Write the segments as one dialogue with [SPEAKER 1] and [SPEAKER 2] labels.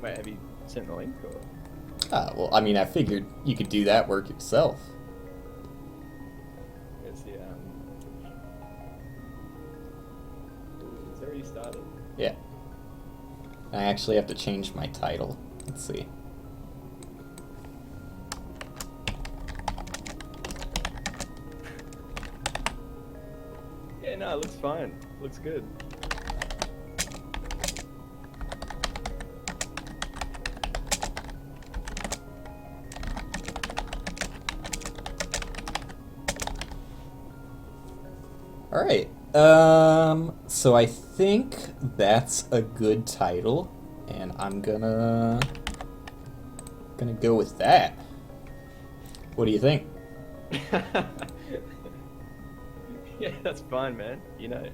[SPEAKER 1] Wait, have you sent the link or?
[SPEAKER 2] Well, I mean, I figured you could do that work yourself.
[SPEAKER 1] It's the Ooh, it's already started.
[SPEAKER 2] Yeah. I actually have to change my title. Let's see.
[SPEAKER 1] Yeah, no, it looks fine. Looks good.
[SPEAKER 2] Alright. So I think that's a good title, and I'm gonna go with that. What do you think?
[SPEAKER 1] Yeah, that's fine, man. You know,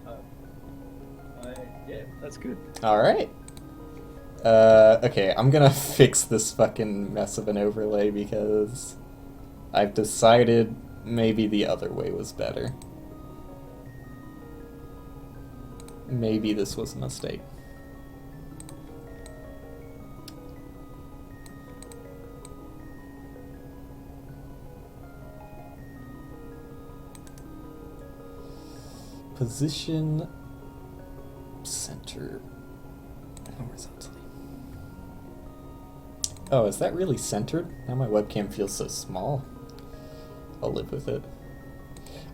[SPEAKER 1] yeah, that's good.
[SPEAKER 2] Alright. Okay, I'm gonna fix this fucking mess of an overlay because I've decided maybe the other way was better. Maybe this was a mistake. Position center horizontally. Oh, is that really centered? Now my webcam feels so small. I'll live with it.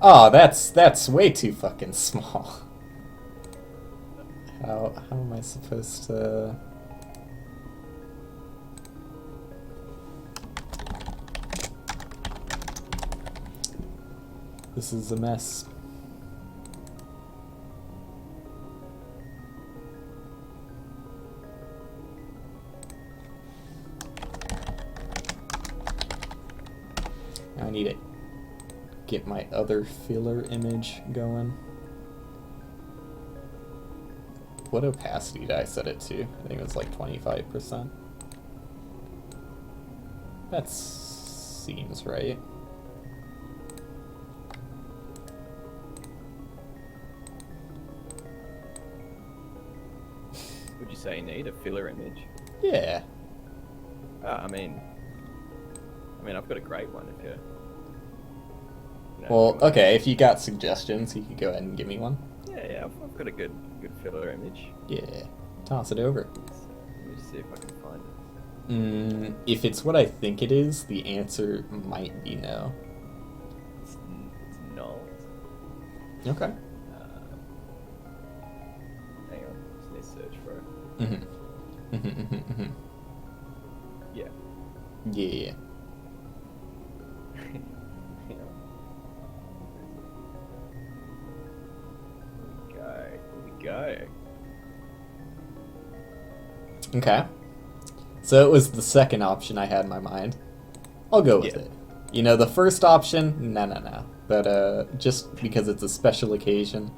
[SPEAKER 2] Oh, that's way too fucking small. How am I supposed to... This is a mess. Now I need to get my other filler image going. What opacity did I set it to? I think it was like 25%. That seems right.
[SPEAKER 1] Would you say you need a filler image?
[SPEAKER 2] Yeah.
[SPEAKER 1] I mean, I've got a great one if you're...
[SPEAKER 2] Well, okay, if you got suggestions, you could go ahead and give me one.
[SPEAKER 1] Yeah, I've got a good filler image.
[SPEAKER 2] Yeah. Toss it over.
[SPEAKER 1] Let me just see if I can find it.
[SPEAKER 2] If it's what I think it is, the answer might be no.
[SPEAKER 1] It's not.
[SPEAKER 2] Okay.
[SPEAKER 1] Hang on, just need to search for it. Yeah.
[SPEAKER 2] Yeah.
[SPEAKER 1] Hang on. Here we go.
[SPEAKER 2] Okay. So it was the second option I had in my mind. I'll go with it. You know, the first option, no. But just because it's a special occasion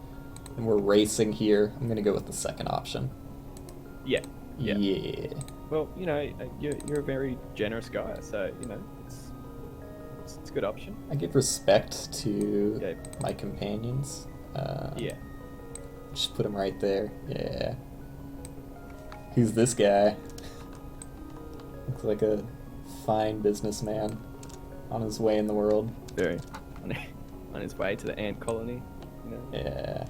[SPEAKER 2] and we're racing here, I'm gonna go with the second option.
[SPEAKER 1] Yeah.
[SPEAKER 2] Yeah.
[SPEAKER 1] Well, you know, you're a very generous guy, so you know it's a good option.
[SPEAKER 2] I give respect to my companions.
[SPEAKER 1] Yeah.
[SPEAKER 2] Just put him right there. Yeah. Who's this guy? Looks like a fine businessman on his way in the world.
[SPEAKER 1] Very on his way to the ant colony. You know?
[SPEAKER 2] Yeah.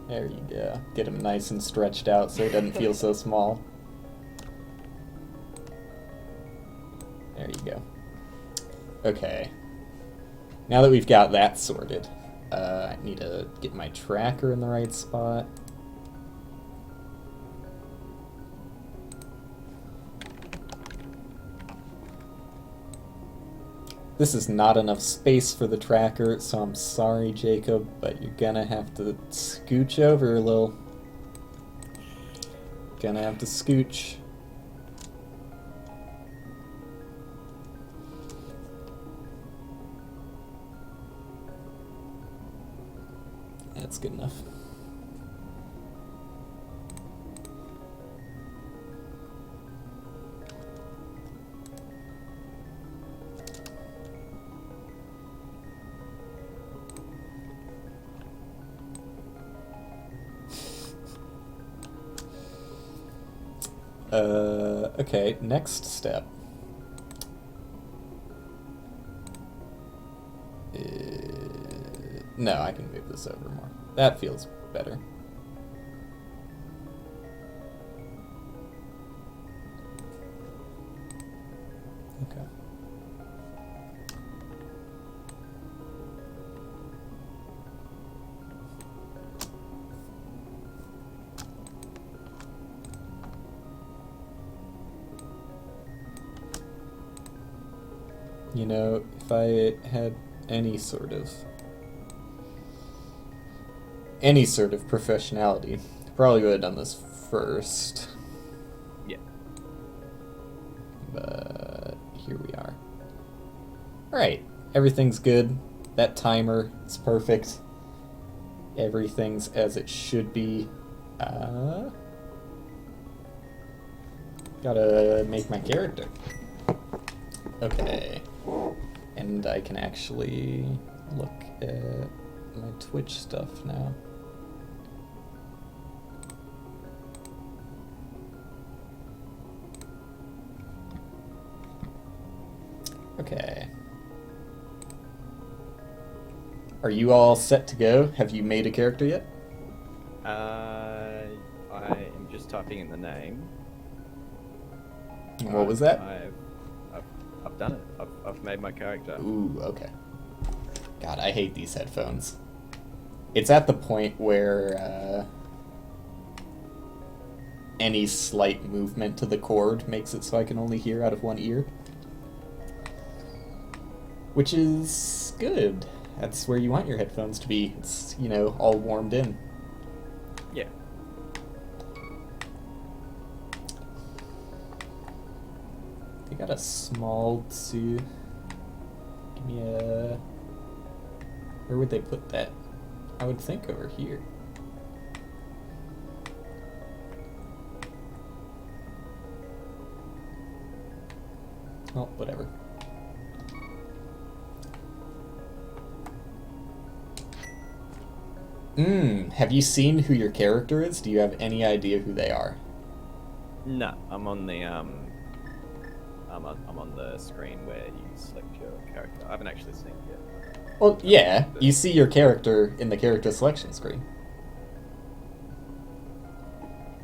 [SPEAKER 2] There you go. Get him nice and stretched out so he doesn't feel so small. There you go. Okay. Now that we've got that sorted, I need to get my tracker in the right spot. This is not enough space for the tracker, so I'm sorry, Jacob, but you're gonna have to scooch over a little. Gonna have to scooch. That's good enough. Okay, next step. No, I can move this over more. That feels better. Okay. You know, if I had any sort of professionality, I probably would have done this first.
[SPEAKER 1] Yeah.
[SPEAKER 2] But here we are. Alright, everything's good. That timer is perfect. Everything's as it should be. Gotta make my character. Okay. And I can actually look at my Twitch stuff now. Okay. Are you all set to go? Have you made a character yet?
[SPEAKER 1] I am just typing in the name.
[SPEAKER 2] What was that?
[SPEAKER 1] I've done it. I've made my character.
[SPEAKER 2] Ooh, okay. God, I hate these headphones. It's at the point where any slight movement to the cord makes it so I can only hear out of one ear. Which is good. That's where you want your headphones to be. It's, you know, all warmed in.
[SPEAKER 1] Yeah.
[SPEAKER 2] They got a small to... Give me a... Where would they put that? I would think over here. Oh, whatever. Have you seen who your character is? Do you have any idea who they are?
[SPEAKER 1] No, I'm on the I'm on the screen where you select your character. I haven't actually seen it yet.
[SPEAKER 2] Well, yeah, you see your character in the character selection screen.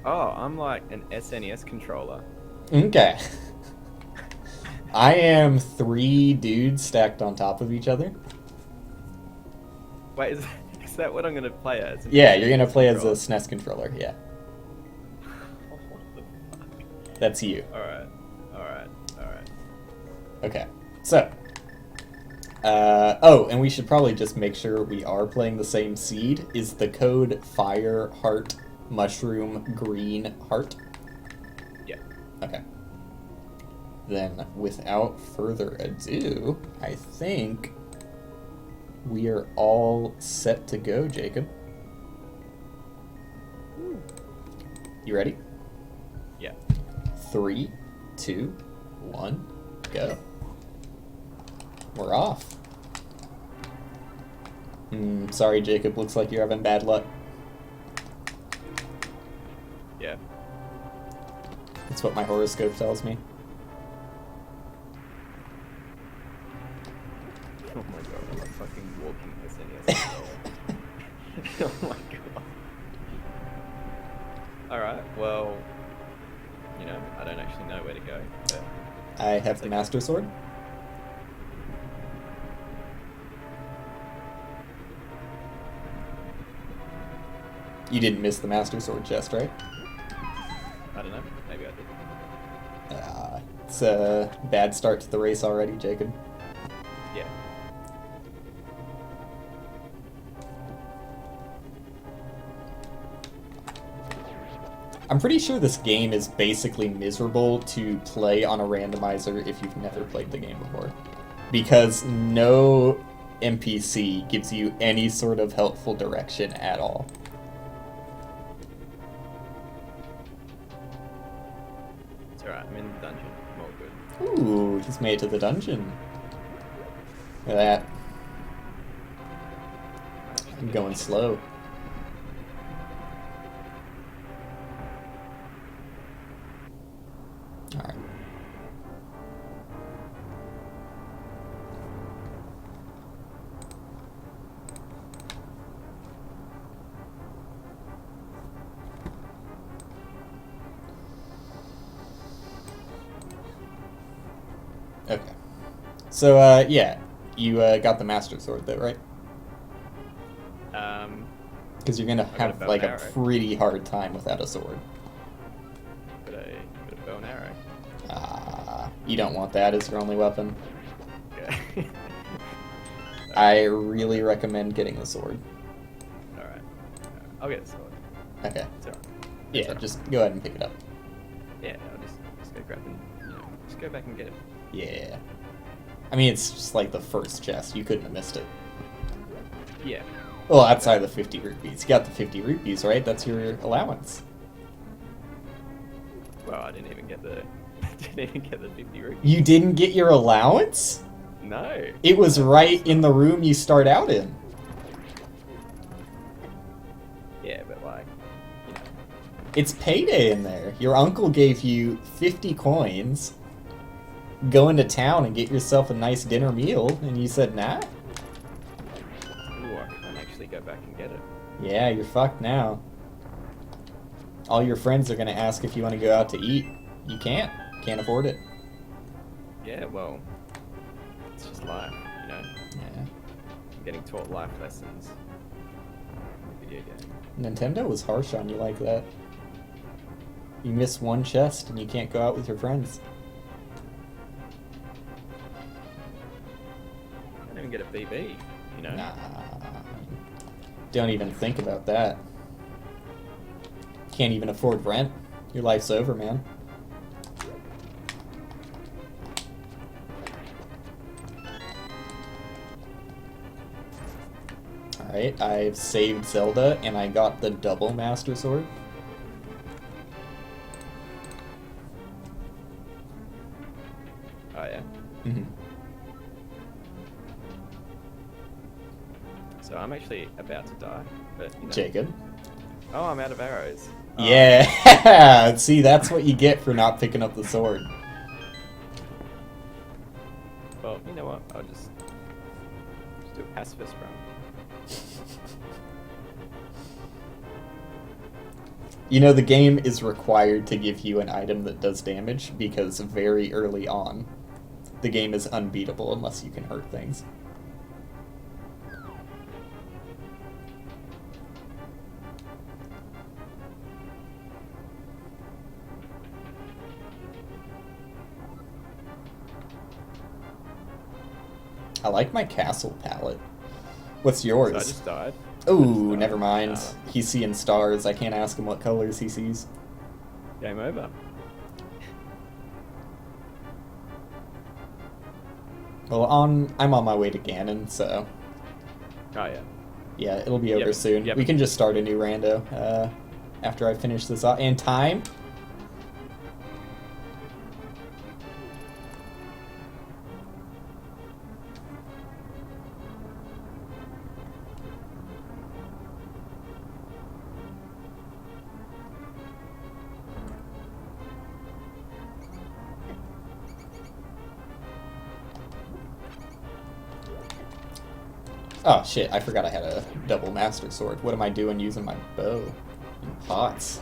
[SPEAKER 1] Oh, I'm like an SNES controller.
[SPEAKER 2] Okay. I am 3 dudes stacked on top of each other.
[SPEAKER 1] Wait, is that what I'm gonna play as?
[SPEAKER 2] Yeah, you're gonna play as a SNES controller, yeah.
[SPEAKER 1] What the fuck?
[SPEAKER 2] That's you.
[SPEAKER 1] Alright.
[SPEAKER 2] Okay, so. Oh, and we should probably just make sure we are playing the same seed. Is the code fire, heart, mushroom, green, heart?
[SPEAKER 1] Yeah.
[SPEAKER 2] Okay. Then, without further ado, I think we are all set to go, Jacob. You ready?
[SPEAKER 1] Yeah.
[SPEAKER 2] 3, 2, 1, go. We're off. Sorry, Jacob. Looks like you're having bad luck.
[SPEAKER 1] Yeah.
[SPEAKER 2] That's what my horoscope tells me.
[SPEAKER 1] Oh my god, I'm a fucking walking SNES controller. Oh my god. Alright, well, you know, I don't actually know where to go, but...
[SPEAKER 2] I have the Master Sword. You didn't miss the Master Sword chest, right?
[SPEAKER 1] I don't know, maybe I did.
[SPEAKER 2] It's a bad start to the race already, Jacob.
[SPEAKER 1] Yeah.
[SPEAKER 2] I'm pretty sure this game is basically miserable to play on a randomizer if you've never played the game before. Because no NPC gives you any sort of helpful direction at all.
[SPEAKER 1] It's alright, I'm in the dungeon. I'm all good.
[SPEAKER 2] Ooh, he's made it to the dungeon. Look at that. I'm going slow. Okay. So, yeah. You, got the Master Sword, though, right? Because you're gonna
[SPEAKER 1] I got
[SPEAKER 2] have,
[SPEAKER 1] a bow
[SPEAKER 2] like,
[SPEAKER 1] and
[SPEAKER 2] a
[SPEAKER 1] arrow.
[SPEAKER 2] pretty hard time without a sword.
[SPEAKER 1] Got a bow and arrow.
[SPEAKER 2] You don't want that as your only weapon.
[SPEAKER 1] Okay.
[SPEAKER 2] I really recommend getting the sword.
[SPEAKER 1] Alright. I'll get the sword.
[SPEAKER 2] Okay.
[SPEAKER 1] It's alright.
[SPEAKER 2] Yeah, just go ahead and pick it up.
[SPEAKER 1] Yeah, I'll just go grab and, just go back and get it.
[SPEAKER 2] Yeah. I mean, it's just like the first chest. You couldn't have missed it.
[SPEAKER 1] Yeah.
[SPEAKER 2] Well, outside the 50 rupees. You got the 50 rupees, right? That's your allowance.
[SPEAKER 1] Well, I didn't even get the 50 rupees.
[SPEAKER 2] You didn't get your allowance?
[SPEAKER 1] No.
[SPEAKER 2] It was right in the room you start out in.
[SPEAKER 1] Yeah, but like,
[SPEAKER 2] It's payday in there. Your uncle gave you 50 coins. Go into town and get yourself a nice dinner meal, and you said nah?
[SPEAKER 1] ooh, I can't actually go back and get it.
[SPEAKER 2] Yeah, you're fucked now. All your friends are gonna ask if you want to go out to eat. You can't. Can't afford it.
[SPEAKER 1] Yeah, well, it's just life,
[SPEAKER 2] Yeah.
[SPEAKER 1] I'm getting taught life lessons in a video game.
[SPEAKER 2] Nintendo was harsh on you like that. You miss one chest and you can't go out with your friends.
[SPEAKER 1] I don't even get a BB,
[SPEAKER 2] Nah. Don't even think about that. Can't even afford rent. Your life's over, man. Alright, I've saved Zelda and I got the double Master Sword.
[SPEAKER 1] Oh yeah.
[SPEAKER 2] Mm-hmm.
[SPEAKER 1] So I'm actually about to die, but
[SPEAKER 2] Jacob.
[SPEAKER 1] Oh, I'm out of arrows. Oh,
[SPEAKER 2] Yeah! See, that's what you get for not picking up the sword.
[SPEAKER 1] Well, you know what? I'll just do a pacifist run.
[SPEAKER 2] You know, the game is required to give you an item that does damage because very early on, the game is unbeatable unless you can hurt things. I like my castle palette. What's
[SPEAKER 1] So I
[SPEAKER 2] yours?
[SPEAKER 1] just died.
[SPEAKER 2] Ooh, never mind. He's seeing stars. I can't ask him what colors he sees.
[SPEAKER 1] Game over.
[SPEAKER 2] Well, I'm on my way to Ganon, so
[SPEAKER 1] Oh yeah.
[SPEAKER 2] yeah, it'll be over
[SPEAKER 1] Yep,
[SPEAKER 2] soon.
[SPEAKER 1] yep.
[SPEAKER 2] We can just start a new rando after I finish this off. And time? Oh shit, I forgot I had a double master sword. What am I doing using my bow and pots?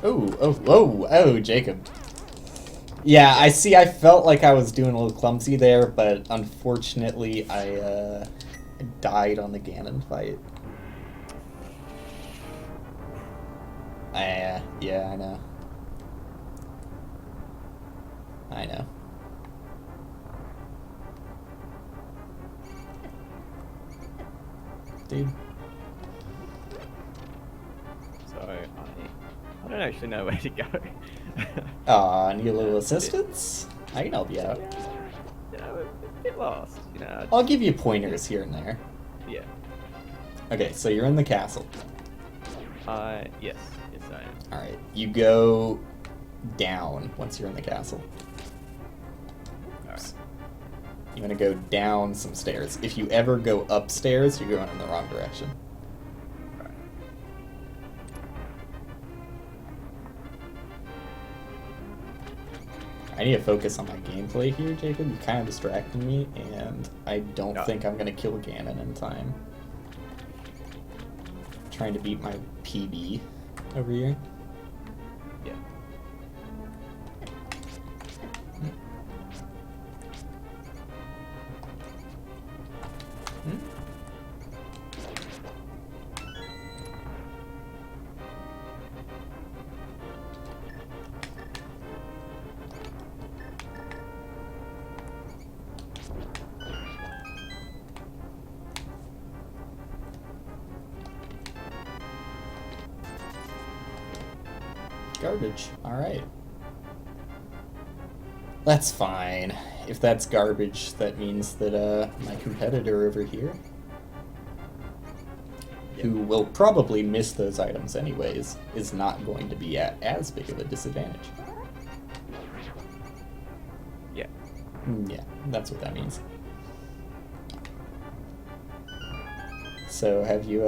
[SPEAKER 2] Oh, Jacob. Yeah, I see. I felt like I was doing a little clumsy there, but unfortunately, I died on the Ganon fight. Yeah, I know. I know. Dude.
[SPEAKER 1] So I don't actually know where to go.
[SPEAKER 2] Aw, need a little assistance? I can help you out.
[SPEAKER 1] A bit lost.
[SPEAKER 2] I'll give you pointers here and there.
[SPEAKER 1] Yeah.
[SPEAKER 2] Okay, so you're in the castle.
[SPEAKER 1] Yes, I am.
[SPEAKER 2] Alright, you go down once you're in the castle.
[SPEAKER 1] Alright.
[SPEAKER 2] You want to go down some stairs. If you ever go upstairs, you're going in the wrong direction.
[SPEAKER 1] Alright.
[SPEAKER 2] I need to focus on my gameplay here, Jacob. You're kind of distracting me, and I don't think I'm going to kill Ganon in time. Trying to beat my PB over here.
[SPEAKER 1] Yeah.
[SPEAKER 2] Garbage. Alright. That's fine. If that's garbage, that means that my competitor over here, who will probably miss those items anyways, is not going to be at as big of a disadvantage.
[SPEAKER 1] Yeah.
[SPEAKER 2] Yeah, that's what that means. So, have you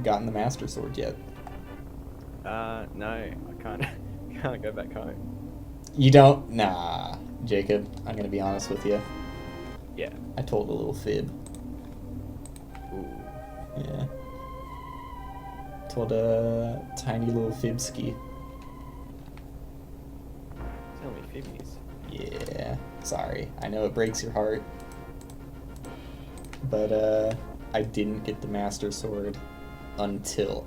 [SPEAKER 2] gotten the Master Sword yet?
[SPEAKER 1] No, I can't. Can't go back home.
[SPEAKER 2] You don't? Nah, Jacob. I'm gonna be honest with you.
[SPEAKER 1] Yeah.
[SPEAKER 2] I told a little fib.
[SPEAKER 1] Ooh.
[SPEAKER 2] Yeah. Told a tiny little fibski.
[SPEAKER 1] Tell me fibbies.
[SPEAKER 2] Yeah. Sorry. I know it breaks your heart. But I didn't get the Master Sword until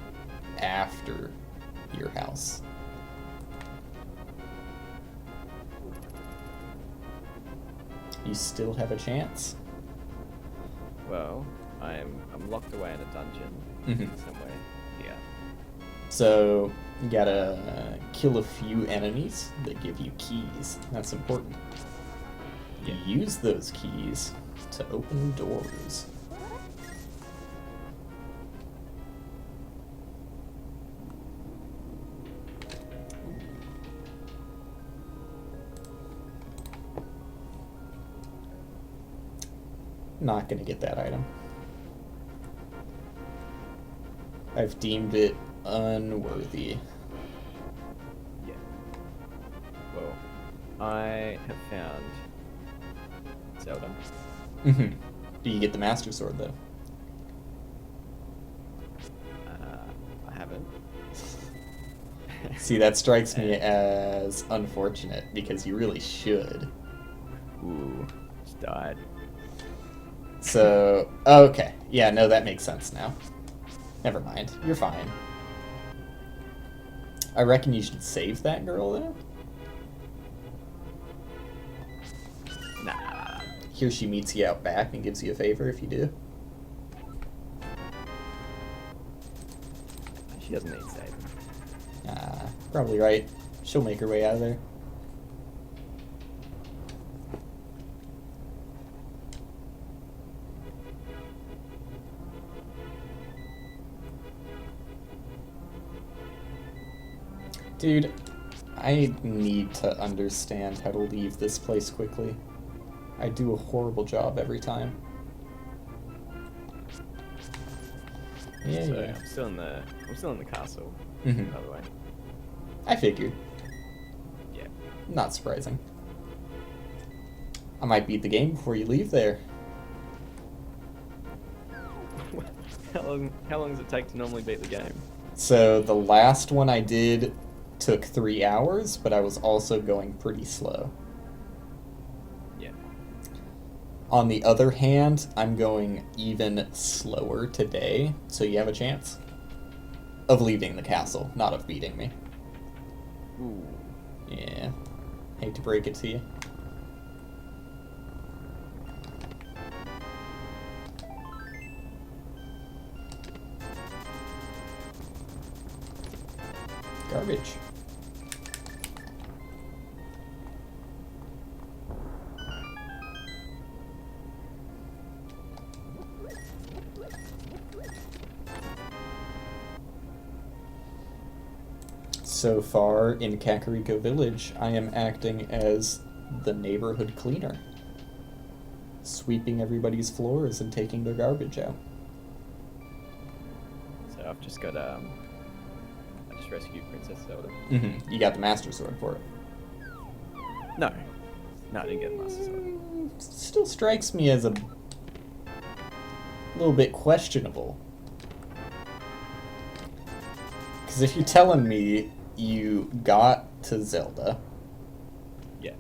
[SPEAKER 2] after your house. You still have a chance.
[SPEAKER 1] Well, I'm locked away in a dungeon
[SPEAKER 2] Mhm.
[SPEAKER 1] somewhere here.
[SPEAKER 2] So you gotta kill a few enemies that give you keys. That's important. You use those keys to open doors. Not gonna get that item. I've deemed it unworthy.
[SPEAKER 1] Yeah. Well, I have found Zelda.
[SPEAKER 2] Mm-hmm. Do you get the Master Sword though?
[SPEAKER 1] I haven't.
[SPEAKER 2] See, that strikes me as unfortunate because you really should.
[SPEAKER 1] Ooh, just died.
[SPEAKER 2] So, okay. Yeah, no, that makes sense now. Never mind. You're fine. I reckon you should save that girl, though.
[SPEAKER 1] Nah.
[SPEAKER 2] Here she meets you out back and gives you a favor if you do.
[SPEAKER 1] She doesn't need saving.
[SPEAKER 2] Probably right. She'll make her way out of there. Dude, I need to understand how to leave this place quickly. I do a horrible job every time. Yeah,
[SPEAKER 1] So
[SPEAKER 2] yeah.
[SPEAKER 1] I'm still in the castle.
[SPEAKER 2] Mhm.
[SPEAKER 1] By the way.
[SPEAKER 2] I figured.
[SPEAKER 1] Yeah.
[SPEAKER 2] Not surprising. I might beat the game before you leave there.
[SPEAKER 1] How long does it take to normally beat the game?
[SPEAKER 2] So the last one I did took 3 hours, but I was also going pretty slow.
[SPEAKER 1] Yeah.
[SPEAKER 2] On the other hand, I'm going even slower today, so you have a chance of leaving the castle, not of beating me.
[SPEAKER 1] Ooh.
[SPEAKER 2] Yeah. Hate to break it to you. Garbage. So far in Kakariko Village, I am acting as the neighborhood cleaner, sweeping everybody's floors and taking their garbage out.
[SPEAKER 1] So I've just got I just rescued Princess Zelda.
[SPEAKER 2] Mm-hmm. You got the Master Sword for it.
[SPEAKER 1] No. No, I didn't get a Master Sword.
[SPEAKER 2] Still strikes me as a little bit questionable. Because if you're telling me you got to Zelda
[SPEAKER 1] Yeah.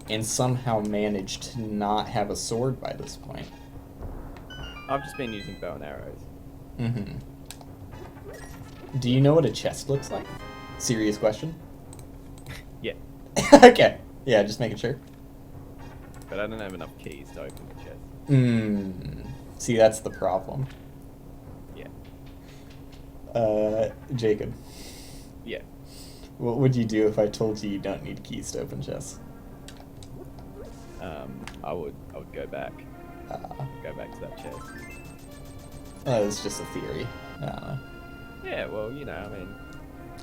[SPEAKER 2] and somehow managed to not have a sword by this point.
[SPEAKER 1] I've just been using bow and arrows.
[SPEAKER 2] Mm-hmm. Do you know what a chest looks like? Serious question.
[SPEAKER 1] Yeah.
[SPEAKER 2] Okay. Yeah, just making sure.
[SPEAKER 1] But I don't have enough keys to open the chest.
[SPEAKER 2] See, that's the problem.
[SPEAKER 1] Yeah.
[SPEAKER 2] Jacob,
[SPEAKER 1] Yeah.
[SPEAKER 2] what would you do if I told you don't need keys to open chests?
[SPEAKER 1] I would go back. Go back to that chest.
[SPEAKER 2] It's just a theory.
[SPEAKER 1] Yeah, well, you know, I mean,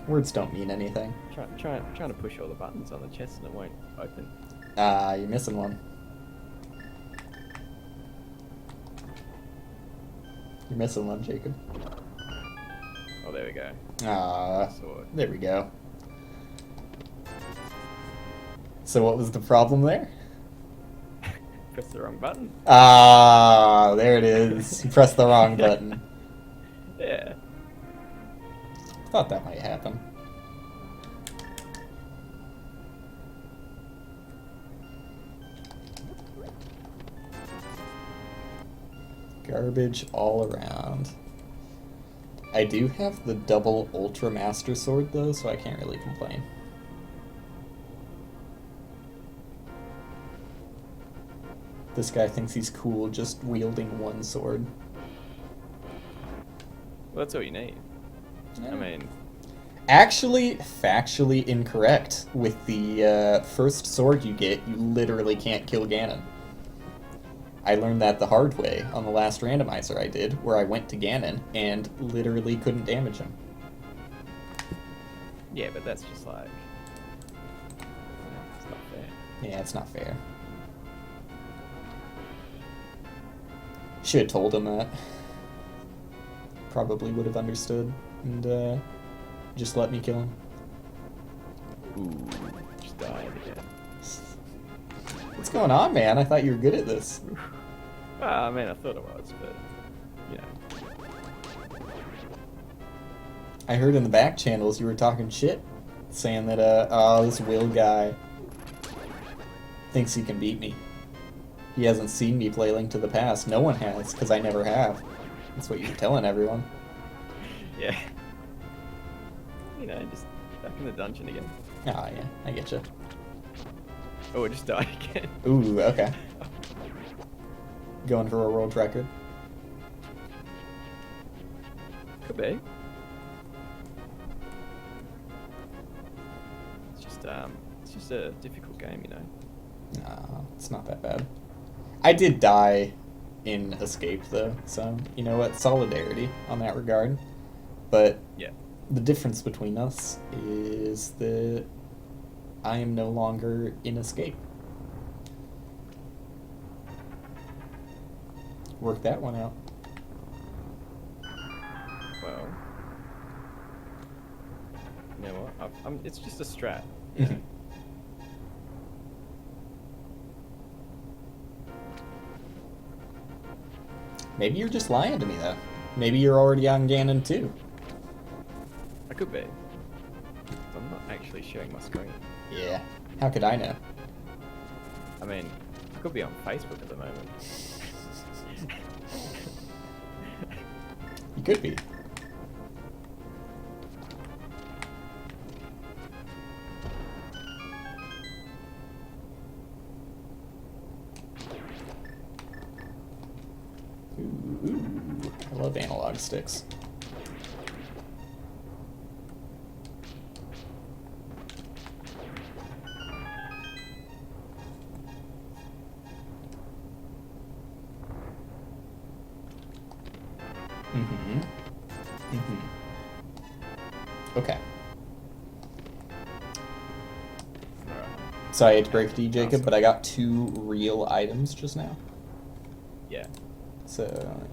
[SPEAKER 2] Words don't mean anything.
[SPEAKER 1] trying to push all the buttons on the chest and it won't open.
[SPEAKER 2] You're missing one. You're missing one, Jacob.
[SPEAKER 1] Oh, there we go.
[SPEAKER 2] Sword. There we go. So what was the problem there?
[SPEAKER 1] Press the wrong button.
[SPEAKER 2] There it is. You pressed the wrong button.
[SPEAKER 1] Yeah.
[SPEAKER 2] Thought that might happen. Garbage all around. I do have the double Ultra Master Sword though, so I can't really complain. This guy thinks he's cool just wielding one sword.
[SPEAKER 1] Well, that's all you need. I mean,
[SPEAKER 2] actually, factually incorrect. With the first sword you get, you literally can't kill Ganon. I learned that the hard way on the last randomizer I did, where I went to Ganon and literally couldn't damage him.
[SPEAKER 1] yeah, but that's just like, it's not fair.
[SPEAKER 2] Yeah, it's not fair. Should have told him that. Probably would have understood and just let me kill him.
[SPEAKER 1] Ooh, just died again.
[SPEAKER 2] What's going on, man? I thought you were good at this.
[SPEAKER 1] Well, I mean, I thought it was, but, you know.
[SPEAKER 2] I heard in the back channels you were talking shit, saying that, this Will guy thinks he can beat me. He hasn't seen me play Link to the Past. No one has, because I never have. That's what you're telling everyone.
[SPEAKER 1] Yeah. You know, just back in the dungeon again.
[SPEAKER 2] Ah, yeah, I get you.
[SPEAKER 1] Oh, it just died again.
[SPEAKER 2] Ooh, okay. Going for a world record.
[SPEAKER 1] Could be. It's just a difficult game, you know.
[SPEAKER 2] Nah, it's not that bad. I did die in Escape, though, so, you know what? Solidarity on that regard. But
[SPEAKER 1] Yeah.
[SPEAKER 2] the difference between us is that I am no longer in Escape. Work that one out.
[SPEAKER 1] Well, you know what? It's just a strat. You know?
[SPEAKER 2] Maybe you're just lying to me, though. Maybe you're already on Ganon, too.
[SPEAKER 1] I could be. I'm not actually sharing my screen.
[SPEAKER 2] Yeah. How could I know?
[SPEAKER 1] I mean, I could be on Facebook at the moment.
[SPEAKER 2] You could be. Ooh, I love analog sticks. Okay. So I hate to break it to you, Jacob, but I got 2 real items just now.
[SPEAKER 1] Yeah.
[SPEAKER 2] So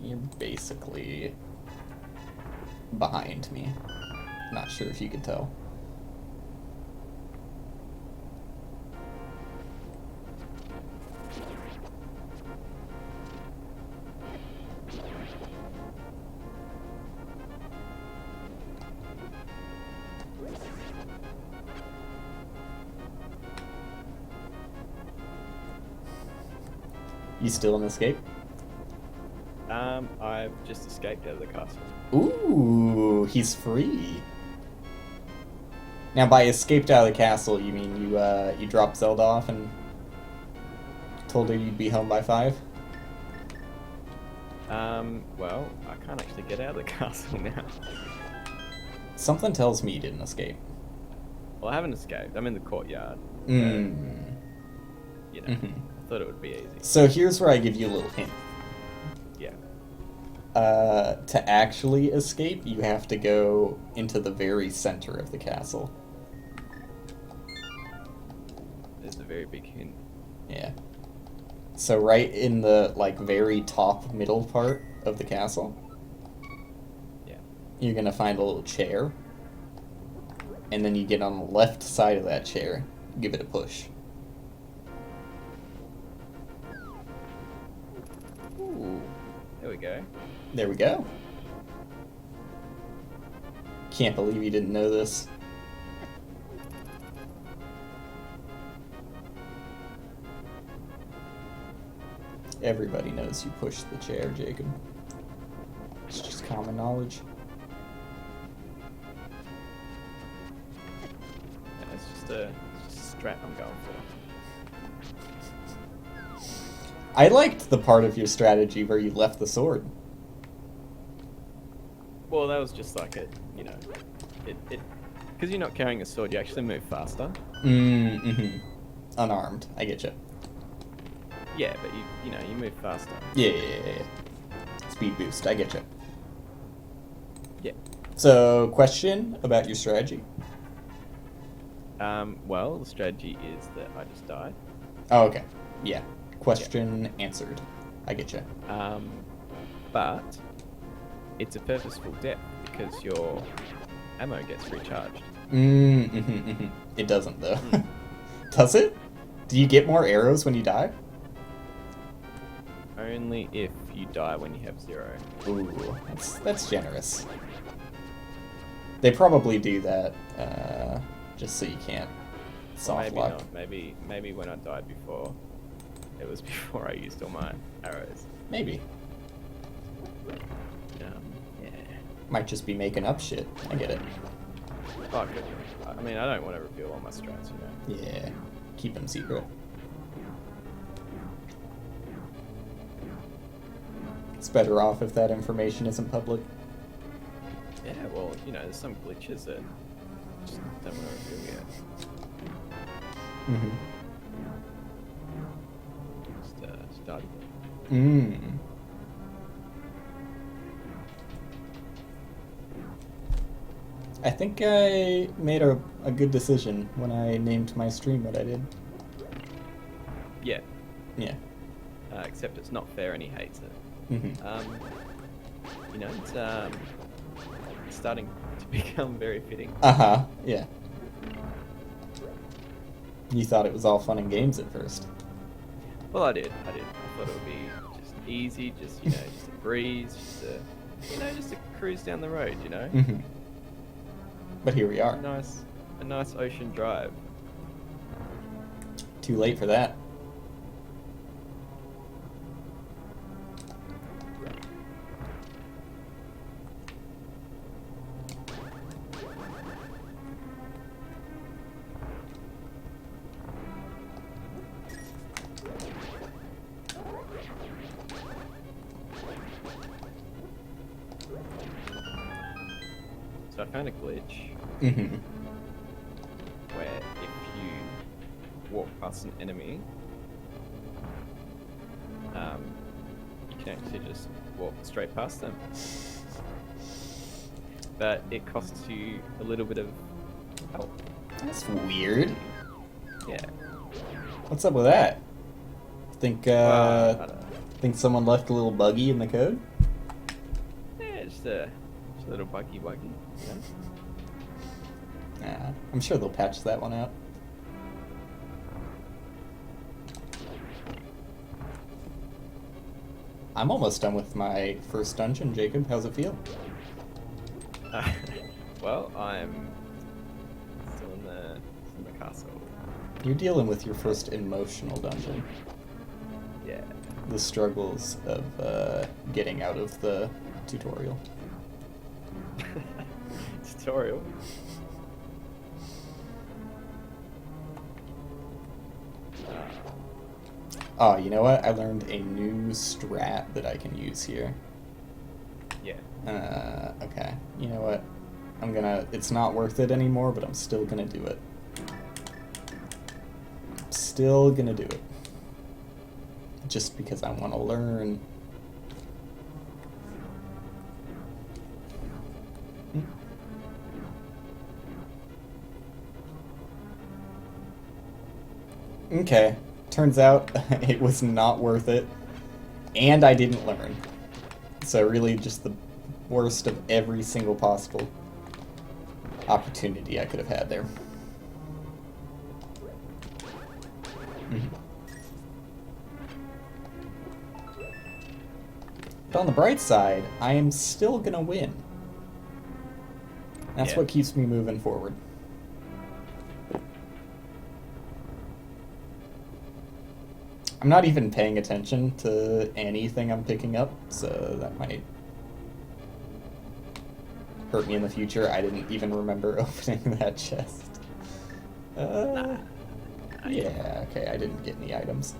[SPEAKER 2] you're basically behind me. Not sure if you could tell. You still in escape?
[SPEAKER 1] I've just escaped out of the castle.
[SPEAKER 2] Ooh, he's free. Now, by escaped out of the castle, you mean you dropped Zelda off and told her you'd be home by 5?
[SPEAKER 1] Well, I can't actually get out of the castle now.
[SPEAKER 2] Something tells me you didn't escape.
[SPEAKER 1] Well, I haven't escaped. I'm in the courtyard.
[SPEAKER 2] Mm.
[SPEAKER 1] You know, I thought it would be easy.
[SPEAKER 2] So here's where I give you a little hint.
[SPEAKER 1] Yeah.
[SPEAKER 2] To actually escape, you have to go into the very center of the castle.
[SPEAKER 1] There's a very big hint.
[SPEAKER 2] Yeah. So right in the, like, very top middle part of the castle,
[SPEAKER 1] Yeah.
[SPEAKER 2] you're gonna find a little chair. And then you get on the left side of that chair, give it a push.
[SPEAKER 1] Ooh. There we go.
[SPEAKER 2] There we go. Can't believe you didn't know this. Everybody knows you pushed the chair, Jacob. It's just common knowledge.
[SPEAKER 1] Yeah, it's just a strat I'm going for.
[SPEAKER 2] I liked the part of your strategy where you left the sword.
[SPEAKER 1] Well, that was just like it, you know, it because you're not carrying a sword, you actually move faster.
[SPEAKER 2] Mm-hmm. Unarmed. I get you.
[SPEAKER 1] Yeah, but you know, you move faster.
[SPEAKER 2] Yeah. Speed boost. I get you.
[SPEAKER 1] Yeah.
[SPEAKER 2] So, question about your strategy.
[SPEAKER 1] Well, the strategy is that I just died.
[SPEAKER 2] Oh, okay. Yeah. Question answered. I get you.
[SPEAKER 1] But it's a purposeful death because your ammo gets recharged.
[SPEAKER 2] It doesn't, though. Does it? Do you get more arrows when you die?
[SPEAKER 1] Only if you die when you have 0.
[SPEAKER 2] Ooh, that's generous. They probably do that just so you can't soft
[SPEAKER 1] Maybe
[SPEAKER 2] lock.
[SPEAKER 1] not. Maybe when I died before, it was before I used all my arrows.
[SPEAKER 2] Maybe.
[SPEAKER 1] Yeah.
[SPEAKER 2] Might just be making up shit. I get it.
[SPEAKER 1] Oh, good. I mean, I don't want to reveal all my strats, you know.
[SPEAKER 2] Yeah. Keep them secret. It's better off if that information isn't public.
[SPEAKER 1] Yeah, well, you know, there's some glitches that just don't want to reveal yet. Just started it.
[SPEAKER 2] I think I made a good decision when I named my stream what I did.
[SPEAKER 1] Yeah.
[SPEAKER 2] Yeah.
[SPEAKER 1] Except it's not fair and he hates it. You know, it's starting to become very fitting.
[SPEAKER 2] Yeah. You thought it was all fun and games at first.
[SPEAKER 1] Well, I did. I thought it would be just easy, just, you know, just a breeze, just a, you know, just a cruise down the road, you know?
[SPEAKER 2] But here we are.
[SPEAKER 1] A nice ocean drive.
[SPEAKER 2] Too late for that.
[SPEAKER 1] So I found a glitch where if you walk past an enemy, you can actually just walk straight past them. But it costs you a little bit of help.
[SPEAKER 2] That's weird.
[SPEAKER 1] Yeah.
[SPEAKER 2] What's up with that? Think
[SPEAKER 1] I don't know.
[SPEAKER 2] think someone left a little buggy in the code?
[SPEAKER 1] Yeah, just a little buggy, you know?
[SPEAKER 2] Nah, I'm sure they'll patch that one out. I'm almost done with my first dungeon, Jacob. How's it feel?
[SPEAKER 1] Well, I'm still in the castle.
[SPEAKER 2] You're dealing with your first emotional dungeon.
[SPEAKER 1] Yeah.
[SPEAKER 2] the struggles of getting out of the tutorial.
[SPEAKER 1] Tutorial.
[SPEAKER 2] Oh, you know what? I learned a new strat that I can use here.
[SPEAKER 1] Yeah.
[SPEAKER 2] Okay. You know what? It's not worth it anymore, but I'm still gonna do it. Still gonna do it. Just because I want to learn. Okay. Turns out it was not worth it. And I didn't learn. So really just the worst of every single possible opportunity I could have had there. But on the bright side, I am still gonna win. That's what keeps me moving forward. I'm not even paying attention to anything I'm picking up, so that might hurt me in the future. I didn't even remember opening that chest. Yeah, okay, I didn't get any items.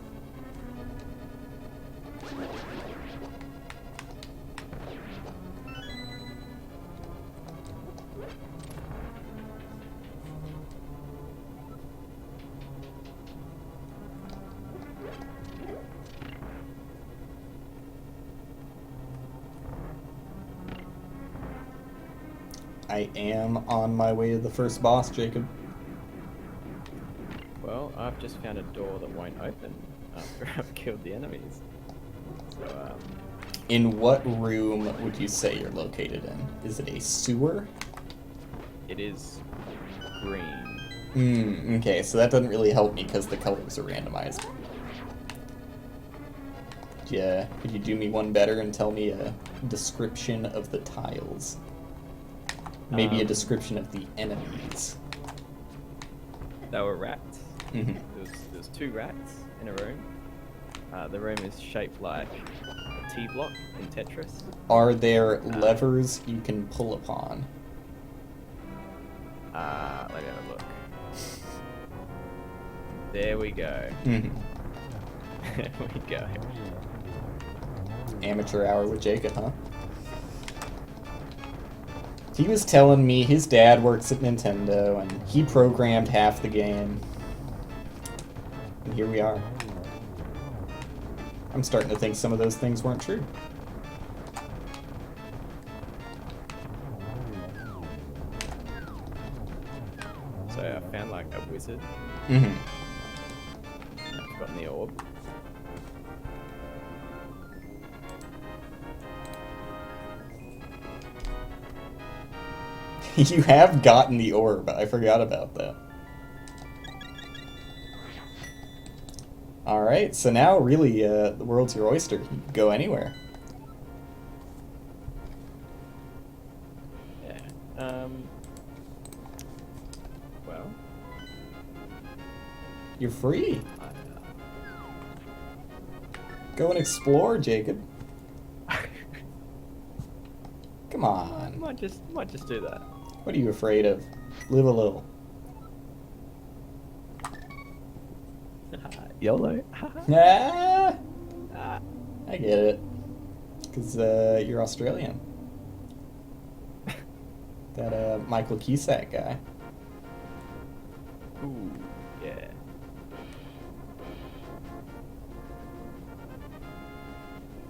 [SPEAKER 2] I am on my way to the first boss, Jacob.
[SPEAKER 1] Well, I've just found a door that won't open after I've killed the enemies. So,
[SPEAKER 2] In what room would you say you're located in? Is it a sewer?
[SPEAKER 1] it is green.
[SPEAKER 2] Okay, so that doesn't really help me because the colors are randomized. Yeah, could you do me one better and tell me a description of the tiles? Maybe a description of the enemies.
[SPEAKER 1] They were rats.
[SPEAKER 2] Mm-hmm.
[SPEAKER 1] There's 2 rats in a room. The room is shaped like a T-block in Tetris.
[SPEAKER 2] Are there levers you can pull upon?
[SPEAKER 1] Let me have a look. There we go.
[SPEAKER 2] Mm-hmm.
[SPEAKER 1] There we go.
[SPEAKER 2] Amateur hour with Jacob, huh? He was telling me his dad works at Nintendo and he programmed half the game. And here we are. I'm starting to think some of those things weren't true.
[SPEAKER 1] So I found like a wizard.
[SPEAKER 2] Mm-hmm.
[SPEAKER 1] I've gotten the orb.
[SPEAKER 2] You have gotten the orb. I forgot about that. Alright, so now really the world's your oyster. You can go anywhere.
[SPEAKER 1] Yeah. Well.
[SPEAKER 2] You're free. Go and explore, Jacob. Come on.
[SPEAKER 1] Might just do that.
[SPEAKER 2] What are you afraid of? Live a little.
[SPEAKER 1] YOLO.
[SPEAKER 2] Ah! I get it. Because you're Australian. That Michael Cusack guy.
[SPEAKER 1] Ooh, yeah.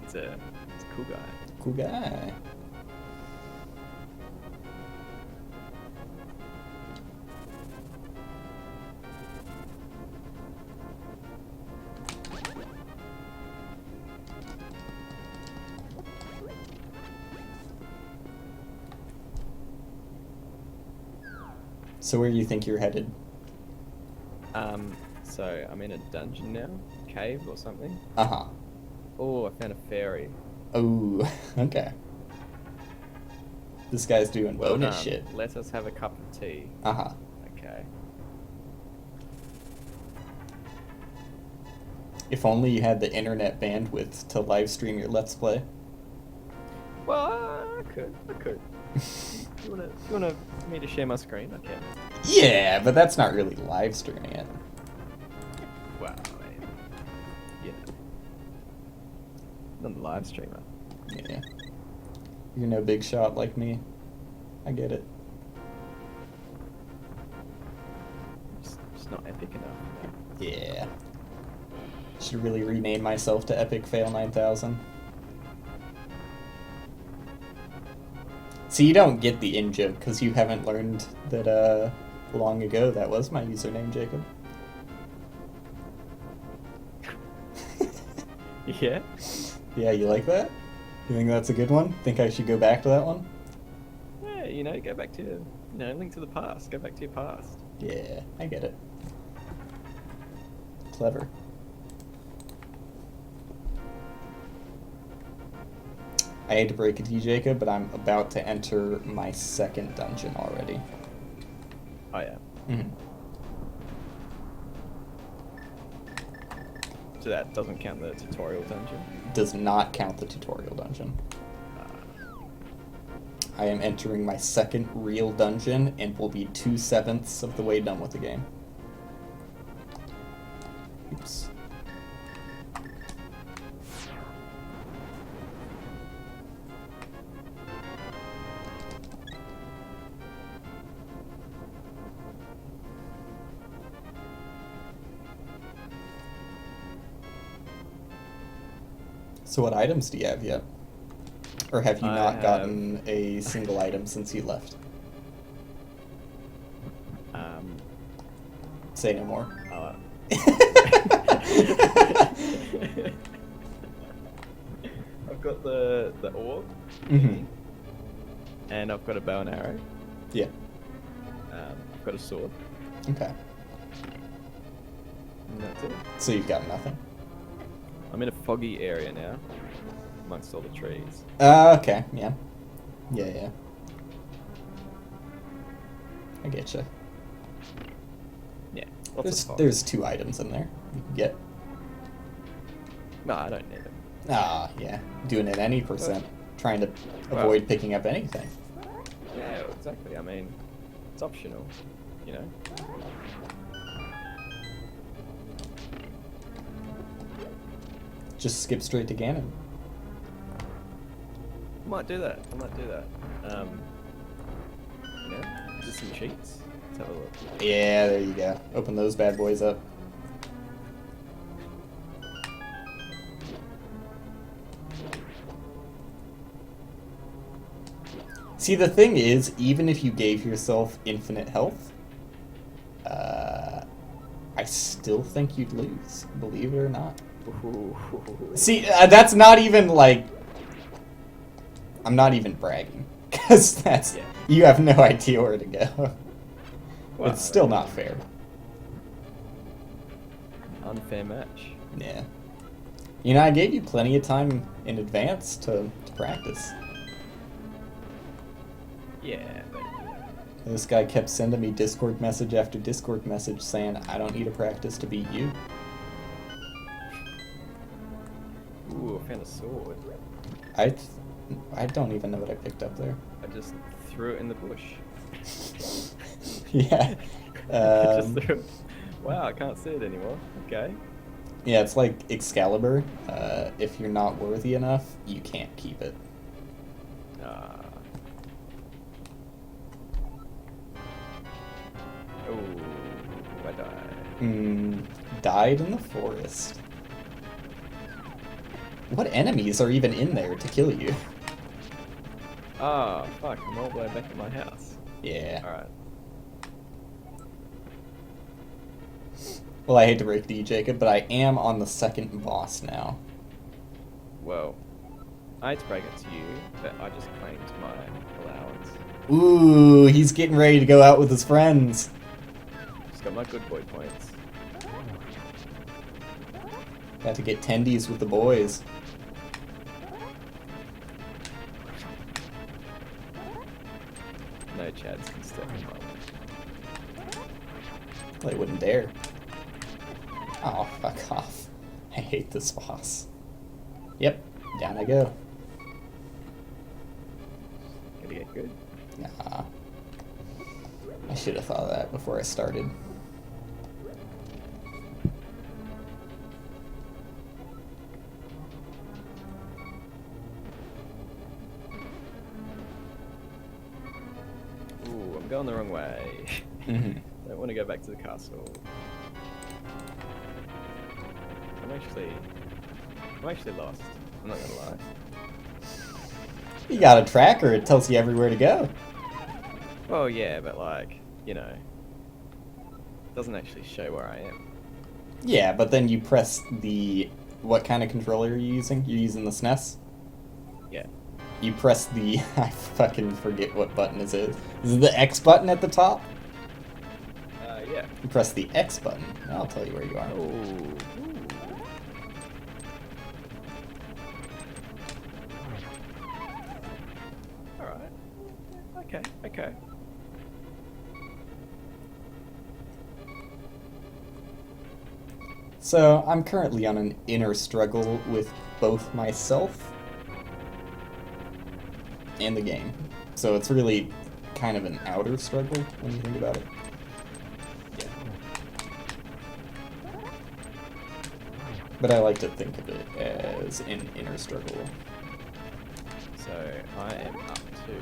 [SPEAKER 1] It's a cool guy.
[SPEAKER 2] Cool guy. So where do you think you're headed?
[SPEAKER 1] So I'm in a dungeon now, cave or something.
[SPEAKER 2] Uh-huh.
[SPEAKER 1] Oh, I found a fairy.
[SPEAKER 2] Oh, okay. This guy's doing
[SPEAKER 1] Well
[SPEAKER 2] bonus
[SPEAKER 1] done.
[SPEAKER 2] shit.
[SPEAKER 1] Let us have a cup of tea.
[SPEAKER 2] Uh-huh.
[SPEAKER 1] Okay.
[SPEAKER 2] If only you had the internet bandwidth to live stream your Let's Play.
[SPEAKER 1] Well, I could. If you wanna me to share my screen, I can.
[SPEAKER 2] Yeah, but that's not really live streaming it.
[SPEAKER 1] Wow, man. Yeah. Not a live streamer.
[SPEAKER 2] Yeah. You're no big shot like me. I get it.
[SPEAKER 1] Just not epic enough.
[SPEAKER 2] Yeah. Should really rename myself to Epic Fail 9000. See, you don't get the in-joke because you haven't learned that long ago that was my username, Jacob.
[SPEAKER 1] Yeah?
[SPEAKER 2] Yeah, you like that? You think that's a good one? Think I should go back to that one?
[SPEAKER 1] Yeah, go back to, link to the past. Go back to your past.
[SPEAKER 2] Yeah, I get it. Clever. I hate to break it to you, Jacob, but I'm about to enter my second dungeon already.
[SPEAKER 1] Oh, yeah.
[SPEAKER 2] Mm-hmm.
[SPEAKER 1] So that doesn't count the tutorial dungeon?
[SPEAKER 2] Does not count the tutorial dungeon. I am entering my second real dungeon and will be 2/7 of the way done with the game. Oops. So what items do you have yet? Or have you not gotten a single item since you left? Say no more.
[SPEAKER 1] I've got the orb,
[SPEAKER 2] Mm-hmm.
[SPEAKER 1] and I've got a bow and arrow.
[SPEAKER 2] Yeah.
[SPEAKER 1] I've got a sword,
[SPEAKER 2] Okay.
[SPEAKER 1] and that's it.
[SPEAKER 2] So you've got nothing.
[SPEAKER 1] I'm in a foggy area now, amongst all the trees.
[SPEAKER 2] Okay. Yeah. Yeah. I get you.
[SPEAKER 1] Yeah, lots of fog.
[SPEAKER 2] There's 2 items in there you can get.
[SPEAKER 1] No, I don't need them.
[SPEAKER 2] Ah, yeah. Doing it any percent. Trying to avoid picking up anything.
[SPEAKER 1] Yeah, exactly. I mean, it's optional,
[SPEAKER 2] Just skip straight to Ganon.
[SPEAKER 1] I might do that. Just some cheats. Let's have a look.
[SPEAKER 2] Yeah, there you go. Open those bad boys up. See, the thing is, even if you gave yourself infinite health, I still think you'd lose, believe it or not. See, that's not even like... I'm not even bragging, because that's...
[SPEAKER 1] Yeah.
[SPEAKER 2] You have no idea where to go.
[SPEAKER 1] Well,
[SPEAKER 2] It's still not fair.
[SPEAKER 1] Unfair match.
[SPEAKER 2] Yeah. I gave you plenty of time in advance to practice.
[SPEAKER 1] Yeah, but
[SPEAKER 2] This guy kept sending me Discord message after Discord message saying, I don't need to practice to beat you.
[SPEAKER 1] ooh, I found a sword.
[SPEAKER 2] I don't even know what I picked up there.
[SPEAKER 1] I just threw it in the bush.
[SPEAKER 2] Yeah.
[SPEAKER 1] Just threw it. Wow, I can't see it anymore. Okay.
[SPEAKER 2] Yeah, it's like Excalibur. If you're not worthy enough, you can't keep it.
[SPEAKER 1] Oh, I died.
[SPEAKER 2] Died in the forest. What enemies are even in there to kill you?
[SPEAKER 1] Ah, fuck, I'm all the way back at my house.
[SPEAKER 2] Yeah.
[SPEAKER 1] Alright.
[SPEAKER 2] Well, I hate to break it to you, Jacob, but I am on the second boss now.
[SPEAKER 1] Well, I hate to break it to you, but I just claimed my allowance.
[SPEAKER 2] Ooh, he's getting ready to go out with his friends.
[SPEAKER 1] Just got my good boy points.
[SPEAKER 2] Got to get tendies with the boys.
[SPEAKER 1] No chads can step in my way.
[SPEAKER 2] They wouldn't dare. Oh, fuck off. I hate this boss. Yep, down I go.
[SPEAKER 1] Gonna get good.
[SPEAKER 2] Nah. I should have thought of that before I started.
[SPEAKER 1] Ooh, I'm going the wrong way.
[SPEAKER 2] Mm-hmm.
[SPEAKER 1] Don't want to go back to the castle. I'm actually lost. I'm not gonna lie.
[SPEAKER 2] You got a tracker, it tells you everywhere to go.
[SPEAKER 1] Well, yeah, but like, you know, it doesn't actually show where I am.
[SPEAKER 2] Yeah, but then you press the... What kind of controller are you using? You're using the SNES?
[SPEAKER 1] Yeah.
[SPEAKER 2] You press the... I fucking forget what button is it. Is it the X button at the top?
[SPEAKER 1] Yeah.
[SPEAKER 2] You press the X button, and I'll tell you where you are.
[SPEAKER 1] Ooh. Alright. Okay.
[SPEAKER 2] So, I'm currently on an inner struggle with both myself and the game. So it's really kind of an outer struggle when you think about it.
[SPEAKER 1] Yeah.
[SPEAKER 2] But I like to think of it as an inner struggle.
[SPEAKER 1] So I am up to.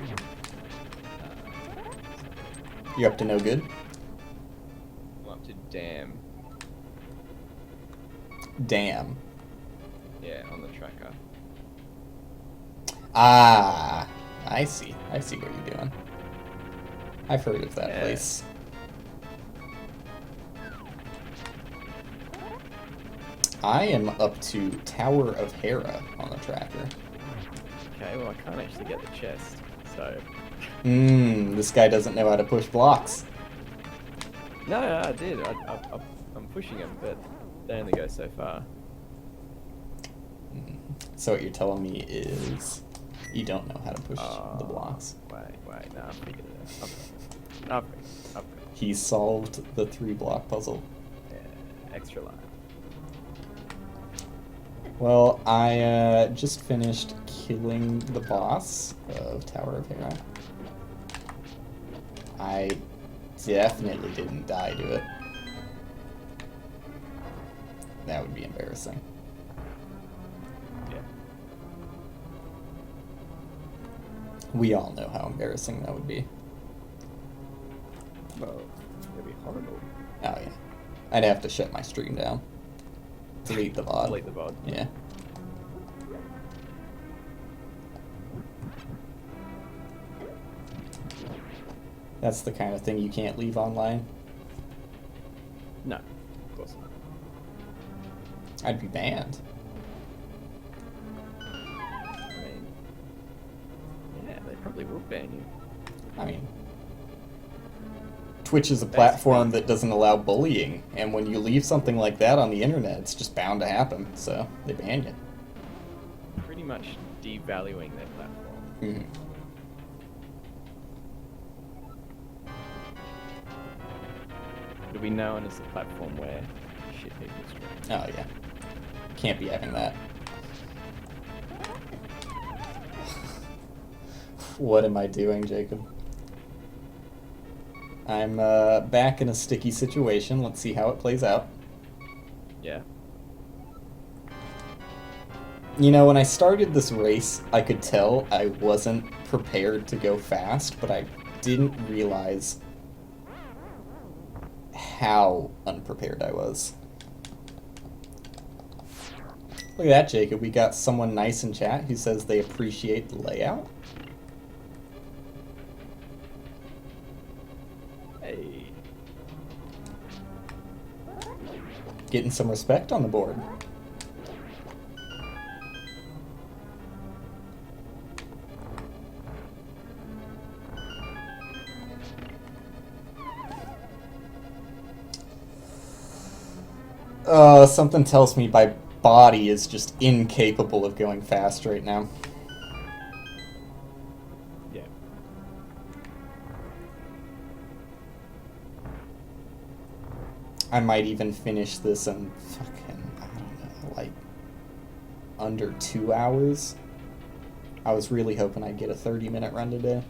[SPEAKER 2] You're up to no good?
[SPEAKER 1] I'm up to damn.
[SPEAKER 2] Damn.
[SPEAKER 1] Yeah, on the tracker.
[SPEAKER 2] Ah, I see what you're doing. I've heard of that place. I am up to Tower of Hera on the tracker.
[SPEAKER 1] Okay, well I can't actually get the chest, so.
[SPEAKER 2] This guy doesn't know how to push blocks.
[SPEAKER 1] No, I did. I'm pushing them, but they only go so far.
[SPEAKER 2] So what you're telling me is you don't know how to push the blocks.
[SPEAKER 1] Wait, no, I figured it out. I've got it.
[SPEAKER 2] He solved the 3-block puzzle.
[SPEAKER 1] Yeah, extra life.
[SPEAKER 2] Well, I just finished killing the boss of Tower of Hera. I definitely didn't die to it. That would be embarrassing.
[SPEAKER 1] Yeah.
[SPEAKER 2] We all know how embarrassing that would be.
[SPEAKER 1] Well, it'd be horrible.
[SPEAKER 2] Oh yeah. I'd have to shut my stream down. Delete the VOD.
[SPEAKER 1] Delete the VOD.
[SPEAKER 2] Yeah. That's the kind of thing you can't leave online.
[SPEAKER 1] No, of course not.
[SPEAKER 2] I'd be banned.
[SPEAKER 1] I mean, yeah, they probably will ban you.
[SPEAKER 2] I mean, Twitch is a platform that doesn't allow bullying, and when you leave something like that on the internet, it's just bound to happen, so they ban you.
[SPEAKER 1] Pretty much devaluing their platform.
[SPEAKER 2] Mm-hmm.
[SPEAKER 1] It'll be known as the platform where shit people stream.
[SPEAKER 2] Oh yeah. Can't be having that. What am I doing, Jacob? I'm back in a sticky situation. Let's see how it plays out.
[SPEAKER 1] Yeah.
[SPEAKER 2] You know, when I started this race, I could tell I wasn't prepared to go fast, but I didn't realize how unprepared I was. Look at that, Jacob. We got someone nice in chat who says they appreciate the layout.
[SPEAKER 1] Hey.
[SPEAKER 2] Getting some respect on the board. Something tells me my body is just incapable of going fast right now.
[SPEAKER 1] Yeah.
[SPEAKER 2] I might even finish this in fucking, I don't know, like under 2 hours. I was really hoping I'd get a 30-minute run today.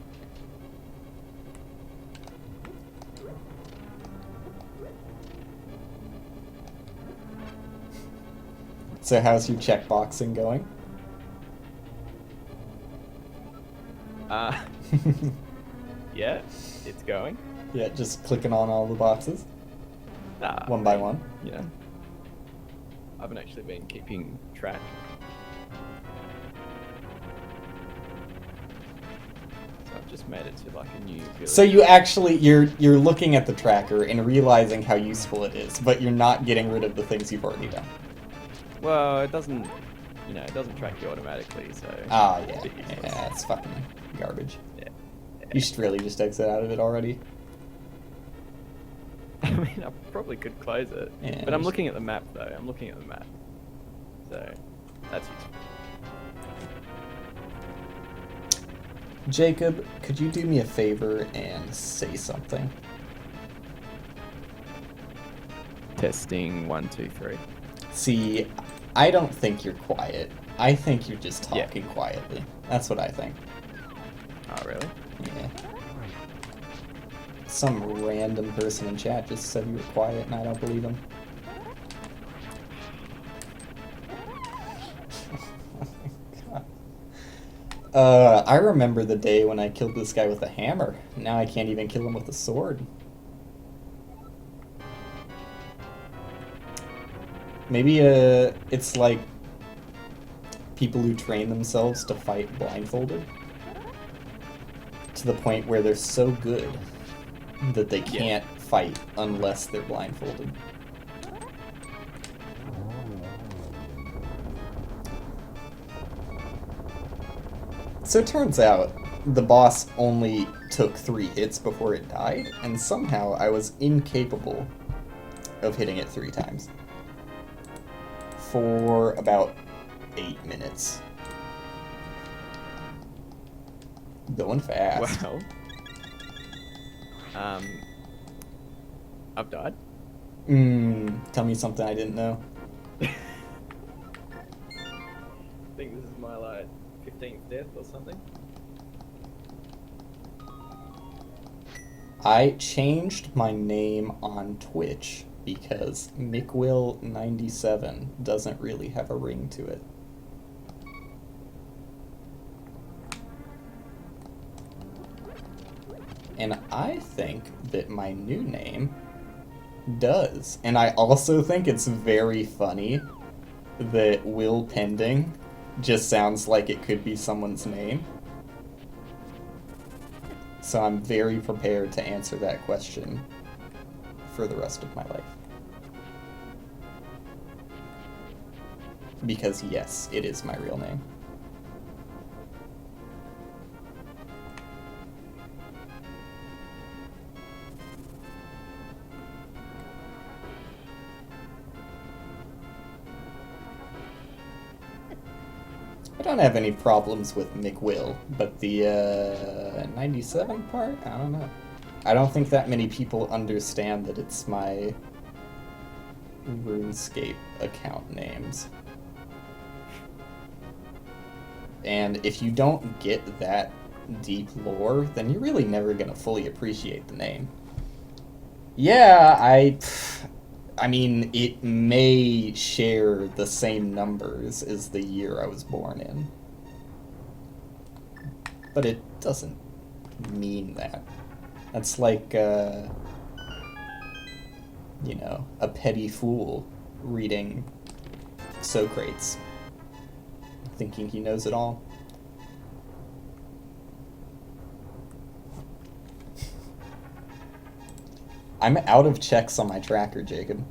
[SPEAKER 2] So how's your checkboxing going?
[SPEAKER 1] Yeah, it's going.
[SPEAKER 2] Yeah, just clicking on all the boxes, one by one.
[SPEAKER 1] You know, I haven't actually been keeping track. So I've just made it to like a new village.
[SPEAKER 2] So you actually, you're looking at the tracker and realizing how useful it is, but you're not getting rid of the things you've already done.
[SPEAKER 1] Well, it doesn't, it doesn't track you automatically, so...
[SPEAKER 2] Ah, yeah, it's fucking garbage.
[SPEAKER 1] Yeah.
[SPEAKER 2] You should really just exit out of it already.
[SPEAKER 1] I mean, I probably could close it,
[SPEAKER 2] Yeah,
[SPEAKER 1] but I'm looking at the map, though. I'm looking at the map. So, that's useful.
[SPEAKER 2] Jacob, could you do me a favor and say something?
[SPEAKER 1] Testing 1, 2, 3.
[SPEAKER 2] See, I don't think you're quiet. I think you're just talking quietly. That's what I think.
[SPEAKER 1] Oh, really?
[SPEAKER 2] Yeah. Some random person in chat just said you were quiet, and I don't believe him. I remember the day when I killed this guy with a hammer. Now I can't even kill him with a sword. Maybe it's like people who train themselves to fight blindfolded. To the point where they're so good that they can't fight unless they're blindfolded. So it turns out the boss only took 3 hits before it died, and somehow I was incapable of hitting it 3 times. For about 8 minutes. Going fast.
[SPEAKER 1] Well, I've died.
[SPEAKER 2] Tell me something I didn't know.
[SPEAKER 1] I think this is my, like, 15th death or something.
[SPEAKER 2] I changed my name on Twitch because McWill97 doesn't really have a ring to it. And I think that my new name does. And I also think it's very funny that WillPending just sounds like it could be someone's name. So I'm very prepared to answer that question for the rest of my life. Because yes, it is my real name. I don't have any problems with McWill, but the 97 part? I don't know. I don't think that many people understand that it's my RuneScape account names. And if you don't get that deep lore, then you're really never gonna fully appreciate the name. Yeah, I mean, it may share the same numbers as the year I was born in. But it doesn't mean that. That's like, you know, a petty fool reading Socrates, thinking he knows it all. I'm out of checks on my tracker, Jacob.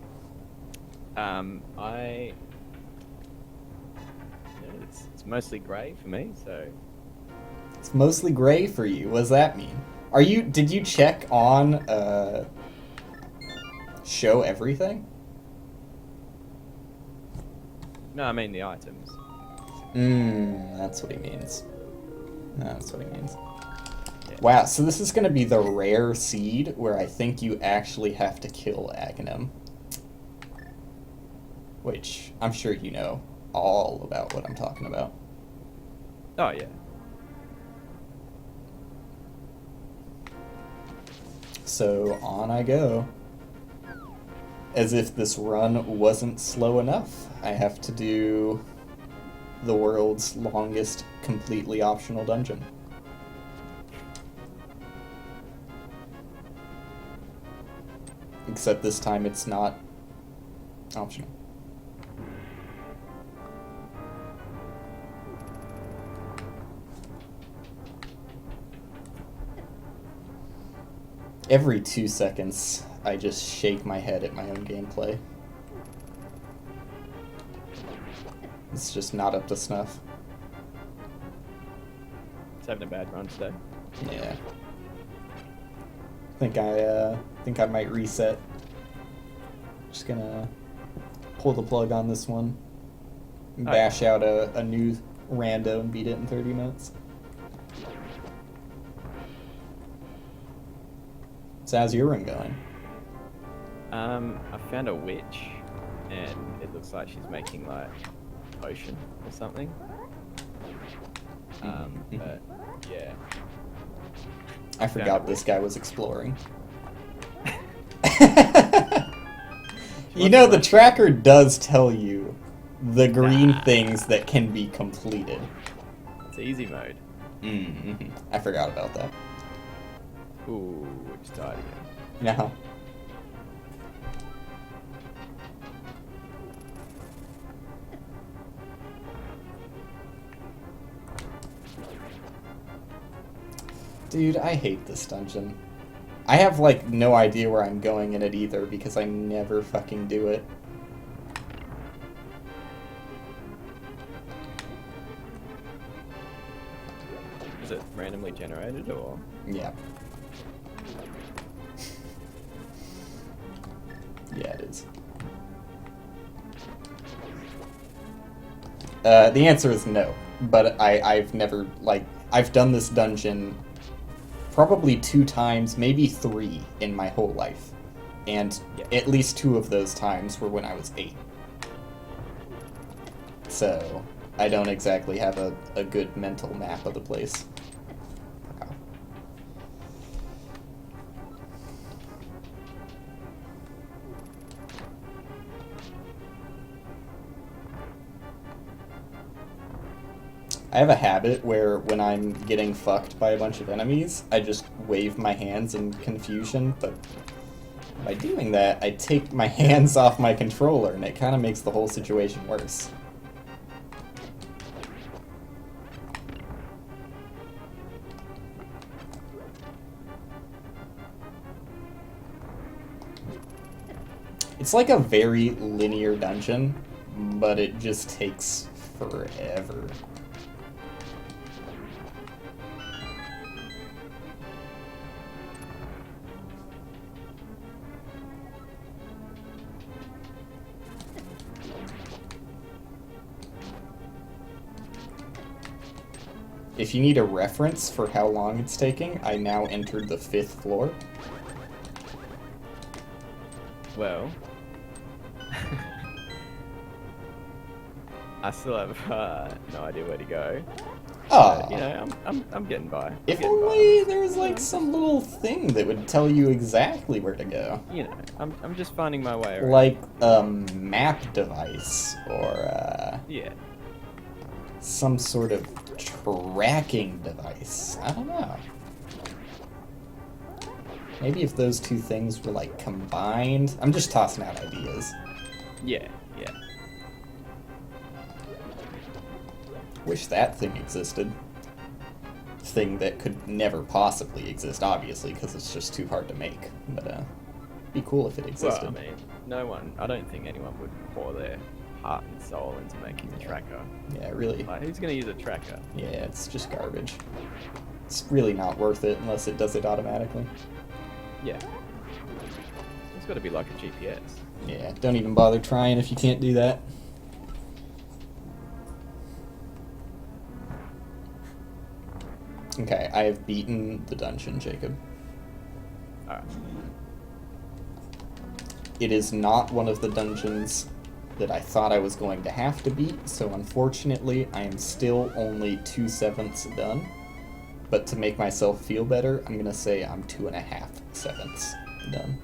[SPEAKER 1] It's mostly grey for me, so...
[SPEAKER 2] It's mostly gray for you. What does that mean? Did you check on, show everything?
[SPEAKER 1] No, I mean the items.
[SPEAKER 2] That's what he means. That's what he means. Yeah. Wow, so this is gonna be the rare seed where I think you actually have to kill Aghanim. which I'm sure you know all about what I'm talking about.
[SPEAKER 1] Oh yeah.
[SPEAKER 2] So on I go. As if this run wasn't slow enough, I have to do the world's longest completely optional dungeon. Except this time it's not optional. Every 2 seconds, I just shake my head at my own gameplay. It's just not up to snuff.
[SPEAKER 1] It's having a bad run today.
[SPEAKER 2] Yeah. Think I might reset. Just gonna pull the plug on this one. And bash out a new rando and beat it in 30 minutes. So how's your run going?
[SPEAKER 1] I found a witch, and it looks like she's making like a potion or something. But yeah.
[SPEAKER 2] I forgot this guy was exploring. You know, the tracker does tell you the green things that can be completed.
[SPEAKER 1] It's easy mode.
[SPEAKER 2] Mm-hmm. I forgot about that.
[SPEAKER 1] Ooh, it's died again.
[SPEAKER 2] No. Dude, I hate this dungeon. I have, like, no idea where I'm going in it either, because I never fucking do it.
[SPEAKER 1] Is it randomly generated, or...?
[SPEAKER 2] Yeah. Yeah, it is. The answer is no, but I've never, like, I've done this dungeon probably 2 times, maybe 3 in my whole life. And at least 2 of those times were when I was 8. So, I don't exactly have a good mental map of the place. I have a habit where when I'm getting fucked by a bunch of enemies, I just wave my hands in confusion, but by doing that, I take my hands off my controller, and it kind of makes the whole situation worse. It's like a very linear dungeon, but it just takes forever. If you need a reference for how long it's taking, I now entered the 5th floor.
[SPEAKER 1] Well... I still have no idea where to go.
[SPEAKER 2] Oh,
[SPEAKER 1] You know, I'm getting by.
[SPEAKER 2] if only there was like some little thing that would tell you exactly where to go.
[SPEAKER 1] You know, I'm just finding my way around.
[SPEAKER 2] Like a map device or
[SPEAKER 1] Yeah.
[SPEAKER 2] some sort of tracking device. I don't know. Maybe if those 2 things were like combined. I'm just tossing out ideas.
[SPEAKER 1] Yeah, yeah.
[SPEAKER 2] Wish that thing existed. Thing that could never possibly exist, obviously, because it's just too hard to make. But be cool if it existed.
[SPEAKER 1] Well, I mean, I don't think anyone would pour their heart and soul into making a tracker.
[SPEAKER 2] Yeah, really.
[SPEAKER 1] Like, who's gonna use a tracker?
[SPEAKER 2] Yeah, it's just garbage. It's really not worth it unless it does it automatically.
[SPEAKER 1] Yeah. It's gotta be like a GPS.
[SPEAKER 2] Yeah, don't even bother trying if you can't do that. Okay, I have beaten the dungeon, Jacob.
[SPEAKER 1] Alright.
[SPEAKER 2] It is not one of the dungeons that I thought I was going to have to beat, so unfortunately I am still only 2/7 done. But to make myself feel better, I'm gonna say I'm 2.5/7 done.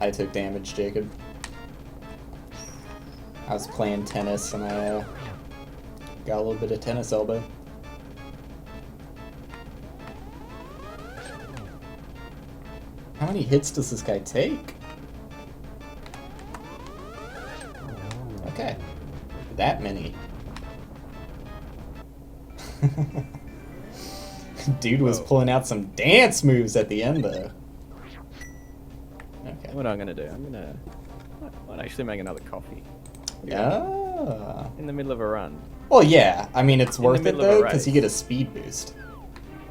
[SPEAKER 2] I took damage, Jacob. I was playing tennis and I got a little bit of tennis elbow. How many hits does this guy take? Okay. That many. Dude was pulling out some dance moves at the end, though. Okay.
[SPEAKER 1] What I'm gonna do? I'm gonna might actually make another coffee.
[SPEAKER 2] Yeah.
[SPEAKER 1] In the middle of a run.
[SPEAKER 2] Well, yeah. I mean, it's worth it
[SPEAKER 1] middle of a
[SPEAKER 2] though because you
[SPEAKER 1] race.
[SPEAKER 2] get a speed boost.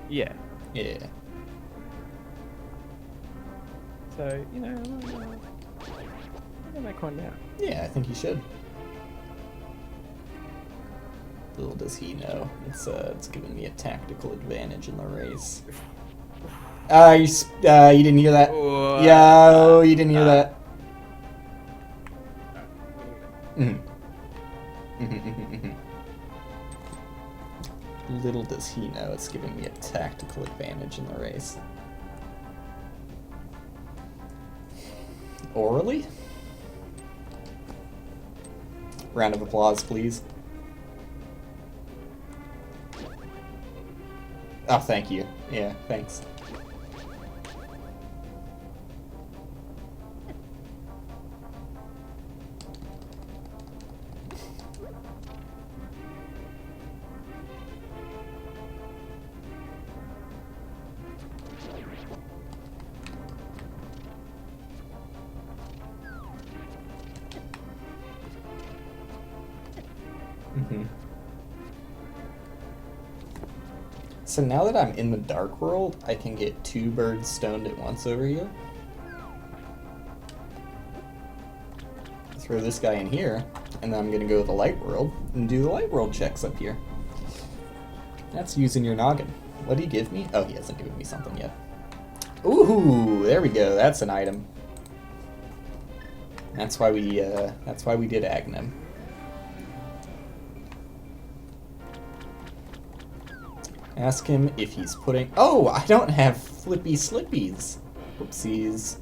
[SPEAKER 1] Yeah.
[SPEAKER 2] Yeah.
[SPEAKER 1] So you know, I'm gonna make one now.
[SPEAKER 2] Yeah, I think you should. Little does he know, it's giving me a tactical advantage in the race. You didn't hear that? Yo, you didn't hear that? Little does he know it's giving me a tactical advantage in the race. Orally? Round of applause, please. Oh, thank you. Yeah, thanks. So now that I'm in the dark world, I can get 2 birds stoned at once over here. Throw this guy in here, and then I'm gonna go to the light world and do the light world checks up here. That's using your noggin. What did he give me? Oh, he hasn't given me something yet. Ooh, there we go. That's an item. That's why we did Agnem. Ask him if he's putting... Oh, I don't have flippy slippies. Whoopsies.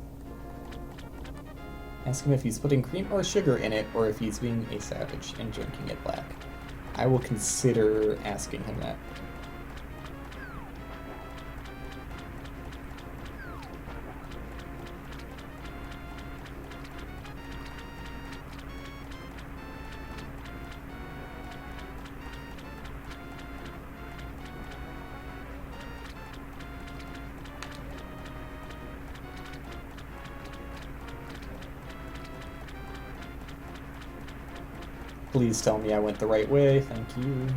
[SPEAKER 2] Ask him if he's putting cream or sugar in it, or if he's being a savage and drinking it black. I will consider asking him that. Please tell me I went the right way. Thank you.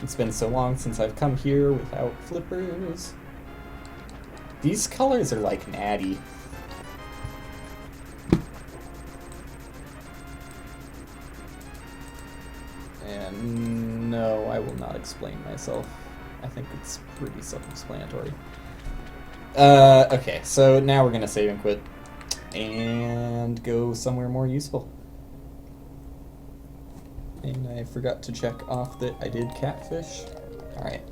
[SPEAKER 2] It's been so long since I've come here without flippers. These colors are like natty. And no, I will not explain myself. I think it's pretty self-explanatory. Okay, so now we're gonna save and quit. And go somewhere more useful. And I forgot to check off that I did catfish. Alright.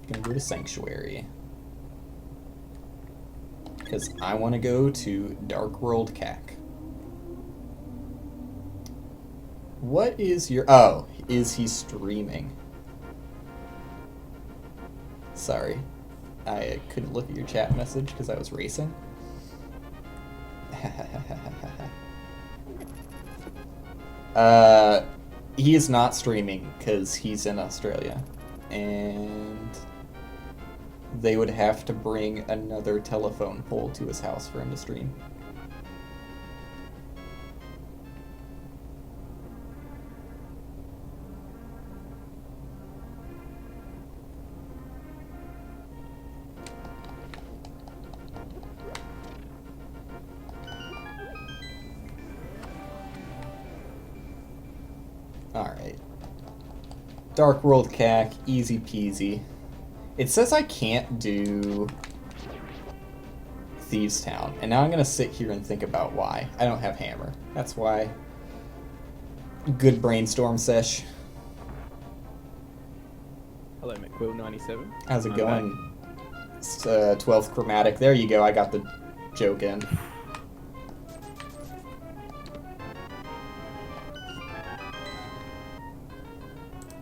[SPEAKER 2] Gonna go to Sanctuary. Because I want to go to Dark World CAC. What is your... Oh, is he streaming? Sorry. I couldn't look at your chat message because I was racing. He is not streaming because he's in Australia. And they would have to bring another telephone pole to his house for him to stream. Alright. Dark World CAC, easy peasy. It says I can't do Thieves Town, and now I'm gonna sit here and think about why. I don't have hammer. That's why. Good brainstorm sesh.
[SPEAKER 1] Hello, McQuill97.
[SPEAKER 2] How's it going? It's 12th chromatic. There you go, I got the joke in.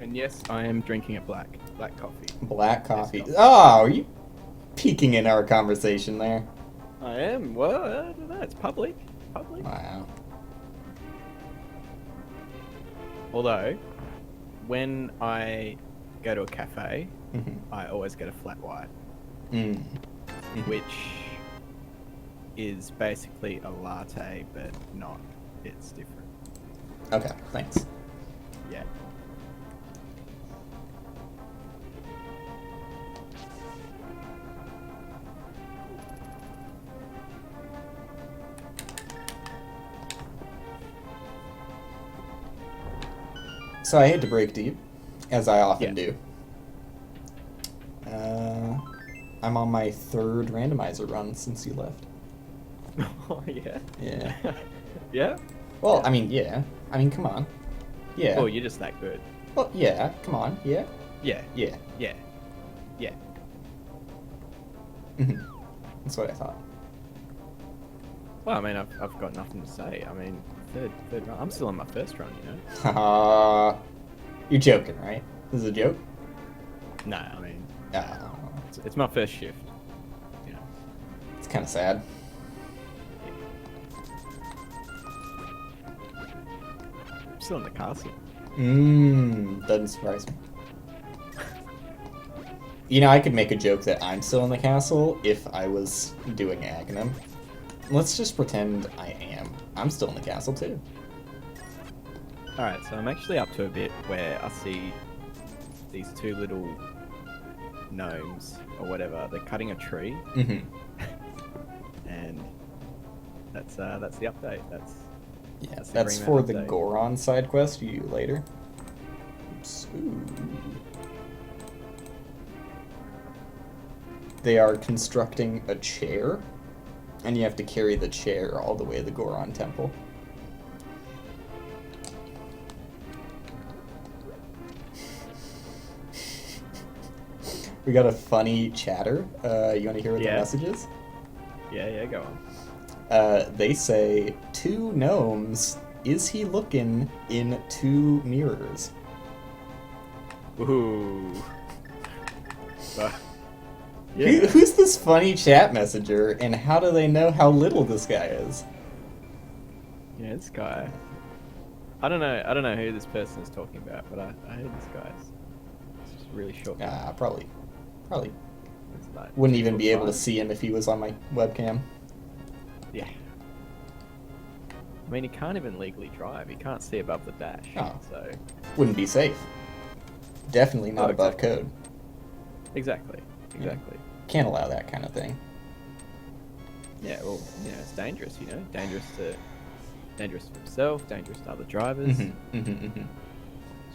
[SPEAKER 1] And yes, I am drinking a black coffee.
[SPEAKER 2] Black coffee. Oh, are you peeking in our conversation there?
[SPEAKER 1] I am. Well, I don't know. It's public.
[SPEAKER 2] Wow.
[SPEAKER 1] Although, when I go to a cafe, I always get a flat white, which is basically a latte, but not. It's different.
[SPEAKER 2] Okay, thanks.
[SPEAKER 1] Yeah.
[SPEAKER 2] So I hate to break deep, as I often do. I'm on my 3rd randomizer run since you left.
[SPEAKER 1] Oh, yeah?
[SPEAKER 2] Yeah.
[SPEAKER 1] Yeah?
[SPEAKER 2] Well, I mean, yeah. I mean, come on. Yeah.
[SPEAKER 1] Oh, you're just that good.
[SPEAKER 2] Well, yeah. Come on. Yeah.
[SPEAKER 1] Yeah.
[SPEAKER 2] Yeah.
[SPEAKER 1] Yeah. Yeah.
[SPEAKER 2] That's what I thought.
[SPEAKER 1] Well, I mean, I've got nothing to say. I mean, third run. I'm still on my first run, you know?
[SPEAKER 2] Haha. You're joking, right? This is a joke?
[SPEAKER 1] No, I mean, it's my first shift. You know.
[SPEAKER 2] It's kind of sad.
[SPEAKER 1] I'm still in the castle.
[SPEAKER 2] Doesn't surprise me. You know, I could make a joke that I'm still in the castle if I was doing Aghanim. Let's just pretend I am. I'm still in the castle, too.
[SPEAKER 1] Alright, so I'm actually up to a bit where I see these 2 little gnomes, or whatever. They're cutting a tree. And that's the update.
[SPEAKER 2] That's for the Goron side quest you do later. Oops. Ooh. They are constructing a chair, and you have to carry the chair all the way to the Goron temple. We got a funny chatter. You want to hear what the message is?
[SPEAKER 1] Yeah, go on.
[SPEAKER 2] They say, 2 gnomes, is he looking in 2 mirrors?
[SPEAKER 1] Ooh.
[SPEAKER 2] Yeah. Who's this funny chat messenger, and how do they know how little this guy is?
[SPEAKER 1] Yeah, this guy. I don't know who this person is talking about, but I heard this guy's. It's just really short.
[SPEAKER 2] Probably.
[SPEAKER 1] It's like
[SPEAKER 2] Wouldn't even be able to see him if he was on my webcam.
[SPEAKER 1] Yeah. I mean, he can't even legally drive. He can't see above the dash.
[SPEAKER 2] Oh.
[SPEAKER 1] So.
[SPEAKER 2] Wouldn't be safe. Definitely not above code.
[SPEAKER 1] Exactly.
[SPEAKER 2] Yeah. Can't allow that kind of thing.
[SPEAKER 1] Yeah, well, you know, it's dangerous, you know? Dangerous for himself, dangerous to other drivers. It's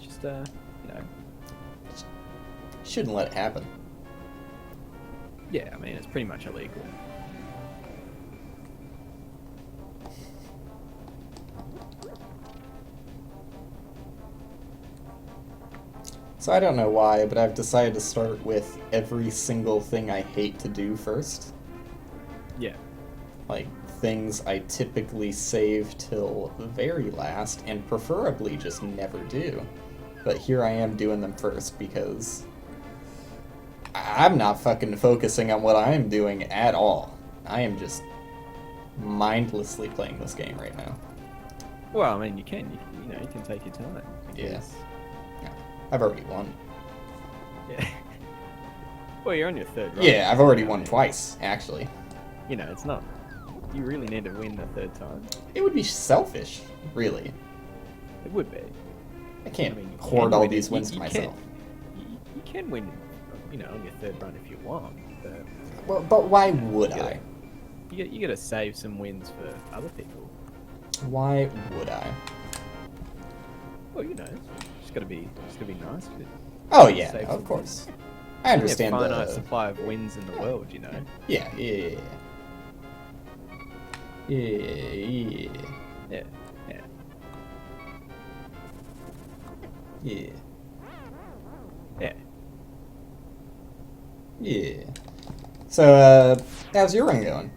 [SPEAKER 1] just, you know...
[SPEAKER 2] Shouldn't let it happen.
[SPEAKER 1] Yeah, I mean, it's pretty much illegal.
[SPEAKER 2] So I don't know why, but I've decided to start with every single thing I hate to do first.
[SPEAKER 1] Yeah.
[SPEAKER 2] Like, things I typically save till very last, and preferably just never do. But here I am doing them first, because I'm not fucking focusing on what I am doing at all. I am just mindlessly playing this game right now.
[SPEAKER 1] Well, I mean, you can take your time. Because,
[SPEAKER 2] Yeah. I've already won.
[SPEAKER 1] yeah. Well, you're on your third run.
[SPEAKER 2] Yeah, I've already won twice, actually.
[SPEAKER 1] You know, it's not. You really need to win the third time.
[SPEAKER 2] It would be selfish, really.
[SPEAKER 1] It would be.
[SPEAKER 2] I can't
[SPEAKER 1] I mean, you
[SPEAKER 2] hoard
[SPEAKER 1] can
[SPEAKER 2] all
[SPEAKER 1] win
[SPEAKER 2] these
[SPEAKER 1] it.
[SPEAKER 2] wins to myself.
[SPEAKER 1] You can win, you know, on your third run if you want, but
[SPEAKER 2] Well, but why would I?
[SPEAKER 1] you gotta save some wins for other people.
[SPEAKER 2] Why would I?
[SPEAKER 1] Well, you know, just gotta be nice.
[SPEAKER 2] Oh yeah,
[SPEAKER 1] Save
[SPEAKER 2] of
[SPEAKER 1] some
[SPEAKER 2] course. I understand
[SPEAKER 1] There's a finite
[SPEAKER 2] the.
[SPEAKER 1] supply of wins in the world, you know.
[SPEAKER 2] Yeah. Yeah.
[SPEAKER 1] Yeah. Yeah.
[SPEAKER 2] Yeah.
[SPEAKER 1] Yeah.
[SPEAKER 2] Yeah. So, how's your run going?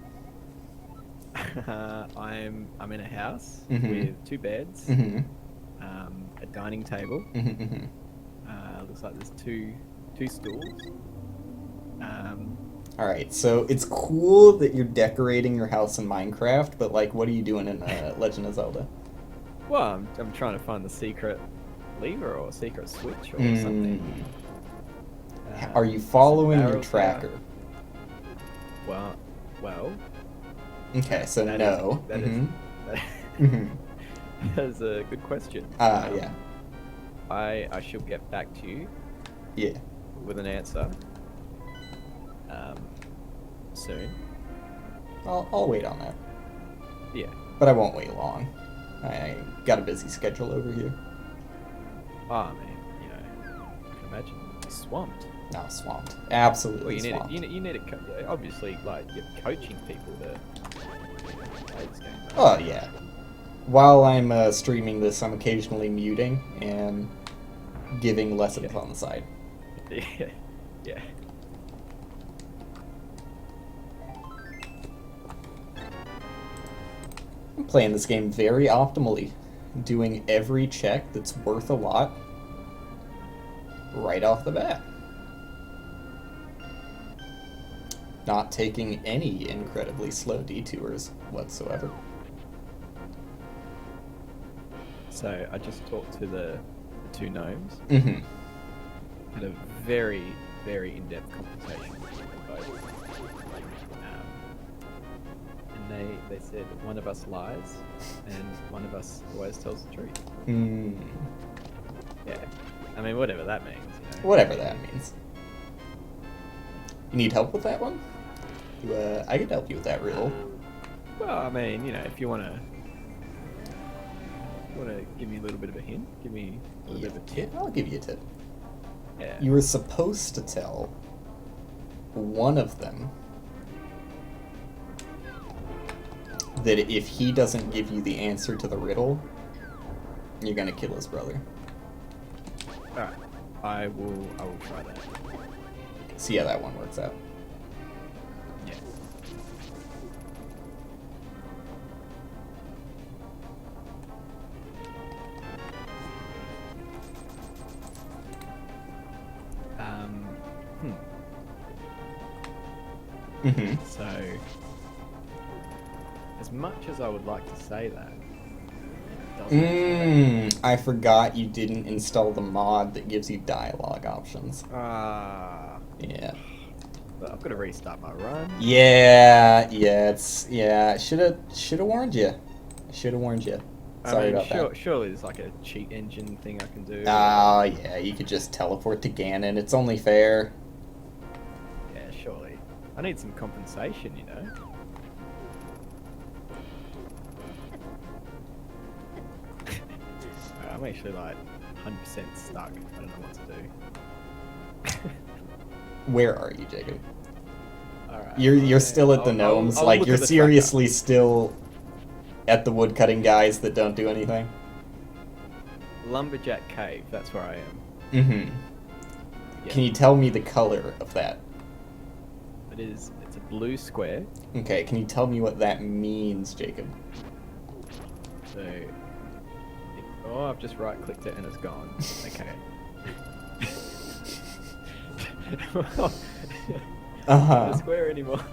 [SPEAKER 1] I'm in a house
[SPEAKER 2] Mhm.
[SPEAKER 1] with 2 beds,
[SPEAKER 2] Mm-hmm.
[SPEAKER 1] a dining table.
[SPEAKER 2] Mm-hmm.
[SPEAKER 1] Looks like there's two stools.
[SPEAKER 2] All right, so it's cool that you're decorating your house in Minecraft, but like, what are you doing in Legend of Zelda?
[SPEAKER 1] Well, I'm trying to find the secret lever or secret switch or something.
[SPEAKER 2] Are you following your
[SPEAKER 1] barrels
[SPEAKER 2] tracker?
[SPEAKER 1] Well.
[SPEAKER 2] Okay, so
[SPEAKER 1] That
[SPEAKER 2] no.
[SPEAKER 1] is-
[SPEAKER 2] Mhm.
[SPEAKER 1] that is a good question.
[SPEAKER 2] Yeah.
[SPEAKER 1] I shall get back to you
[SPEAKER 2] Yeah.
[SPEAKER 1] with an answer soon.
[SPEAKER 2] I'll wait on that,
[SPEAKER 1] Yeah.
[SPEAKER 2] but I won't wait long. I got a busy schedule over here.
[SPEAKER 1] Oh man, you know, I can imagine you're swamped.
[SPEAKER 2] No, swamped. Absolutely
[SPEAKER 1] Well, you
[SPEAKER 2] swamped.
[SPEAKER 1] you need to obviously like you're coaching people to play this game. Right?
[SPEAKER 2] Oh yeah. While I'm streaming this, I'm occasionally muting and giving lessons
[SPEAKER 1] Yeah.
[SPEAKER 2] on the side.
[SPEAKER 1] Yeah. Yeah.
[SPEAKER 2] I'm playing this game very optimally, doing every check that's worth a lot right off the bat. Not taking any incredibly slow detours whatsoever.
[SPEAKER 1] So I just talked to the 2 gnomes.
[SPEAKER 2] Mm-hmm.
[SPEAKER 1] Had a very, very in-depth conversation with them both. And they said one of us lies and one of us always tells the truth.
[SPEAKER 2] Mm.
[SPEAKER 1] Yeah. I mean, whatever that means, you know.
[SPEAKER 2] Whatever that means. You need help with that one? I can help you with that riddle.
[SPEAKER 1] Well, I mean, you know, if you wanna give me a little bit of a hint, give me a little bit of a tip.
[SPEAKER 2] I'll give you a tip.
[SPEAKER 1] Yeah.
[SPEAKER 2] You were supposed to tell one of them that if he doesn't give you the answer to the riddle, you're gonna kill his brother.
[SPEAKER 1] Alright. I will try that.
[SPEAKER 2] See how that one works out.
[SPEAKER 1] Yeah.
[SPEAKER 2] Mm-hmm.
[SPEAKER 1] So, as much as I would like to say that, it doesn't.
[SPEAKER 2] I forgot you didn't install the mod that gives you dialogue options.
[SPEAKER 1] Yeah. But I've got to restart my run.
[SPEAKER 2] Yeah, should have warned you. Should have warned you. Sorry about that.
[SPEAKER 1] Surely there's like a cheat engine thing I can do.
[SPEAKER 2] Oh, yeah, you could just teleport to Ganon. It's only fair.
[SPEAKER 1] Yeah, surely. I need some compensation, you know. I'm actually like 100% stuck. I don't know what to do.
[SPEAKER 2] Where are you, Jacob?
[SPEAKER 1] Alright.
[SPEAKER 2] You're still at the gnomes.
[SPEAKER 1] I'll
[SPEAKER 2] Like,
[SPEAKER 1] look
[SPEAKER 2] you're
[SPEAKER 1] at the
[SPEAKER 2] seriously still at the woodcutting guys that don't do anything?
[SPEAKER 1] Lumberjack Cave, that's where I am.
[SPEAKER 2] Mm-hmm.
[SPEAKER 1] Yeah.
[SPEAKER 2] Can you tell me the color of that?
[SPEAKER 1] It's a blue square.
[SPEAKER 2] Okay, can you tell me what that means, Jacob?
[SPEAKER 1] So, oh, I've just right-clicked it and it's gone. Okay.
[SPEAKER 2] Uh-huh.
[SPEAKER 1] Not a square anymore.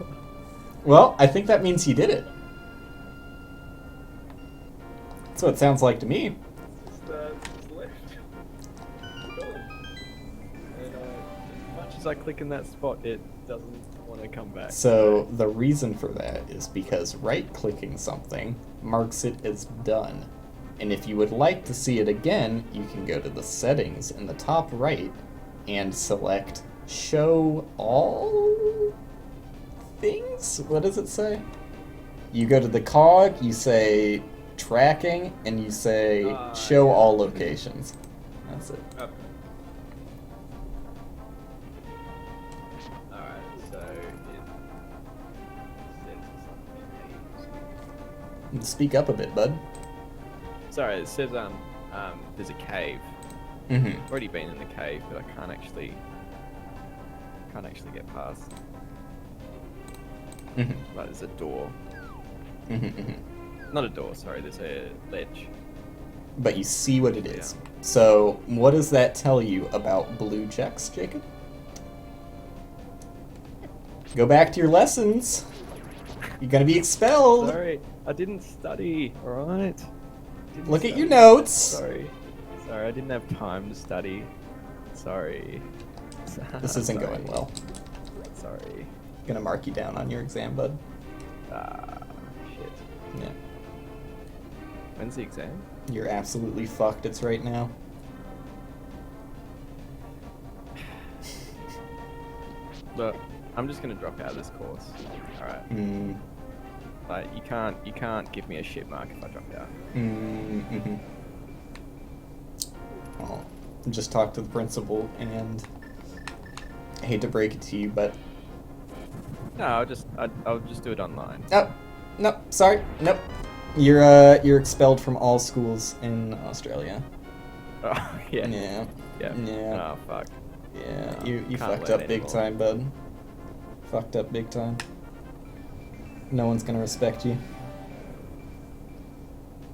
[SPEAKER 2] Well, I think that means he did it. That's what it sounds like to me.
[SPEAKER 1] Just left. as I click in that spot, it doesn't want to come back.
[SPEAKER 2] So the reason for that is because right-clicking something marks it as done. And if you would like to see it again, you can go to the settings in the top right and select show all things? What does it say? You go to the cog, you say tracking, and you say show all locations. That's it.
[SPEAKER 1] Okay. Alright, so it says something.
[SPEAKER 2] Speak up a bit, bud.
[SPEAKER 1] Sorry, it says there's a cave.
[SPEAKER 2] Mm-hmm.
[SPEAKER 1] I've already been in the cave, but I can't actually get past.
[SPEAKER 2] Mm-hmm.
[SPEAKER 1] Like there's a door.
[SPEAKER 2] Mm-hmm.
[SPEAKER 1] Not a door, sorry, there's a ledge.
[SPEAKER 2] But you see what it is.
[SPEAKER 1] Yeah.
[SPEAKER 2] So, what does that tell you about blue checks, Jacob? Go back to your lessons. You're gonna be expelled.
[SPEAKER 1] Sorry, I didn't study, alright?
[SPEAKER 2] Look at your notes.
[SPEAKER 1] Sorry, I didn't have time to study. Sorry.
[SPEAKER 2] This isn't
[SPEAKER 1] Sorry.
[SPEAKER 2] going well.
[SPEAKER 1] Sorry.
[SPEAKER 2] Gonna mark you down on your exam, bud.
[SPEAKER 1] Shit.
[SPEAKER 2] Yeah.
[SPEAKER 1] When's the exam?
[SPEAKER 2] You're absolutely fucked. It's right now.
[SPEAKER 1] Look, I'm just gonna drop out of this course. Alright. Like you can't give me a shit mark if I drop out.
[SPEAKER 2] Mm-hmm. Well, just talk to the principal, and I hate to break it to you, but
[SPEAKER 1] No, I'll just do it online.
[SPEAKER 2] Nope, sorry, nope. You're expelled from all schools in Australia.
[SPEAKER 1] Oh yeah.
[SPEAKER 2] Yeah.
[SPEAKER 1] Yeah.
[SPEAKER 2] Yeah.
[SPEAKER 1] Oh fuck.
[SPEAKER 2] Yeah.
[SPEAKER 1] No,
[SPEAKER 2] You
[SPEAKER 1] can't
[SPEAKER 2] fucked
[SPEAKER 1] learn
[SPEAKER 2] up big
[SPEAKER 1] anymore.
[SPEAKER 2] time, bud. Fucked up big time. No one's gonna respect you.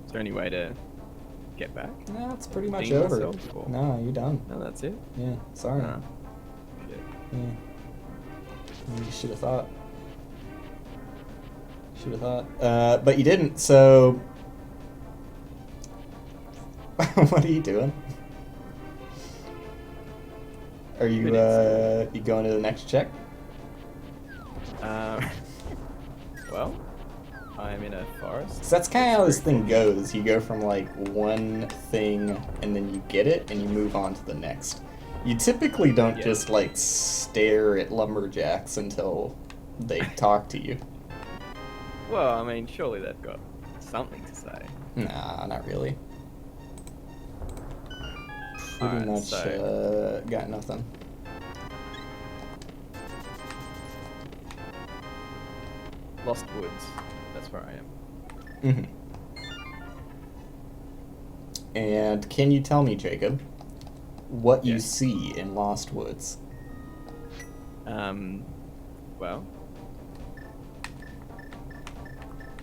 [SPEAKER 1] Is there any way to get back?
[SPEAKER 2] No, it's pretty much
[SPEAKER 1] Redeem
[SPEAKER 2] over.
[SPEAKER 1] myself, or-
[SPEAKER 2] No, you're done.
[SPEAKER 1] No, that's it.
[SPEAKER 2] Yeah, sorry.
[SPEAKER 1] No. Shit.
[SPEAKER 2] Yeah. You should have thought. But you didn't, so... What are you doing? Are you, you going to the next check?
[SPEAKER 1] Well, I'm in a forest.
[SPEAKER 2] 'Cause that's kind of how this thing goes. You go from, like, one thing, and then you get it, and you move on to the next. You typically don't
[SPEAKER 1] Yeah.
[SPEAKER 2] just, like, stare at lumberjacks until they talk to you.
[SPEAKER 1] Well, I mean, surely they've got something to say.
[SPEAKER 2] Nah, not really. Pretty
[SPEAKER 1] Alright,
[SPEAKER 2] much,
[SPEAKER 1] so-
[SPEAKER 2] got nothing.
[SPEAKER 1] Lost Woods. That's where I am.
[SPEAKER 2] Mm-hmm. And can you tell me, Jacob, what you
[SPEAKER 1] Yeah.
[SPEAKER 2] see in Lost Woods?
[SPEAKER 1] Well,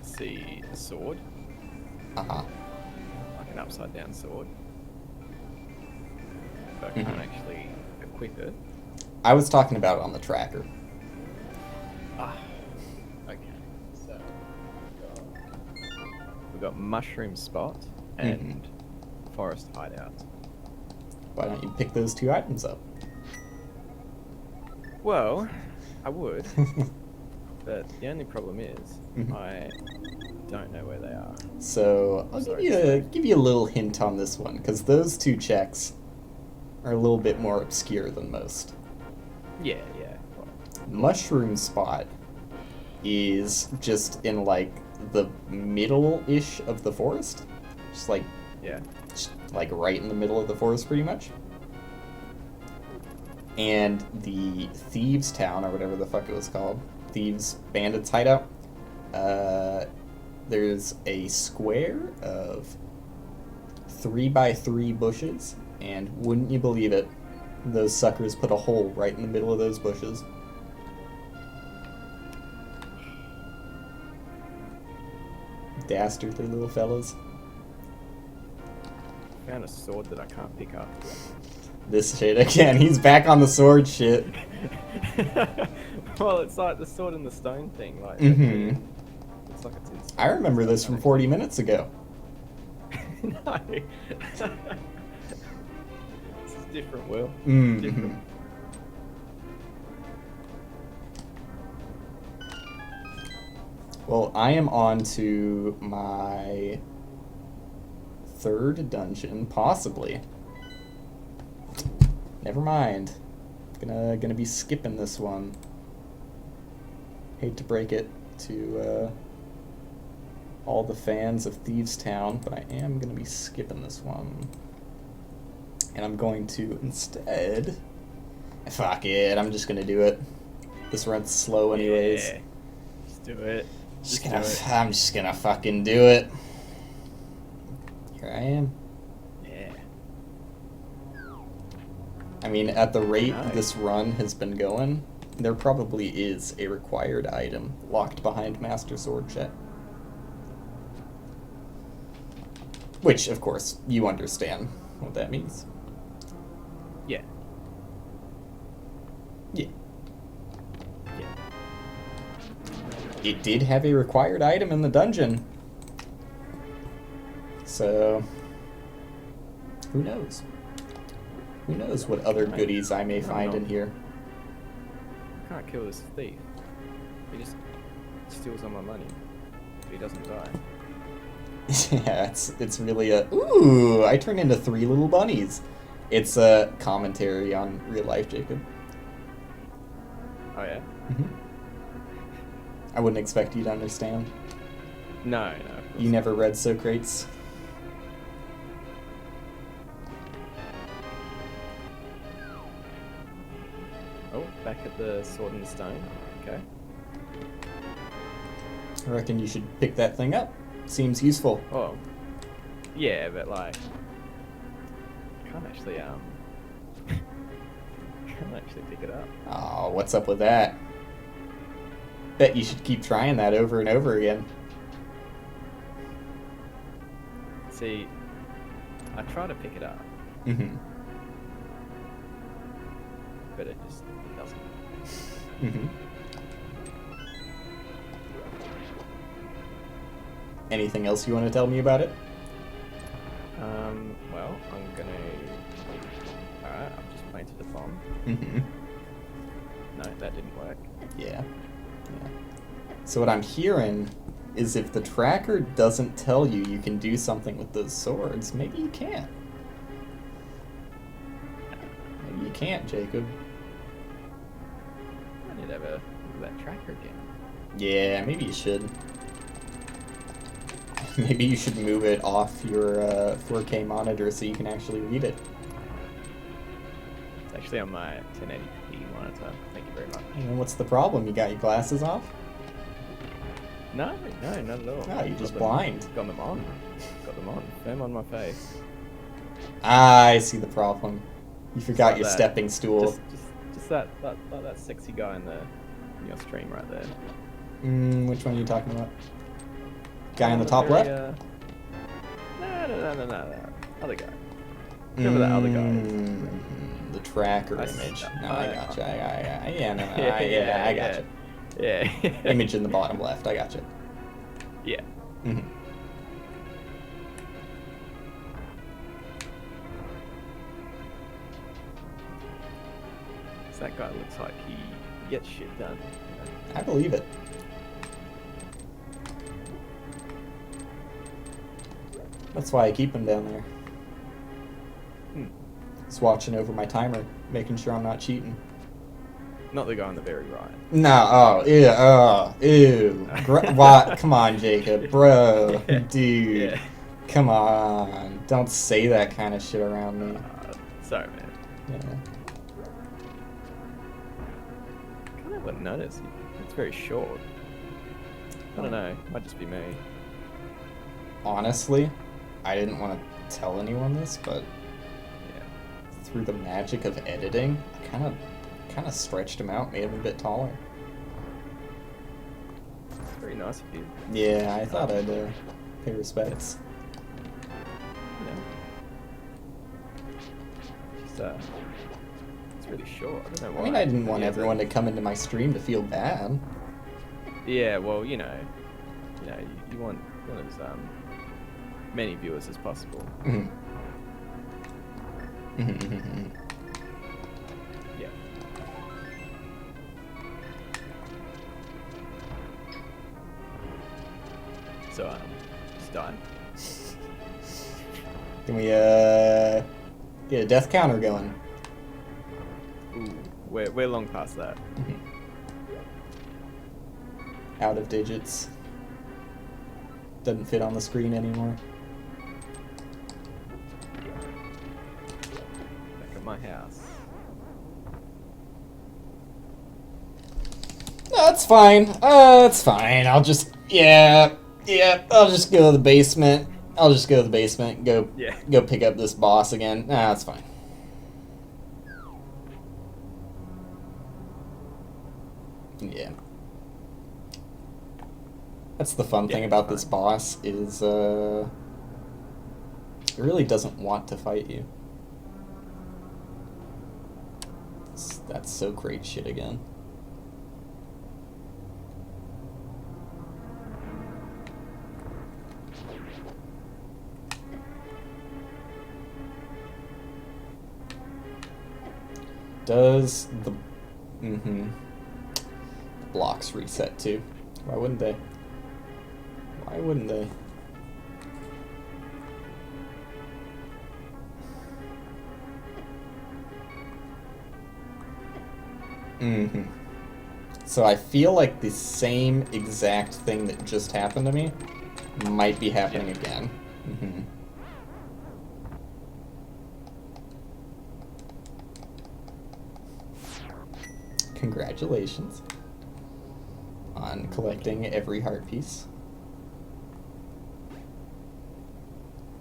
[SPEAKER 1] see a sword,
[SPEAKER 2] Uh-huh.
[SPEAKER 1] like an upside down sword. But I can't actually equip it.
[SPEAKER 2] I was talking about it on the tracker.
[SPEAKER 1] Okay. So we've got mushroom spot and forest hideout.
[SPEAKER 2] Why don't you pick those two items up?
[SPEAKER 1] Well, I would, but the only problem is I don't know where they are.
[SPEAKER 2] So I'll give you a little hint on this one, because those two checks are a little bit more obscure than most.
[SPEAKER 1] Yeah. Well,
[SPEAKER 2] Mushroom spot is just in like the middle-ish of the forest, just like right in the middle of the forest, pretty much. And the Thieves Town, or whatever the fuck it was called, Thieves Bandits Hideout, there's a square of 3x3 bushes, and wouldn't you believe it, those suckers put a hole right in the middle of those bushes. Dastardly little fellas.
[SPEAKER 1] found a sword that I can't pick up.
[SPEAKER 2] This shit again, he's back on the sword shit.
[SPEAKER 1] Well, it's like the sword and the stone thing. Like, it's like it's in
[SPEAKER 2] I remember this from 40 minutes ago.
[SPEAKER 1] No. This is different, Will.
[SPEAKER 2] Mhm.
[SPEAKER 1] Different.
[SPEAKER 2] Well, I am on to my third dungeon, possibly. Never mind. Gonna be skipping this one. Hate to break it to all the fans of Thieves Town, but I am gonna be skipping this one. And I'm going to instead... Fuck it, I'm just gonna do it. This run's slow anyways.
[SPEAKER 1] Yeah. Just do it.
[SPEAKER 2] I'm just gonna fucking do it. Here I am.
[SPEAKER 1] Yeah.
[SPEAKER 2] I mean, at the rate
[SPEAKER 1] Nice.
[SPEAKER 2] this run has been going, there probably is a required item locked behind Master Sword Jet. Which, of course, you understand what that means.
[SPEAKER 1] Yeah.
[SPEAKER 2] Yeah.
[SPEAKER 1] Yeah.
[SPEAKER 2] It did have a required item in the dungeon. So, who knows? Who knows what other goodies I may find in here.
[SPEAKER 1] I can't kill this thief. He just steals all my money. But he doesn't die.
[SPEAKER 2] Yeah, it's really a... Ooh, I turned into 3 little bunnies. It's a commentary on real life, Jacob.
[SPEAKER 1] Oh yeah?
[SPEAKER 2] I wouldn't expect you to understand.
[SPEAKER 1] No, of course
[SPEAKER 2] You never read Socrates?
[SPEAKER 1] Oh, back at the Sword and the Stone. Okay.
[SPEAKER 2] I reckon you should pick that thing up. Seems useful.
[SPEAKER 1] Oh. Yeah, but like... I can't actually, can't actually pick it up.
[SPEAKER 2] Oh, what's up with that? Bet you should keep trying that over and over again.
[SPEAKER 1] See, I try to pick it up,
[SPEAKER 2] Mm-hmm.
[SPEAKER 1] but it just doesn't.
[SPEAKER 2] Mm-hmm. Anything else you want to tell me about it?
[SPEAKER 1] Well, I'm gonna... Alright, I've just planted a bomb.
[SPEAKER 2] Mm-hmm.
[SPEAKER 1] No, that didn't work.
[SPEAKER 2] Yeah. So what I'm hearing is if the tracker doesn't tell you you can do something with those swords, maybe you can't. Maybe you can't, Jacob.
[SPEAKER 1] I need to have a look at that tracker again.
[SPEAKER 2] Yeah, maybe you should. Maybe you should move it off your 4K monitor so you can actually read it.
[SPEAKER 1] It's actually on my 1080p monitor. Thank you very much.
[SPEAKER 2] And what's the problem? You got your glasses off?
[SPEAKER 1] No, not at all.
[SPEAKER 2] No, you're just
[SPEAKER 1] Got them-
[SPEAKER 2] blind.
[SPEAKER 1] Got them on. Got them on. Firm on my face.
[SPEAKER 2] Ah, I see the problem. You forgot
[SPEAKER 1] like
[SPEAKER 2] your
[SPEAKER 1] that.
[SPEAKER 2] stepping stool.
[SPEAKER 1] Just that sexy guy in your stream right there.
[SPEAKER 2] Which one are you talking about? Guy on the top left?
[SPEAKER 1] No. Other guy. Remember that other guy?
[SPEAKER 2] The tracker
[SPEAKER 1] I
[SPEAKER 2] image.
[SPEAKER 1] see.
[SPEAKER 2] No, I gotcha. Yeah, no,
[SPEAKER 1] Yeah,
[SPEAKER 2] I gotcha.
[SPEAKER 1] Yeah.
[SPEAKER 2] Image in the bottom left. I gotcha.
[SPEAKER 1] Yeah.
[SPEAKER 2] Mm-hmm.
[SPEAKER 1] So that guy looks like he gets shit done.
[SPEAKER 2] I believe it. That's why I keep him down there. Just watching over my timer, making sure I'm not cheating.
[SPEAKER 1] Not the guy on the very right.
[SPEAKER 2] No, ew. What? Come on, Jacob, bro, dude.
[SPEAKER 1] Yeah.
[SPEAKER 2] Come on, don't say that kind of shit around me.
[SPEAKER 1] Sorry, man.
[SPEAKER 2] Yeah.
[SPEAKER 1] I can't help but notice it's very short. I don't know. Might just be me.
[SPEAKER 2] Honestly, I didn't want to tell anyone this, but
[SPEAKER 1] Yeah.
[SPEAKER 2] through the magic of editing, I kind of stretched him out, made him a bit taller.
[SPEAKER 1] It's very nice of you.
[SPEAKER 2] Yeah, I thought I'd pay respects.
[SPEAKER 1] You know. Just it's really short. I don't know why.
[SPEAKER 2] I mean, I didn't want
[SPEAKER 1] Yeah,
[SPEAKER 2] everyone to come into my stream to feel bad.
[SPEAKER 1] Yeah, well, you want as many viewers as possible.
[SPEAKER 2] Mhm.
[SPEAKER 1] Yeah. die.
[SPEAKER 2] Can we get a death counter going?
[SPEAKER 1] Ooh, we're long past that.
[SPEAKER 2] Out of digits. Doesn't fit on the screen anymore.
[SPEAKER 1] Back at my house.
[SPEAKER 2] No, it's fine. It's fine. I'll just I'll just go to the basement. Go pick up this boss again. Nah, it's fine. Yeah. That's the fun thing about this boss is it really doesn't want to fight you. That's so great shit again. Does the blocks reset too? Why wouldn't they? Why wouldn't they? So I feel like the same exact thing that just happened to me might be happening again. Congratulations on collecting every heart piece.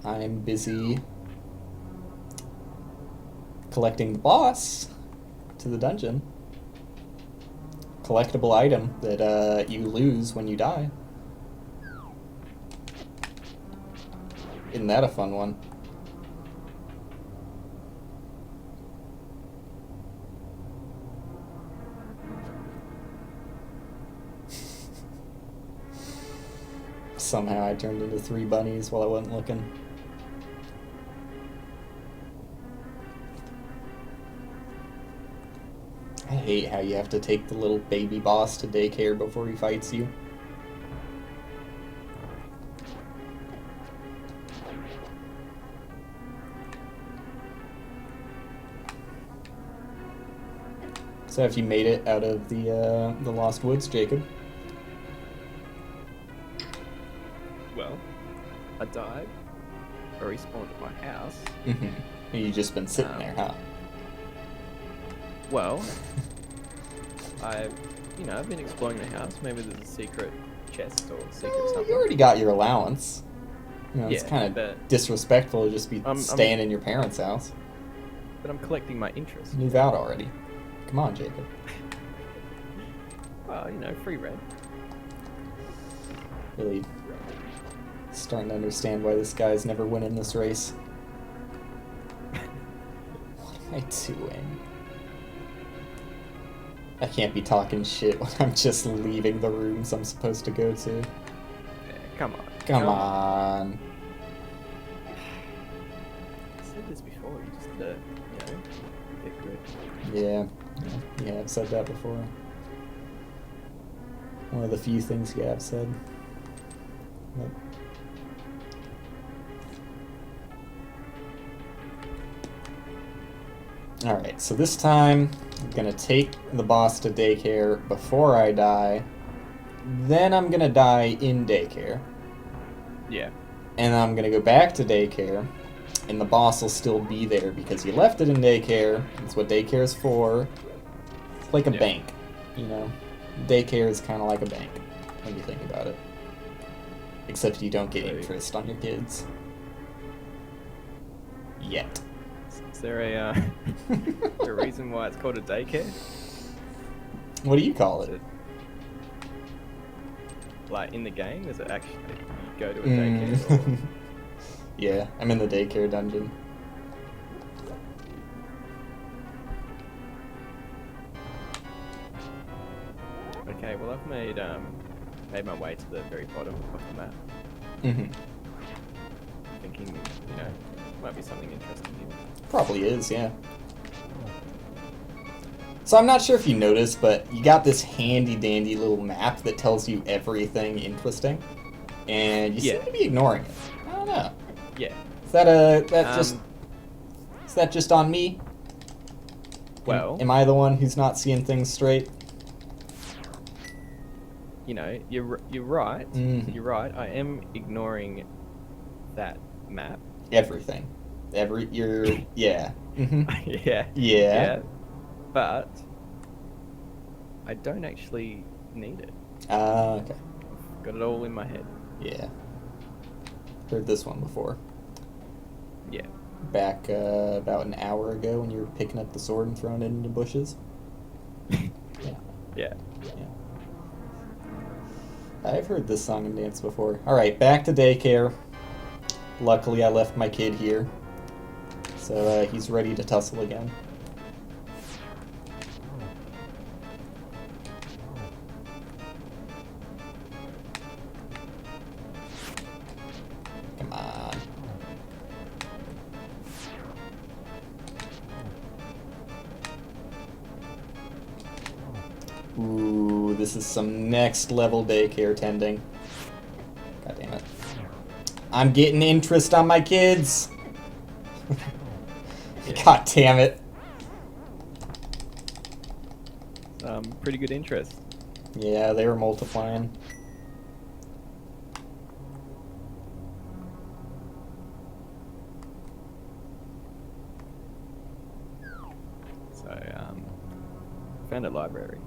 [SPEAKER 2] I'm busy collecting the boss to the dungeon. Collectible item that you lose when you die. Isn't that a fun one? Somehow I turned into 3 bunnies while I wasn't looking. I hate how you have to take the little baby boss to daycare before he fights you. So have you made it out of the Lost Woods, Jacob?
[SPEAKER 1] Well, I died. I respawned at my house.
[SPEAKER 2] You've just been sitting there, huh?
[SPEAKER 1] Well, I've been exploring the house. Maybe there's a secret chest or secret something.
[SPEAKER 2] You already got your allowance. It's
[SPEAKER 1] Yeah,
[SPEAKER 2] kind of disrespectful to just be staying in your parents' house.
[SPEAKER 1] But I'm collecting my interest.
[SPEAKER 2] Move out already. Come on, Jacob.
[SPEAKER 1] Well, free rent.
[SPEAKER 2] Really starting to understand why this guy's never winning this race. What am I doing? I can't be talking shit when I'm just leaving the rooms I'm supposed to go to.
[SPEAKER 1] Yeah, come on.
[SPEAKER 2] Come on.
[SPEAKER 1] I said this before, you just get good.
[SPEAKER 2] Yeah, I've said that before. One of the few things you have said. But alright, so this time I'm gonna take the boss to daycare before I die. Then I'm gonna die in daycare.
[SPEAKER 1] Yeah.
[SPEAKER 2] And I'm gonna go back to daycare, and the boss will still be there because you left it in daycare. That's what daycare is for. It's like a bank, Daycare is kind of like a bank when you think about it. Except you don't get interest on your kids. Yet.
[SPEAKER 1] Is there a reason why it's called a daycare?
[SPEAKER 2] What do you call it?
[SPEAKER 1] Like in the game, is it actually you go to a daycare? Or...
[SPEAKER 2] Yeah, I'm in the daycare dungeon.
[SPEAKER 1] Okay, well I've made my way to the very bottom of the map. Thinking, might be something interesting here.
[SPEAKER 2] Probably is, yeah. So I'm not sure if you noticed, but you got this handy dandy little map that tells you everything interesting. and you
[SPEAKER 1] Yeah.
[SPEAKER 2] seem to be ignoring it. I don't know.
[SPEAKER 1] Yeah.
[SPEAKER 2] Is that just on me?
[SPEAKER 1] Well,
[SPEAKER 2] Am I the one who's not seeing things straight?
[SPEAKER 1] you know, you're right.
[SPEAKER 2] Mhm.
[SPEAKER 1] You're right. I am ignoring that map.
[SPEAKER 2] Everything. Yeah. Mhm.
[SPEAKER 1] Yeah.
[SPEAKER 2] Yeah.
[SPEAKER 1] But I don't actually need it.
[SPEAKER 2] Okay.
[SPEAKER 1] I've got it all in my head.
[SPEAKER 2] Yeah. Heard this one before.
[SPEAKER 1] Yeah.
[SPEAKER 2] Back about an hour ago when you were picking up the sword and throwing it into bushes. Yeah.
[SPEAKER 1] Yeah.
[SPEAKER 2] Yeah. I've heard this song and dance before. Alright, back to daycare. Luckily I left my kid here. So he's ready to tussle again. Come on. Ooh, this is some next level daycare tending. God damn it. I'm getting interest on my kids. God damn it.
[SPEAKER 1] Pretty good interest.
[SPEAKER 2] Yeah, they were multiplying.
[SPEAKER 1] So, found a library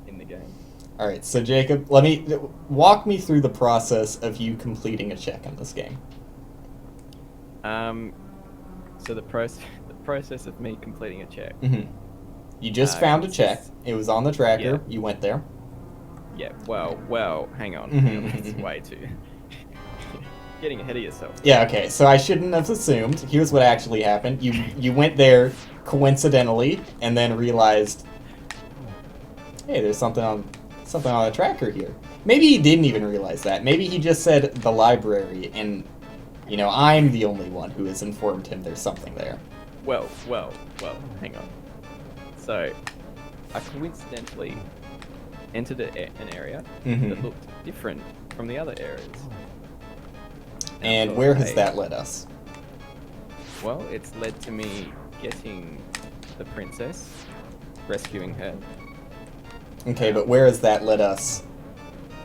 [SPEAKER 1] in the game.
[SPEAKER 2] Alright, so Jacob, walk me through the process of you completing a check in this game.
[SPEAKER 1] So the process of me completing a check.
[SPEAKER 2] Mm-hmm. You just found a check. It was on the tracker.
[SPEAKER 1] Yeah.
[SPEAKER 2] You went there.
[SPEAKER 1] Yeah. Well. Hang on.
[SPEAKER 2] Mhm.
[SPEAKER 1] That's way too. Getting ahead of yourself.
[SPEAKER 2] Yeah, okay, so I shouldn't have assumed. Here's what actually happened. You went there coincidentally and then realized, hey, there's something on the tracker here. Maybe he didn't even realize that. Maybe he just said the library and, you know, I'm the only one who has informed him there's something there.
[SPEAKER 1] Well. Hang on. So, I coincidentally entered an area
[SPEAKER 2] Mhm.
[SPEAKER 1] that looked different from the other areas.
[SPEAKER 2] And
[SPEAKER 1] I
[SPEAKER 2] where
[SPEAKER 1] thought,
[SPEAKER 2] has
[SPEAKER 1] hey,
[SPEAKER 2] that led us?
[SPEAKER 1] Well, it's led to me getting the princess, rescuing her.
[SPEAKER 2] Okay, but where has that led us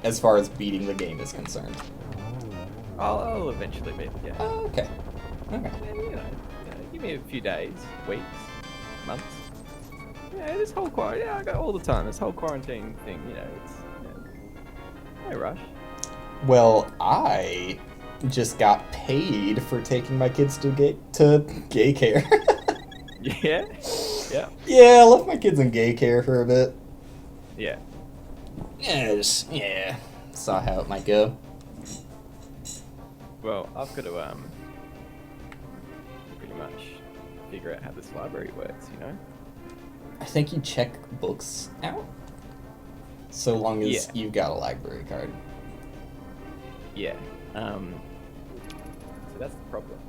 [SPEAKER 2] as far as beating the game is concerned?
[SPEAKER 1] I'll eventually beat it, yeah.
[SPEAKER 2] Oh, okay. Okay.
[SPEAKER 1] And, give me a few days, weeks, months. Yeah, this whole quarantine, I got all the time. This whole quarantine thing, it's no rush.
[SPEAKER 2] Well, I just got paid for taking my kids to gay care.
[SPEAKER 1] Yeah, yeah,
[SPEAKER 2] Yeah, I left my kids in gay care for a bit.
[SPEAKER 1] yeah.
[SPEAKER 2] Yeah, saw how it might go.
[SPEAKER 1] Well, I've got to pretty much figure out how this library works.
[SPEAKER 2] I think you check books out, so long as
[SPEAKER 1] Yeah.
[SPEAKER 2] you've got a library card.
[SPEAKER 1] Yeah. So that's the problem.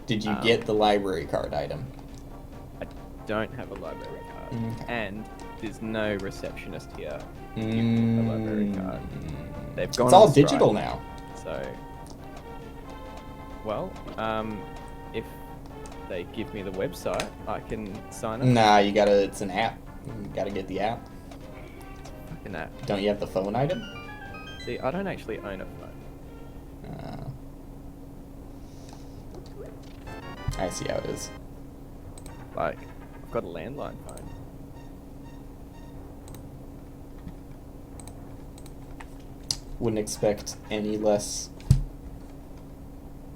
[SPEAKER 2] Did you get the library card item?
[SPEAKER 1] I don't have a library card,
[SPEAKER 2] Okay.
[SPEAKER 1] and there's no receptionist here to give me a library card. They've gone
[SPEAKER 2] It's all
[SPEAKER 1] on strike,
[SPEAKER 2] digital now.
[SPEAKER 1] So, well, if they give me the website, I can sign up.
[SPEAKER 2] Nah, it's an app. You gotta get the app.
[SPEAKER 1] Fucking that.
[SPEAKER 2] Don't you have the phone item?
[SPEAKER 1] See, I don't actually own a phone.
[SPEAKER 2] I see how it is.
[SPEAKER 1] Like, I've got a landline phone.
[SPEAKER 2] Wouldn't expect any less.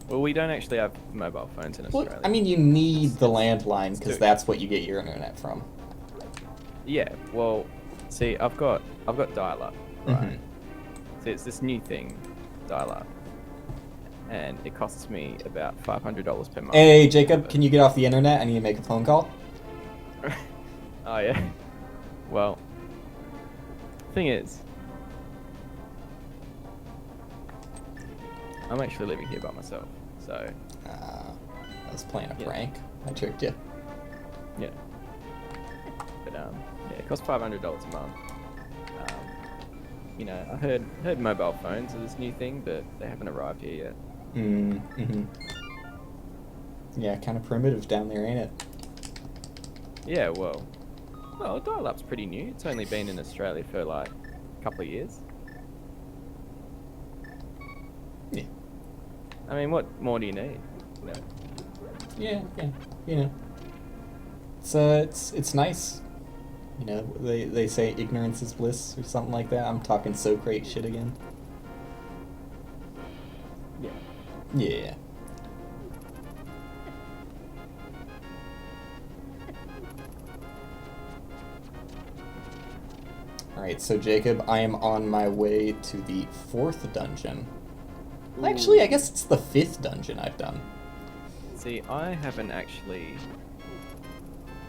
[SPEAKER 1] Well, we don't actually have mobile phones in
[SPEAKER 2] Well,
[SPEAKER 1] Australia.
[SPEAKER 2] I mean, you need the landline because
[SPEAKER 1] Dude.
[SPEAKER 2] that's what you get your internet from.
[SPEAKER 1] Yeah. Well, see, I've got dial-up, right?
[SPEAKER 2] Mhm.
[SPEAKER 1] So it's this new thing, dial-up, and it costs me about $500 per month.
[SPEAKER 2] Hey, Jacob, can you get off the internet? I need to make a phone call.
[SPEAKER 1] Oh yeah. Well, thing is, I'm actually living here by myself, so
[SPEAKER 2] I was playing a
[SPEAKER 1] Yeah.
[SPEAKER 2] prank. I tricked you.
[SPEAKER 1] yeah. But yeah, it costs $500 a month. you know, I heard mobile phones are this new thing, but they haven't arrived here yet.
[SPEAKER 2] Mm-hmm. Yeah, kind of primitive down there, ain't it?
[SPEAKER 1] Yeah, well, dial-up's pretty new. It's only been in Australia for like a couple of years.
[SPEAKER 2] Yeah.
[SPEAKER 1] I mean, what more do you need? You know?
[SPEAKER 2] Yeah, you know. It's nice. You know, they say ignorance is bliss or something like that. I'm talking Socrate shit again.
[SPEAKER 1] Yeah.
[SPEAKER 2] Yeah. Alright, so Jacob, I am on my way to the 4th dungeon.
[SPEAKER 1] Ooh.
[SPEAKER 2] Actually, I guess it's the 5th dungeon I've done.
[SPEAKER 1] See, I haven't actually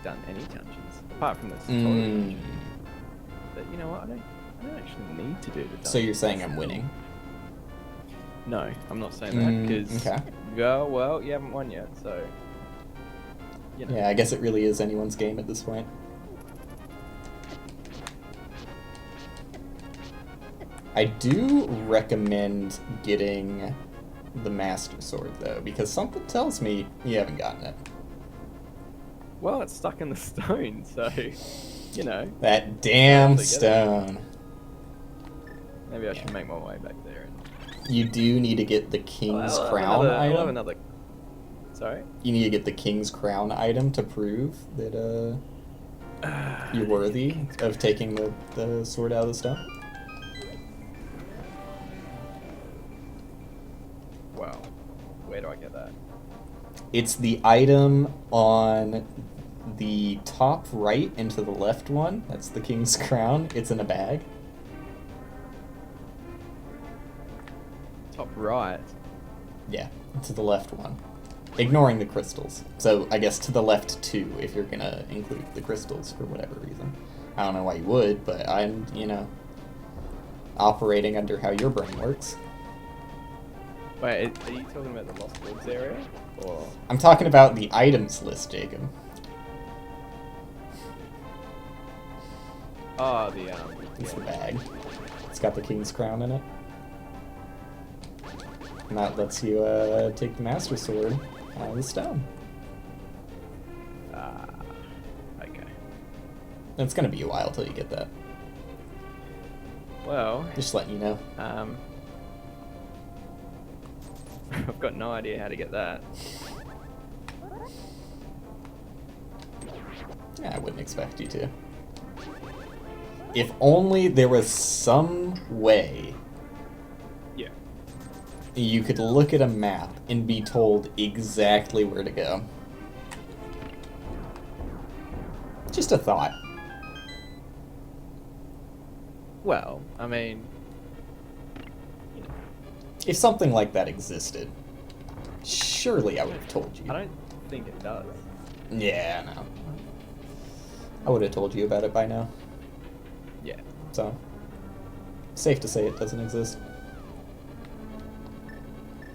[SPEAKER 1] done any dungeons apart from the tutorial dungeon. But you know what? I don't actually need to do the dungeon.
[SPEAKER 2] So you're saying I'm winning?
[SPEAKER 1] No, I'm not saying that because
[SPEAKER 2] okay.
[SPEAKER 1] well, you haven't won yet, so you know.
[SPEAKER 2] Yeah, I guess it really is anyone's game at this point. I do recommend getting the Master Sword, though, because something tells me you haven't gotten it.
[SPEAKER 1] Well, it's stuck in the stone, so you know.
[SPEAKER 2] That damn stone.
[SPEAKER 1] Maybe I should make my way back there.
[SPEAKER 2] You do need to get the King's Crown item.
[SPEAKER 1] I'll have another. Sorry?
[SPEAKER 2] You need to get the King's Crown item to prove that you're worthy of taking the sword out of the stone.
[SPEAKER 1] Wow. Where do I get that?
[SPEAKER 2] It's the item on the top right and to the left one. That's the King's Crown. It's in a bag.
[SPEAKER 1] Top right.
[SPEAKER 2] Yeah, to the left one. Ignoring the crystals. So I guess to the left too, if you're gonna include the crystals for whatever reason. I don't know why you would, but I'm, you know, operating under how your brain works.
[SPEAKER 1] Wait, are you talking about the Lost Woods area? Or...
[SPEAKER 2] I'm talking about the items list, Jacob.
[SPEAKER 1] Oh,
[SPEAKER 2] It's the bag. It's got the King's Crown in it. And that lets you take the Master Sword out of the stone.
[SPEAKER 1] Okay.
[SPEAKER 2] It's gonna be a while till you get that.
[SPEAKER 1] Well...
[SPEAKER 2] Just letting you know.
[SPEAKER 1] I've got no idea how to get that.
[SPEAKER 2] Yeah, I wouldn't expect you to. If only there was some way
[SPEAKER 1] Yeah.
[SPEAKER 2] you could look at a map and be told exactly where to go. Just a thought.
[SPEAKER 1] Well, I mean...
[SPEAKER 2] If something like that existed, surely I would have told you.
[SPEAKER 1] I don't think it does.
[SPEAKER 2] Yeah, no. I would have told you about it by now.
[SPEAKER 1] Yeah.
[SPEAKER 2] So, safe to say it doesn't exist.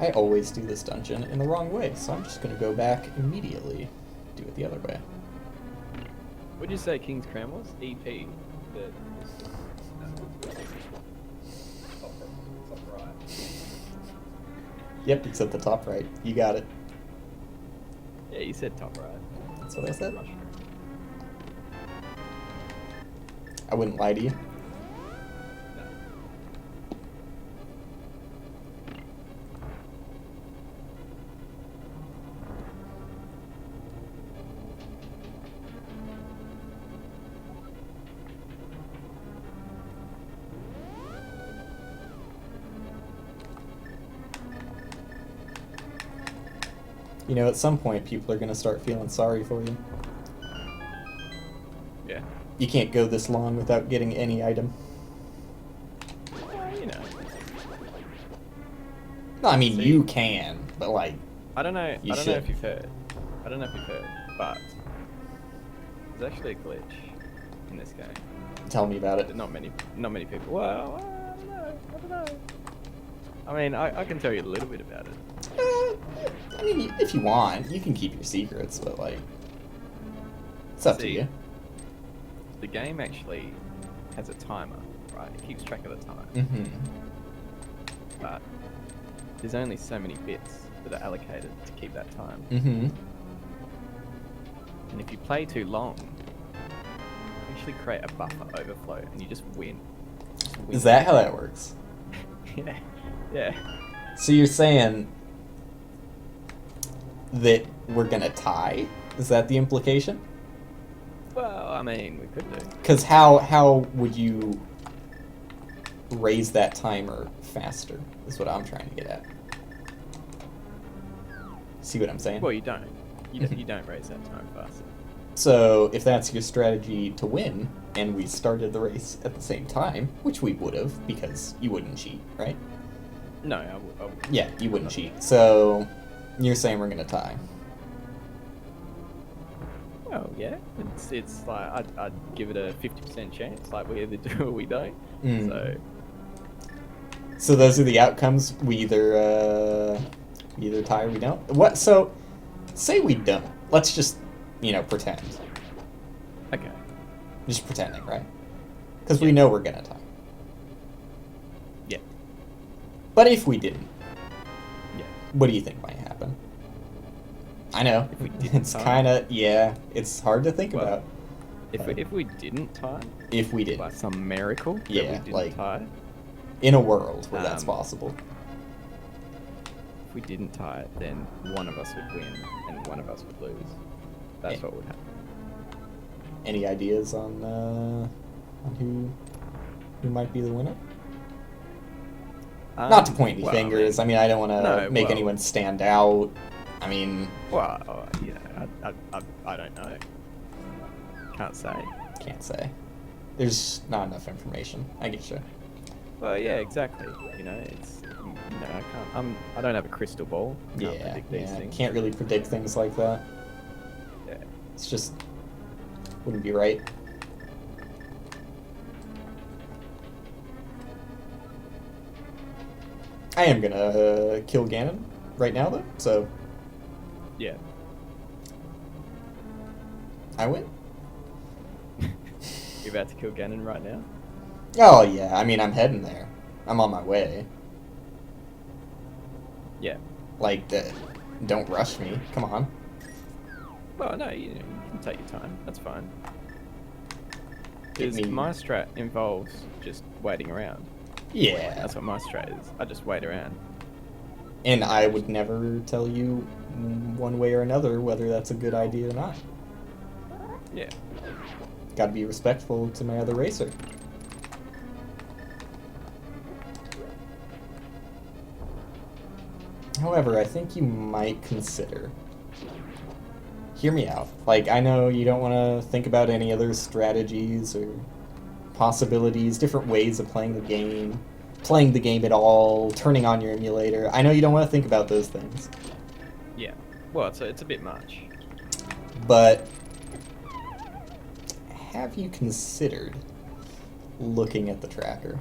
[SPEAKER 2] I always do this dungeon in the wrong way, so I'm just going to go back immediately. Do it the other way.
[SPEAKER 1] Would you say King's Crown was? EP. The... Top right.
[SPEAKER 2] Yep, it's at the top right. You got it.
[SPEAKER 1] Yeah, you said top right.
[SPEAKER 2] That's what I said. I wouldn't lie to you. You know, at some point, people are going to start feeling sorry for you.
[SPEAKER 1] Yeah.
[SPEAKER 2] You can't go this long without getting any item.
[SPEAKER 1] You know.
[SPEAKER 2] No, I mean, you can, but like...
[SPEAKER 1] I don't know if you've heard. But there's actually a glitch in this game.
[SPEAKER 2] Tell me about it.
[SPEAKER 1] Not many people. Well, I don't know. I mean, I can tell you a little bit about it.
[SPEAKER 2] I mean, if you want, you can keep your secrets, but like... It's up to you.
[SPEAKER 1] The game actually has a timer, right? It keeps track of the time.
[SPEAKER 2] Mm-hmm.
[SPEAKER 1] But there's only so many bits that are allocated to keep that time.
[SPEAKER 2] Mm-hmm.
[SPEAKER 1] And if you play too long, you actually create a buffer overflow and you just win.
[SPEAKER 2] Is that how that works?
[SPEAKER 1] Yeah. Yeah.
[SPEAKER 2] So you're saying that we're gonna tie? Is that the implication?
[SPEAKER 1] Well, I mean, we could do.
[SPEAKER 2] Because how would you raise that timer faster? Is what I'm trying to get at. See what I'm saying?
[SPEAKER 1] Well, you don't. You don't raise that time faster.
[SPEAKER 2] So if that's your strategy to win, and we started the race at the same time, which we would have, because you wouldn't cheat, right?
[SPEAKER 1] No, I would.
[SPEAKER 2] Yeah, you wouldn't cheat. So you're saying we're gonna tie.
[SPEAKER 1] Well, yeah. It's like I'd give it a 50% chance. Like we either do or we don't.
[SPEAKER 2] Mm. So those are the outcomes. We either tie or we don't. What? So say we don't. Let's just pretend.
[SPEAKER 1] Okay.
[SPEAKER 2] Just pretending, right? Because we know we're gonna tie.
[SPEAKER 1] Yeah.
[SPEAKER 2] But if we didn't,
[SPEAKER 1] Yeah.
[SPEAKER 2] what do you think might happen? I know.
[SPEAKER 1] If we didn't
[SPEAKER 2] It's
[SPEAKER 1] tie?
[SPEAKER 2] kind of it's hard to think about.
[SPEAKER 1] If we didn't tie,
[SPEAKER 2] If we didn't,
[SPEAKER 1] by some miracle, that
[SPEAKER 2] Yeah,
[SPEAKER 1] we didn't
[SPEAKER 2] like-
[SPEAKER 1] tie.
[SPEAKER 2] in a world where that's
[SPEAKER 1] Um,
[SPEAKER 2] possible.
[SPEAKER 1] If we didn't tie, then one of us would win and one of us would lose. That's
[SPEAKER 2] Yeah.
[SPEAKER 1] what would happen.
[SPEAKER 2] Any ideas on who might be the winner? Not to point any
[SPEAKER 1] well,
[SPEAKER 2] fingers. I mean, I don't want to
[SPEAKER 1] no,
[SPEAKER 2] make
[SPEAKER 1] well-
[SPEAKER 2] anyone stand out. I mean,
[SPEAKER 1] Well, I don't know. Can't say.
[SPEAKER 2] can't say. There's not enough information. I get you.
[SPEAKER 1] Well, yeah, exactly. It's I don't have a crystal ball. Can't
[SPEAKER 2] Yeah,
[SPEAKER 1] predict these things.
[SPEAKER 2] can't really predict things like that.
[SPEAKER 1] Yeah.
[SPEAKER 2] It's just wouldn't be right. I am gonna kill Ganon right now, though. So
[SPEAKER 1] Yeah.
[SPEAKER 2] I win.
[SPEAKER 1] You're about to kill Ganon right now?
[SPEAKER 2] Oh yeah, I mean I'm heading there. I'm on my way.
[SPEAKER 1] Yeah.
[SPEAKER 2] Like, don't rush me. Come on.
[SPEAKER 1] Well, no, you can take your time. That's fine.
[SPEAKER 2] Give
[SPEAKER 1] Because
[SPEAKER 2] me-
[SPEAKER 1] my strat involves just waiting around.
[SPEAKER 2] Yeah.
[SPEAKER 1] That's what my strat is. I just wait around.
[SPEAKER 2] And I would never tell you one way or another whether that's a good idea or not.
[SPEAKER 1] Yeah.
[SPEAKER 2] Gotta be respectful to my other racer. However, I think you might consider... Hear me out. Like, I know you don't want to think about any other strategies or possibilities, different ways of playing the game at all, turning on your emulator. I know you don't want to think about those things.
[SPEAKER 1] Yeah. Well, it's a bit much.
[SPEAKER 2] But have you considered looking at the tracker?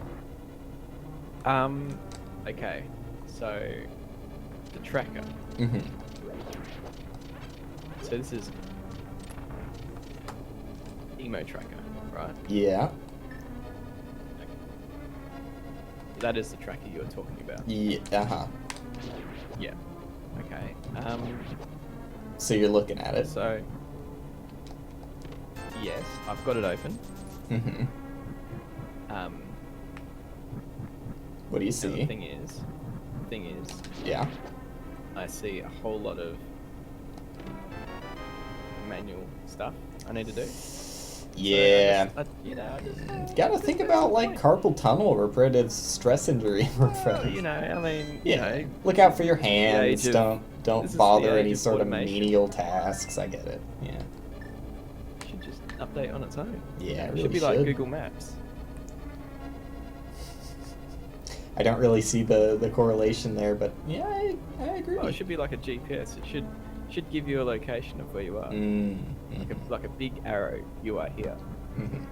[SPEAKER 1] Okay. So, the tracker.
[SPEAKER 2] Mm-hmm.
[SPEAKER 1] So this is emo tracker, right?
[SPEAKER 2] Yeah.
[SPEAKER 1] That is the tracker you were talking about.
[SPEAKER 2] Yeah. Uh-huh.
[SPEAKER 1] Yeah. Okay.
[SPEAKER 2] So you're looking at it.
[SPEAKER 1] So yes, I've got it open.
[SPEAKER 2] Mm-hmm. What do you
[SPEAKER 1] And
[SPEAKER 2] see?
[SPEAKER 1] the thing is,
[SPEAKER 2] Yeah.
[SPEAKER 1] I see a whole lot of manual stuff I need to do.
[SPEAKER 2] Yeah.
[SPEAKER 1] So I just
[SPEAKER 2] Gotta think about, like, carpal tunnel or repetitive stress injury.
[SPEAKER 1] well, I mean,
[SPEAKER 2] Yeah. Look out for your hands.
[SPEAKER 1] age of- this
[SPEAKER 2] Don't
[SPEAKER 1] is
[SPEAKER 2] bother
[SPEAKER 1] the
[SPEAKER 2] any
[SPEAKER 1] age of
[SPEAKER 2] sort of
[SPEAKER 1] automation.
[SPEAKER 2] menial tasks. I get it. Yeah.
[SPEAKER 1] it should just update on its own.
[SPEAKER 2] Yeah, it
[SPEAKER 1] It
[SPEAKER 2] really
[SPEAKER 1] should be like
[SPEAKER 2] should.
[SPEAKER 1] Google Maps.
[SPEAKER 2] I don't really see the correlation there, but yeah, I agree.
[SPEAKER 1] Well, it should be like a GPS. It should give you a location of where you are.
[SPEAKER 2] Mm,
[SPEAKER 1] Like a big arrow. You are here.
[SPEAKER 2] mhm.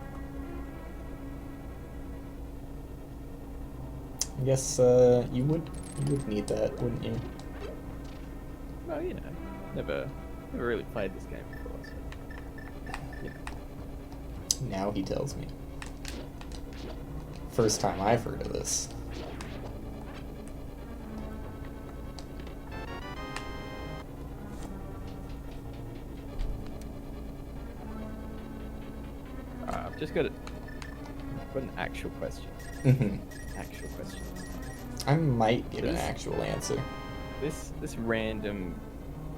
[SPEAKER 2] I guess you would need that, wouldn't you?
[SPEAKER 1] Well, never really played this game before. So.
[SPEAKER 2] Now he tells me. First time I've heard of this.
[SPEAKER 1] I've just got an actual question.
[SPEAKER 2] Mhm.
[SPEAKER 1] Actual question.
[SPEAKER 2] I might give an
[SPEAKER 1] This-
[SPEAKER 2] actual answer.
[SPEAKER 1] This random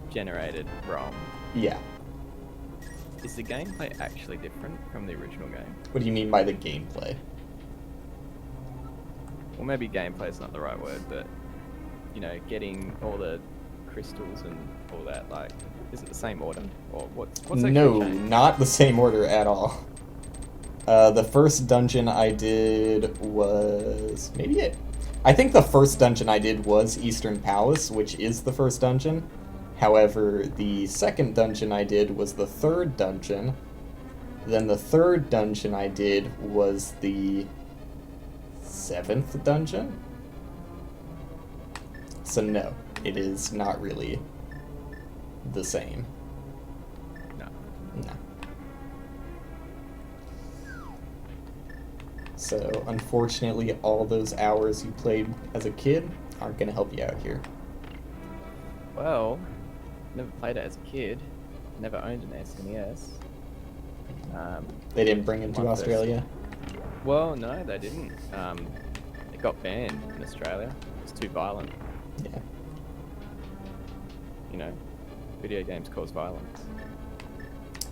[SPEAKER 1] generated ROM,
[SPEAKER 2] Yeah.
[SPEAKER 1] is the gameplay actually different from the original game?
[SPEAKER 2] What do you mean by the gameplay?
[SPEAKER 1] Well, maybe gameplay is not the right word, but you know, getting all the crystals and all that, like, is it the same order, or what's actually
[SPEAKER 2] No,
[SPEAKER 1] changed?
[SPEAKER 2] not the same order at all. The first dungeon I did was maybe it. I think the first dungeon I did was Eastern Palace, which is the first dungeon. However, the second dungeon I did was the third dungeon. Then the third dungeon I did was the 7th dungeon. So no, it is not really the same.
[SPEAKER 1] No.
[SPEAKER 2] No. So, unfortunately, all those hours you played as a kid aren't going to help you out here.
[SPEAKER 1] Well, never played it as a kid. Never owned an SNES.
[SPEAKER 2] They didn't bring it to
[SPEAKER 1] One first.
[SPEAKER 2] Australia?
[SPEAKER 1] Well, no, they didn't. It got banned in Australia. It's too violent.
[SPEAKER 2] Yeah.
[SPEAKER 1] You know, video games cause violence.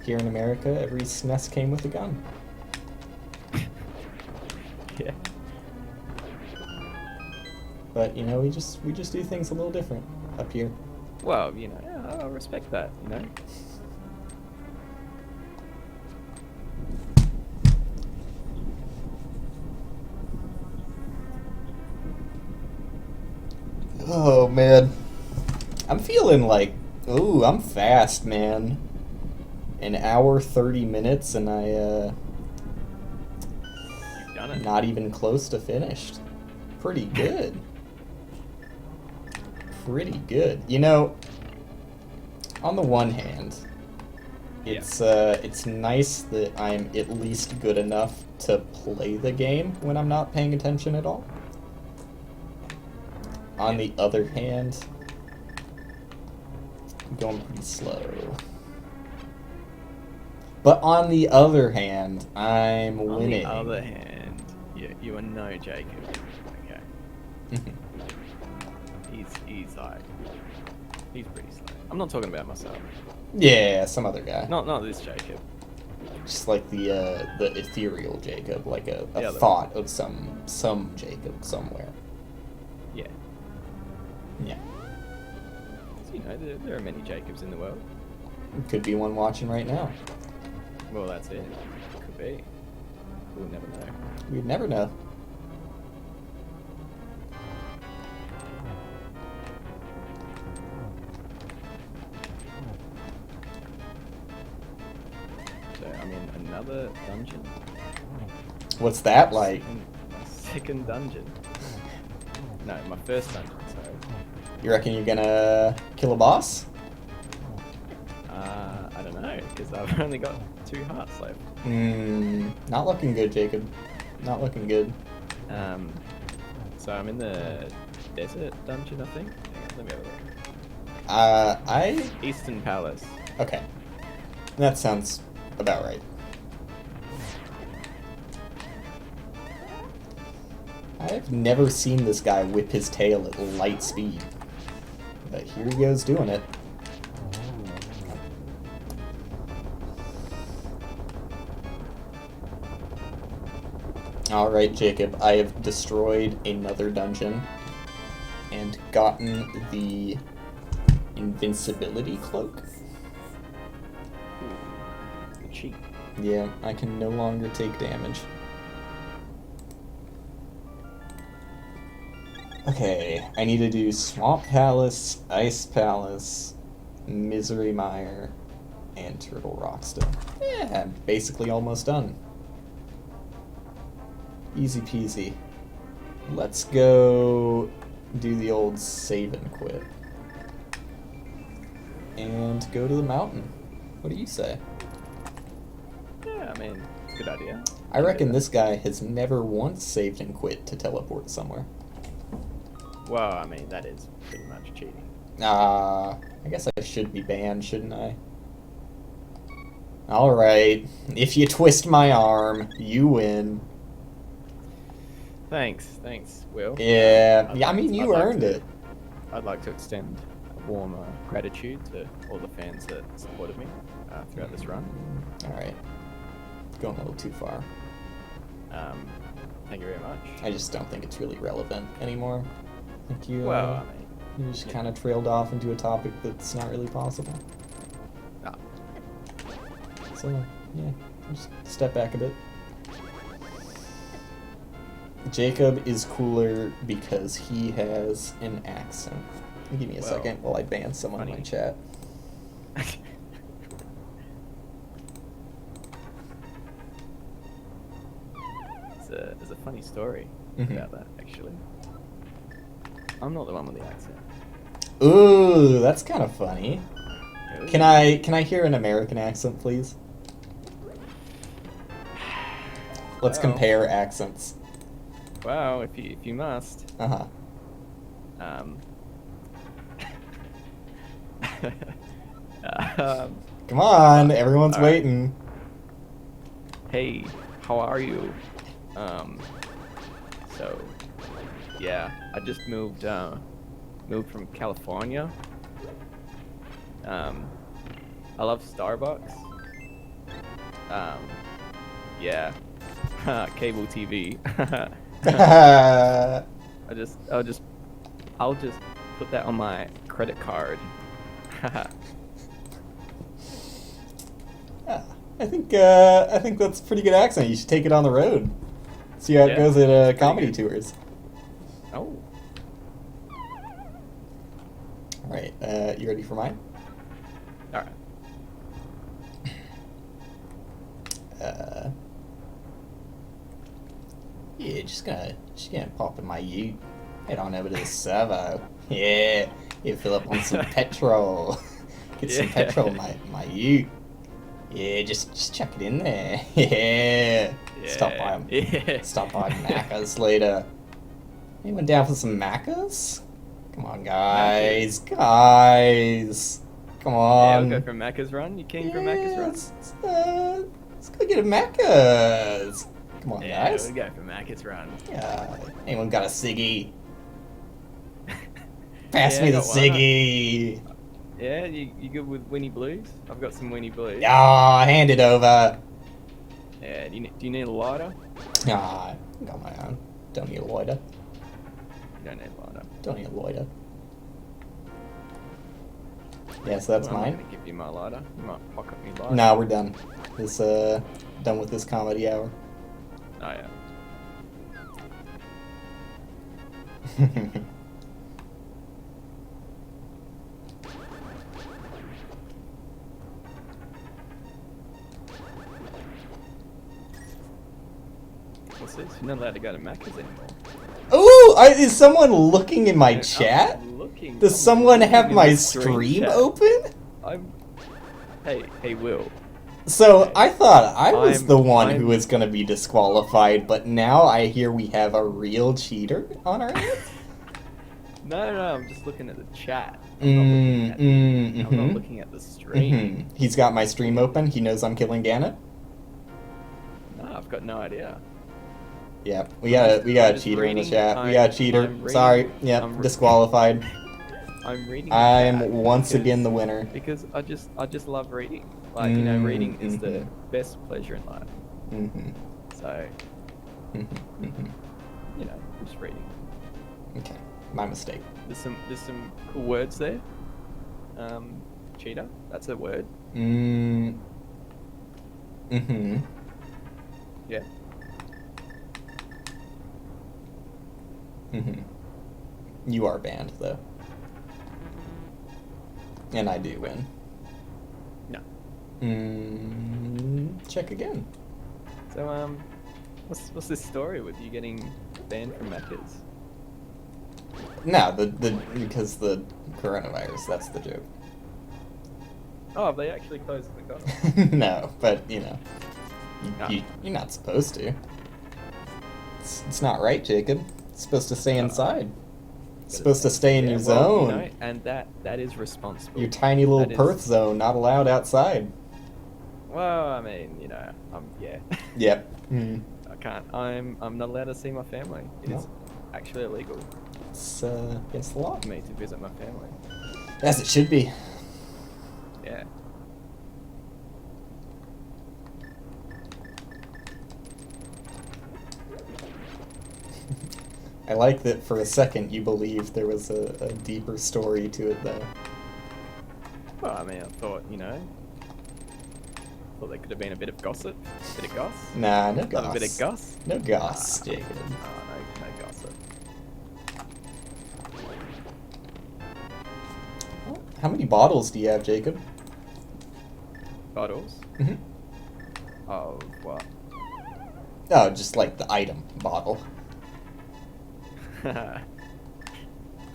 [SPEAKER 2] Here in America, every SNES came with a gun.
[SPEAKER 1] Yeah.
[SPEAKER 2] But, you know, we just do things a little different up here.
[SPEAKER 1] Well, you know, yeah, I respect that, you know.
[SPEAKER 2] Oh, man. I'm feeling like, ooh, I'm fast, man. An hour, 30 minutes, and
[SPEAKER 1] You've done it.
[SPEAKER 2] not even close to finished. Pretty good. Pretty good. You know, on the one hand, it's nice that I'm at least good enough to play the game when I'm not paying attention at all. On the other hand, I'm going pretty slow. But on the other hand, I'm winning.
[SPEAKER 1] On the other hand, you are no Jacob. Okay. He's like, he's pretty slow. I'm not talking about myself.
[SPEAKER 2] Yeah, some other guy.
[SPEAKER 1] Not this Jacob.
[SPEAKER 2] Just like the ethereal Jacob, like a
[SPEAKER 1] The other
[SPEAKER 2] thought of some Jacob somewhere.
[SPEAKER 1] Yeah.
[SPEAKER 2] Yeah.
[SPEAKER 1] So, you know, there are many Jacobs in the world.
[SPEAKER 2] Could be one watching right now.
[SPEAKER 1] Well, that's it. Could be. We'll never know.
[SPEAKER 2] We'd never know.
[SPEAKER 1] So I'm in another dungeon.
[SPEAKER 2] What's that like?
[SPEAKER 1] My second dungeon. No, my first dungeon, sorry.
[SPEAKER 2] You reckon you're gonna kill a boss?
[SPEAKER 1] I don't know, because I've only got 2 hearts left.
[SPEAKER 2] Not looking good, Jacob. Not looking good.
[SPEAKER 1] So I'm in the desert dungeon, I think. Hang on, let me have a look. Eastern Palace.
[SPEAKER 2] Okay. That sounds about right. I've never seen this guy whip his tail at light speed. But here he goes doing it. Alright, Jacob, I have destroyed another dungeon and gotten the invincibility cloak.
[SPEAKER 1] Ooh, cheap.
[SPEAKER 2] Yeah, I can no longer take damage. Okay, I need to do Swamp Palace, Ice Palace, Misery Mire, and Turtle Rockstone. Yeah, I'm basically almost done. Easy peasy. Let's go do the old save and quit. And go to the mountain. What do you say?
[SPEAKER 1] Yeah, I mean, it's a good idea.
[SPEAKER 2] I reckon this guy has never once saved and quit to teleport somewhere.
[SPEAKER 1] Well, I mean, that is pretty much cheating.
[SPEAKER 2] I guess I should be banned, shouldn't I? Alright. If you twist my arm, you win.
[SPEAKER 1] Thanks, Will.
[SPEAKER 2] Yeah, I mean, you earned it.
[SPEAKER 1] I'd like to extend a warm gratitude to all the fans that supported me throughout this run.
[SPEAKER 2] Alright. Going a little too far.
[SPEAKER 1] Thank you very much.
[SPEAKER 2] I just don't think it's really relevant anymore. I think you,
[SPEAKER 1] Well, I mean,
[SPEAKER 2] you just kind of trailed off into a topic that's not really possible.
[SPEAKER 1] Ah.
[SPEAKER 2] So, yeah, just step back a bit. Jacob is cooler because he has an accent. Give me a second while I ban someone in my chat.
[SPEAKER 1] There's a funny story about that, actually. I'm not the one with the accent.
[SPEAKER 2] Ooh, that's kind of funny.
[SPEAKER 1] Really?
[SPEAKER 2] Can I hear an American accent, please? Let's compare accents.
[SPEAKER 1] Wow, if you must.
[SPEAKER 2] Uh-huh. Come on, everyone's waiting.
[SPEAKER 1] Hey, how are you? So, yeah, I just moved from California. I love Starbucks. Yeah, cable TV. I'll just put that on my credit card.
[SPEAKER 2] I think that's a pretty good accent. You should take it on the road. See how it goes at comedy tours.
[SPEAKER 1] Oh.
[SPEAKER 2] Alright, you ready for mine?
[SPEAKER 1] Alright.
[SPEAKER 2] Yeah, just gonna pop in my ute. Head on over to the servo. Yeah, fill up on some petrol. Get some petrol in my ute. Yeah, just chuck it in there. Yeah. Stop by Macca's later. Anyone down for some Macca's? Come on, guys. Guys. Come on.
[SPEAKER 1] Yeah, we'll go for Macca's run. You keen for Macca's run?
[SPEAKER 2] Let's go get a Macca's. Come on, guys.
[SPEAKER 1] We'll go for Macca's run.
[SPEAKER 2] Yeah. Anyone got a ciggy? Pass me the ciggy.
[SPEAKER 1] Yeah, you good with Winnie Blues? I've got some Winnie Blues.
[SPEAKER 2] Ah, hand it over.
[SPEAKER 1] Yeah, do you need a lighter?
[SPEAKER 2] Ah, I got my own. Don't need a lighter.
[SPEAKER 1] You don't need a lighter.
[SPEAKER 2] Don't need a lighter. Yeah, so that's mine.
[SPEAKER 1] I'm gonna give you my lighter. You might pocket me lighter.
[SPEAKER 2] Nah, we're done. This done with this comedy hour.
[SPEAKER 1] Oh yeah. What's this? You're not allowed to go to Macca's anymore.
[SPEAKER 2] Ooh! Is someone looking in my chat? Does someone have my stream open?
[SPEAKER 1] Hey, Will.
[SPEAKER 2] So, I thought I was the one who was gonna be disqualified, but now I hear we have a real cheater on our hands?
[SPEAKER 1] No, I'm just looking at the chat. I'm not looking at the stream.
[SPEAKER 2] He's got my stream open. He knows I'm killing Gannett.
[SPEAKER 1] No, I've got no idea.
[SPEAKER 2] Yeah, we got a cheater in the chat. We got a cheater. Sorry. Yep, disqualified.
[SPEAKER 1] I'm reading.
[SPEAKER 2] I'm once again the winner.
[SPEAKER 1] Because I just love reading. Like, you know, reading is the best pleasure in life. So, you know, just reading.
[SPEAKER 2] Okay, my mistake.
[SPEAKER 1] There's some cool words there. Cheater, that's a word. Yeah.
[SPEAKER 2] You are banned, though. And I do win.
[SPEAKER 1] No.
[SPEAKER 2] Check again.
[SPEAKER 1] So, what's this story with you getting banned from Macca's?
[SPEAKER 2] No, because the coronavirus, that's the joke.
[SPEAKER 1] Oh, have they actually closed the McDonald's?
[SPEAKER 2] No, but, you know, You're not supposed to. It's not right, Jacob. It's supposed to stay inside. It's supposed to stay in your zone.
[SPEAKER 1] You know, and that is responsible.
[SPEAKER 2] Your tiny little Perth zone, not allowed outside.
[SPEAKER 1] Well, I mean, you know, yeah.
[SPEAKER 2] Yep. Mm.
[SPEAKER 1] I can't. I'm not allowed to see my family. It is actually illegal.
[SPEAKER 2] It's against the law.
[SPEAKER 1] For me to visit my family.
[SPEAKER 2] As it should be.
[SPEAKER 1] Yeah.
[SPEAKER 2] I like that for a second you believed there was a deeper story to it, though.
[SPEAKER 1] Well, I mean, I thought, you know, there could have been a bit of gossip, a bit of goss.
[SPEAKER 2] Nah, no goss.
[SPEAKER 1] A bit of goss.
[SPEAKER 2] No goss, Jacob.
[SPEAKER 1] No gossip.
[SPEAKER 2] Oh, how many bottles do you have, Jacob?
[SPEAKER 1] Bottles?
[SPEAKER 2] Mm-hmm.
[SPEAKER 1] Oh, what?
[SPEAKER 2] Oh, just like the item bottle.
[SPEAKER 1] I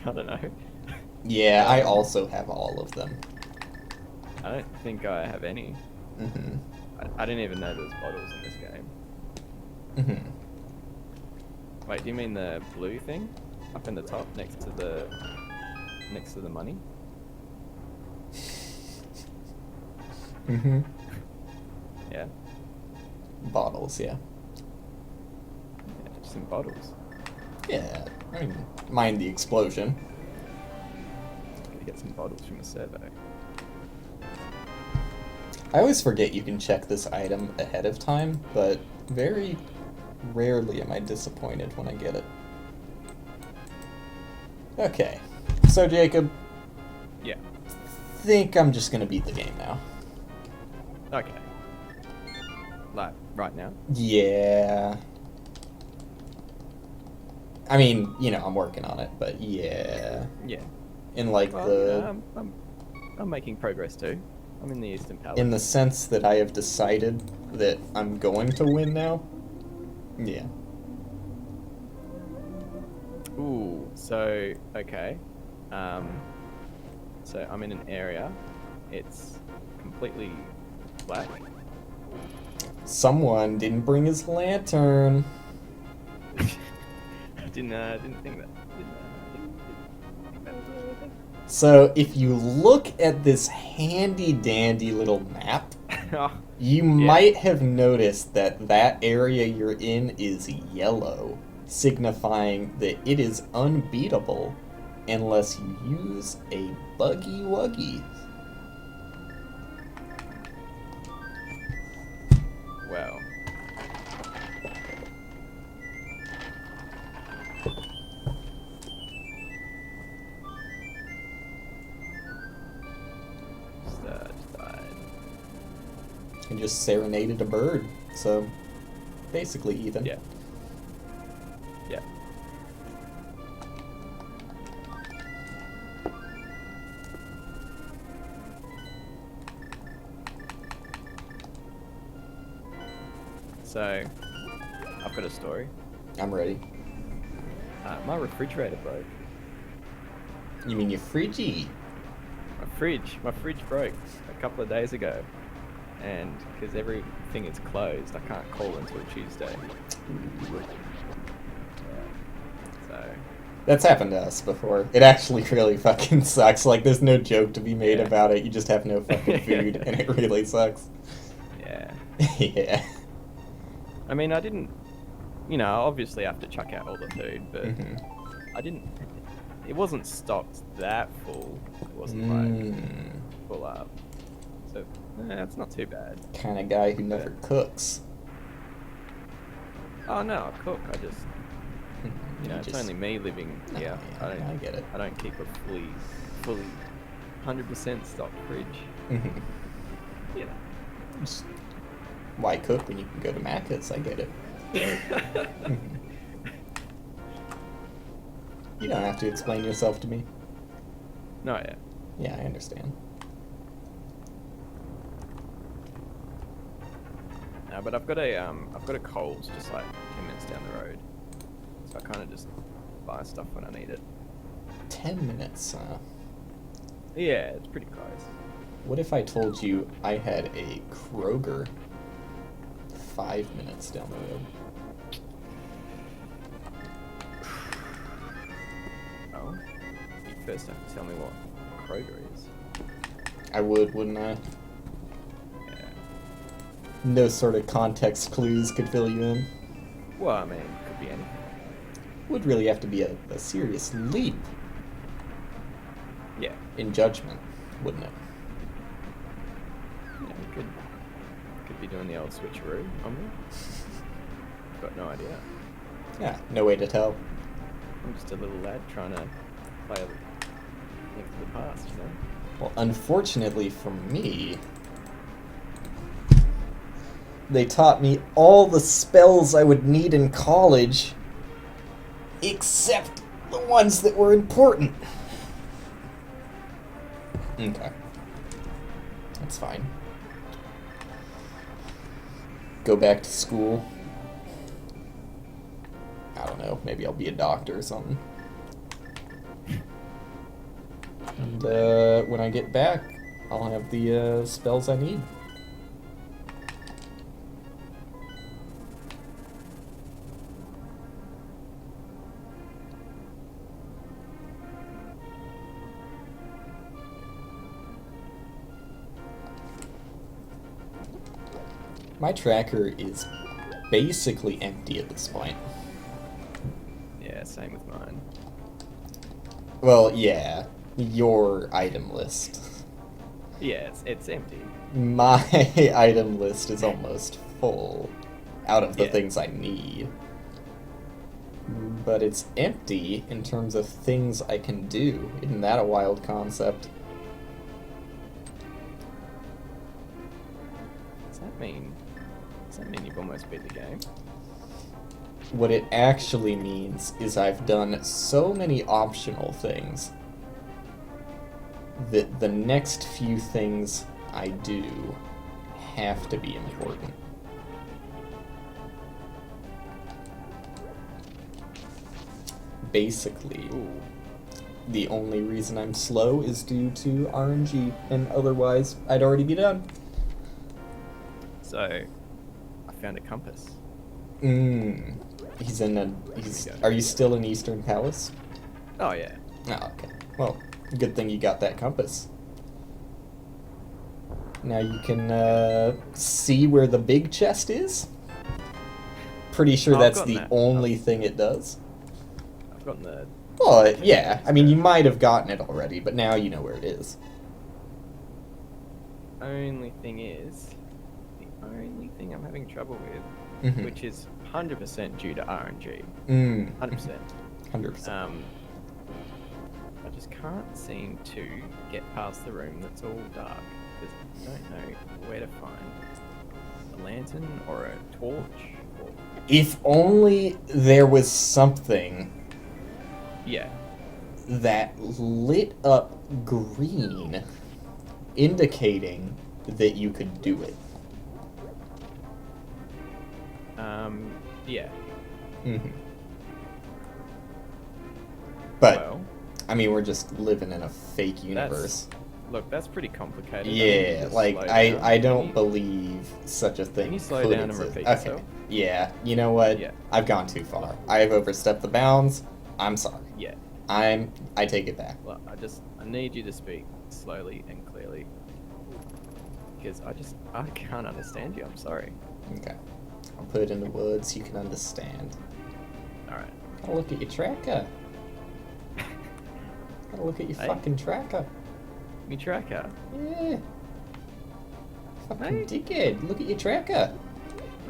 [SPEAKER 1] don't know.
[SPEAKER 2] Yeah, I also have all of them.
[SPEAKER 1] I don't think I have any.
[SPEAKER 2] Mm-hmm.
[SPEAKER 1] I didn't even know there was bottles in this game.
[SPEAKER 2] Mm-hmm.
[SPEAKER 1] Wait, do you mean the blue thing? Up in the top, next to the money?
[SPEAKER 2] Mm-hmm.
[SPEAKER 1] Yeah?
[SPEAKER 2] Bottles, yeah.
[SPEAKER 1] Yeah, just in bottles.
[SPEAKER 2] Yeah, I mean, mind the explosion.
[SPEAKER 1] Gotta get some bottles from a survey.
[SPEAKER 2] I always forget you can check this item ahead of time, but very rarely am I disappointed when I get it. Okay, so Jacob.
[SPEAKER 1] Yeah.
[SPEAKER 2] Think I'm just gonna beat the game now.
[SPEAKER 1] Okay. Like, right now?
[SPEAKER 2] Yeah. I mean, you know, I'm working on it, but yeah.
[SPEAKER 1] Yeah.
[SPEAKER 2] In like
[SPEAKER 1] Well,
[SPEAKER 2] the...
[SPEAKER 1] yeah, I'm making progress too. I'm in the Eastern Palace.
[SPEAKER 2] In the sense that I have decided that I'm going to win now? Yeah.
[SPEAKER 1] Ooh, so, okay. So I'm in an area. It's completely black.
[SPEAKER 2] Someone didn't bring his lantern.
[SPEAKER 1] I didn't think that. Didn't think that was a thing.
[SPEAKER 2] So if you look at this handy dandy little map,
[SPEAKER 1] Oh,
[SPEAKER 2] you might have noticed that that area you're in is yellow, signifying that it is unbeatable unless you use a buggy wuggy.
[SPEAKER 1] well. Just died.
[SPEAKER 2] And just serenaded a bird, so basically even.
[SPEAKER 1] Yeah. Yeah. So, I've got a story.
[SPEAKER 2] I'm ready.
[SPEAKER 1] My refrigerator broke.
[SPEAKER 2] You mean your fridgy?
[SPEAKER 1] My fridge broke a couple of days ago. And because everything is closed, I can't call until Tuesday. So,
[SPEAKER 2] That's happened to us before. It actually really fucking sucks. Like, there's no joke to be made about it. You just have no fucking food, and it really sucks.
[SPEAKER 1] yeah.
[SPEAKER 2] Yeah.
[SPEAKER 1] I mean, I didn't, you know, obviously I have to chuck out all the food, but I didn't, it wasn't stocked that full. It wasn't like full up. So, it's not too bad.
[SPEAKER 2] Kind of guy who never cooks.
[SPEAKER 1] Oh no, I cook. I just, you know, it's
[SPEAKER 2] just-
[SPEAKER 1] only me living here.
[SPEAKER 2] Yeah, I get it.
[SPEAKER 1] I don't keep a fully, 100% stocked fridge. You know.
[SPEAKER 2] Just- Why cook when you can go to Macca's? I get it. You don't have to explain yourself to me.
[SPEAKER 1] No, yeah.
[SPEAKER 2] Yeah, I understand.
[SPEAKER 1] No, but I've got a Coles just like 10 minutes down the road, so I kind of just buy stuff when I need it.
[SPEAKER 2] 10 minutes,
[SPEAKER 1] Yeah, it's pretty close.
[SPEAKER 2] What if I told you I had a Kroger 5 minutes down the road.
[SPEAKER 1] Oh, you first have to tell me what Kroger is.
[SPEAKER 2] I would, wouldn't I?
[SPEAKER 1] Yeah.
[SPEAKER 2] No sort of context clues could fill you in.
[SPEAKER 1] Well, I mean, could be anything.
[SPEAKER 2] Would really have to be a serious leap
[SPEAKER 1] Yeah.
[SPEAKER 2] in judgment, wouldn't it?
[SPEAKER 1] Yeah, we could be doing the old switcheroo on me. Got no idea.
[SPEAKER 2] Yeah, no way to tell.
[SPEAKER 1] I'm just a little lad trying to play a link to the past, you know?
[SPEAKER 2] Well, unfortunately for me, they taught me all the spells I would need in college, except the ones that were important. Okay. That's fine. Go back to school. I don't know, maybe I'll be a doctor or something. And when I get back, I'll have the spells I need. My tracker is basically empty at this point.
[SPEAKER 1] Yeah, same with mine.
[SPEAKER 2] Well, yeah, your item list.
[SPEAKER 1] Yeah, it's empty.
[SPEAKER 2] My item list is almost full out of the
[SPEAKER 1] Yeah.
[SPEAKER 2] things I need. But it's empty in terms of things I can do. Isn't that a wild concept?
[SPEAKER 1] Does that mean you've almost beat the game?
[SPEAKER 2] What it actually means is I've done so many optional things that the next few things I do have to be important. Basically,
[SPEAKER 1] Ooh.
[SPEAKER 2] the only reason I'm slow is due to RNG, and otherwise I'd already be done.
[SPEAKER 1] So, I found a compass.
[SPEAKER 2] He's in a. Are you still in Eastern Palace?
[SPEAKER 1] Oh yeah.
[SPEAKER 2] Oh, okay. Well, good thing you got that compass. Now you can see where the big chest is. Pretty sure
[SPEAKER 1] Oh, I've
[SPEAKER 2] that's
[SPEAKER 1] gotten
[SPEAKER 2] the
[SPEAKER 1] that.
[SPEAKER 2] only thing it does.
[SPEAKER 1] I've gotten the.
[SPEAKER 2] Well, yeah. I mean, you might have gotten it already, but now you know where it is.
[SPEAKER 1] Only thing is, the only thing I'm having trouble with,
[SPEAKER 2] Mhm.
[SPEAKER 1] which is 100% due to RNG. 100%.
[SPEAKER 2] 100%.
[SPEAKER 1] I just can't seem to get past the room that's all dark because I don't know where to find a lantern or a torch. Or...
[SPEAKER 2] If only there was something
[SPEAKER 1] Yeah.
[SPEAKER 2] that lit up green, indicating that you could do it.
[SPEAKER 1] Yeah.
[SPEAKER 2] But,
[SPEAKER 1] Well,
[SPEAKER 2] I mean, we're just living in a fake universe.
[SPEAKER 1] look, that's pretty complicated. I need
[SPEAKER 2] Yeah,
[SPEAKER 1] to
[SPEAKER 2] like,
[SPEAKER 1] slow
[SPEAKER 2] I
[SPEAKER 1] down.
[SPEAKER 2] don't believe such a thing
[SPEAKER 1] Can you slow
[SPEAKER 2] could
[SPEAKER 1] down and
[SPEAKER 2] exist.
[SPEAKER 1] repeat
[SPEAKER 2] Okay,
[SPEAKER 1] yourself?
[SPEAKER 2] yeah, you know what?
[SPEAKER 1] Yeah.
[SPEAKER 2] I've gone too far. I have overstepped the bounds. I'm sorry.
[SPEAKER 1] Yeah.
[SPEAKER 2] I take it back.
[SPEAKER 1] Well, I need you to speak slowly and clearly because I can't understand you. I'm sorry.
[SPEAKER 2] Okay. I'll put it into words you can understand.
[SPEAKER 1] All right.
[SPEAKER 2] Gotta look at your tracker. Gotta look at your
[SPEAKER 1] Hey.
[SPEAKER 2] fucking tracker.
[SPEAKER 1] Me tracker.
[SPEAKER 2] Yeah. Fucking
[SPEAKER 1] Hey.
[SPEAKER 2] dickhead. Look at your tracker.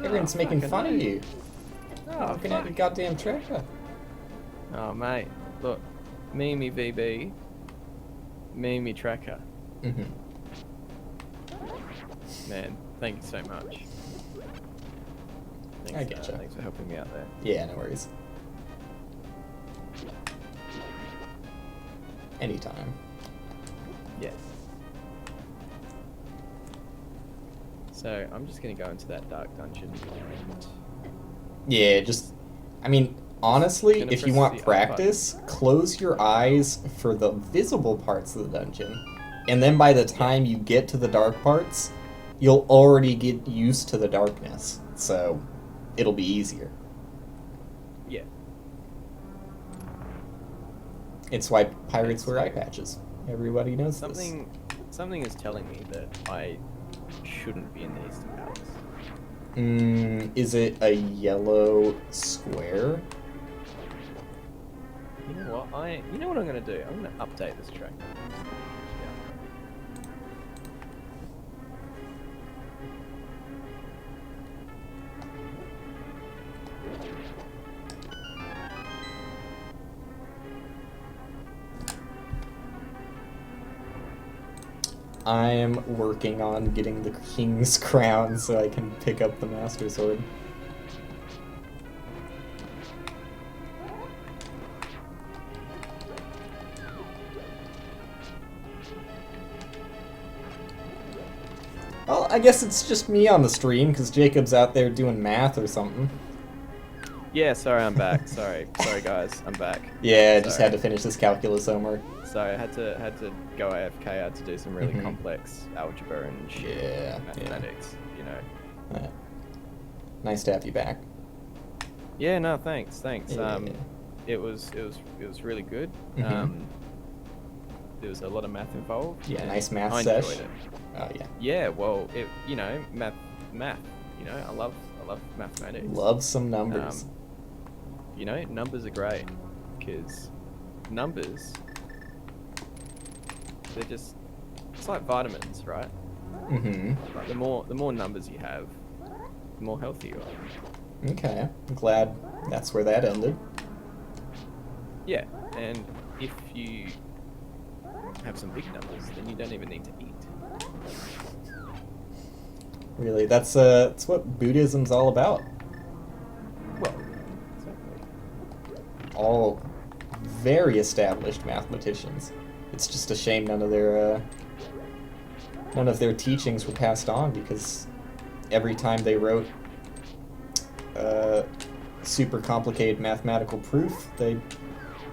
[SPEAKER 2] Everyone's making
[SPEAKER 1] fuck, I
[SPEAKER 2] fun of
[SPEAKER 1] know.
[SPEAKER 2] you.
[SPEAKER 1] Oh,
[SPEAKER 2] Looking at your goddamn tracker.
[SPEAKER 1] Oh, mate. Look, me VB. Me tracker.
[SPEAKER 2] Mm-hmm.
[SPEAKER 1] Man, thank you so much. Thanks,
[SPEAKER 2] I getcha.
[SPEAKER 1] Thanks for helping me out there.
[SPEAKER 2] Yeah, no worries. Anytime.
[SPEAKER 1] Yes. So I'm just gonna go into that dark dungeon and
[SPEAKER 2] Yeah, just... I mean, honestly,
[SPEAKER 1] Gonna
[SPEAKER 2] if you
[SPEAKER 1] press
[SPEAKER 2] want
[SPEAKER 1] the up
[SPEAKER 2] practice, close your eyes for the visible parts of the dungeon. And then by the time you get to the dark parts, you'll already get used to the darkness. so it'll be easier.
[SPEAKER 1] Yeah.
[SPEAKER 2] It's why pirates wear eye patches. Everybody knows
[SPEAKER 1] Something is telling me that I shouldn't be in the Eastern Palace.
[SPEAKER 2] Is it a yellow square?
[SPEAKER 1] You know what? You know what I'm gonna do? I'm gonna update this track.
[SPEAKER 2] I'm working on getting the King's Crown so I can pick up the Master Sword. Well, I guess it's just me on the stream, because Jacob's out there doing math or something.
[SPEAKER 1] Yeah, sorry, I'm back. Sorry guys, I'm back.
[SPEAKER 2] Yeah, I just had to finish this calculus homework.
[SPEAKER 1] Sorry, I had to go AFK. I had to do some really complex algebra and shit.
[SPEAKER 2] Yeah,
[SPEAKER 1] mathematics, you know.
[SPEAKER 2] Nice to have you back.
[SPEAKER 1] Yeah, no, thanks.
[SPEAKER 2] Yeah.
[SPEAKER 1] It was really good. There was a lot of math involved.
[SPEAKER 2] Yeah, nice math
[SPEAKER 1] I
[SPEAKER 2] sesh.
[SPEAKER 1] enjoyed it.
[SPEAKER 2] Oh yeah.
[SPEAKER 1] Yeah, well, math. You know, I love mathematics.
[SPEAKER 2] Love some numbers.
[SPEAKER 1] You know, numbers are great because numbers, it's like vitamins, right? Like the more numbers you have, the more healthy you are.
[SPEAKER 2] Okay, I'm glad that's where that ended.
[SPEAKER 1] Yeah, and if you have some big numbers, then you don't even need to eat.
[SPEAKER 2] Really, that's what Buddhism's all about.
[SPEAKER 1] Well, exactly.
[SPEAKER 2] All very established mathematicians. It's just a shame none of their teachings were passed on, because every time they wrote super complicated mathematical proof, they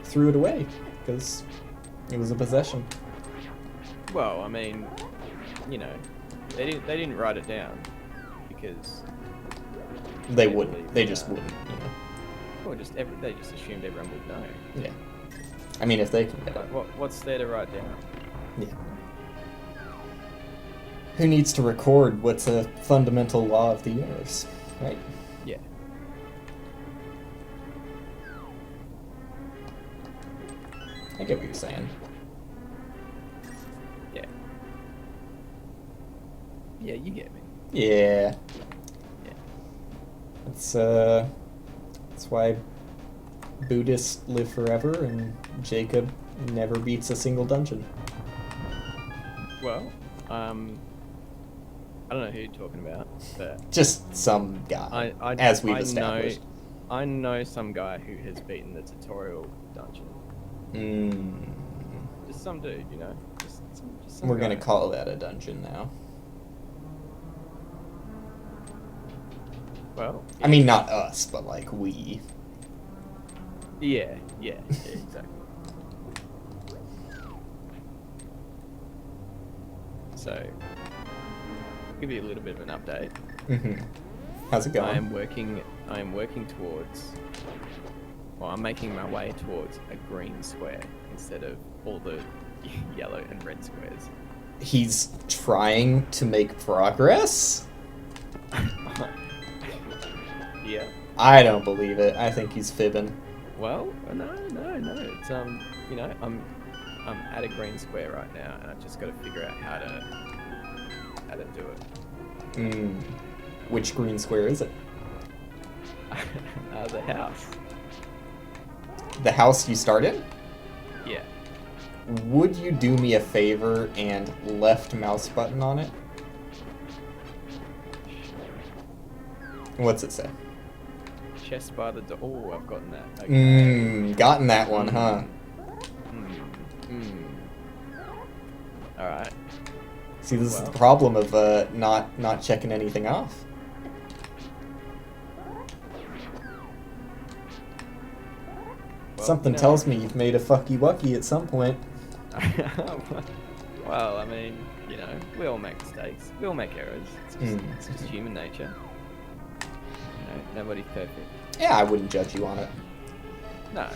[SPEAKER 2] threw it away because it was a possession.
[SPEAKER 1] Well, I mean, you know, they didn't write it down because
[SPEAKER 2] they wouldn't. They just wouldn't. You know.
[SPEAKER 1] Well, they just assumed everyone would know.
[SPEAKER 2] Yeah. I mean, if they can get it.
[SPEAKER 1] What's there to write down?
[SPEAKER 2] Yeah. Who needs to record what's a fundamental law of the universe, right?
[SPEAKER 1] Yeah.
[SPEAKER 2] I get what you're saying.
[SPEAKER 1] Yeah. Yeah, you get me.
[SPEAKER 2] Yeah.
[SPEAKER 1] Yeah.
[SPEAKER 2] That's why Buddhists live forever and Jacob never beats a single dungeon.
[SPEAKER 1] Well, I don't know who you're talking about, but
[SPEAKER 2] just some guy, as we've established.
[SPEAKER 1] I know some guy who has beaten the tutorial dungeon. Just some dude, you know. Just some
[SPEAKER 2] We're
[SPEAKER 1] guy.
[SPEAKER 2] gonna call that a dungeon now.
[SPEAKER 1] Well,
[SPEAKER 2] I mean, not us, but like we.
[SPEAKER 1] Yeah, exactly. So, I'll give you a little bit of an update.
[SPEAKER 2] How's it going?
[SPEAKER 1] I am working towards. Well, I'm making my way towards a green square instead of all the yellow and red squares.
[SPEAKER 2] He's trying to make progress?
[SPEAKER 1] Yeah.
[SPEAKER 2] I don't believe it. I think he's fibbing.
[SPEAKER 1] Well, no. It's you know, I'm at a green square right now, and I've just got to figure out how to do it.
[SPEAKER 2] Which green square is it?
[SPEAKER 1] The house.
[SPEAKER 2] The house you started?
[SPEAKER 1] Yeah.
[SPEAKER 2] Would you do me a favor and left mouse button on it? What's it say?
[SPEAKER 1] Chest by the door. Oh, I've gotten that. Okay.
[SPEAKER 2] Gotten that one, huh?
[SPEAKER 1] Alright.
[SPEAKER 2] See, this is the problem of not checking anything off.
[SPEAKER 1] Well,
[SPEAKER 2] Something tells me you've made a fucky wucky at some point.
[SPEAKER 1] Well, I mean, you know, we all make mistakes. We all make errors. It's just human nature. nobody's perfect.
[SPEAKER 2] Yeah, I wouldn't judge you on it.
[SPEAKER 1] No.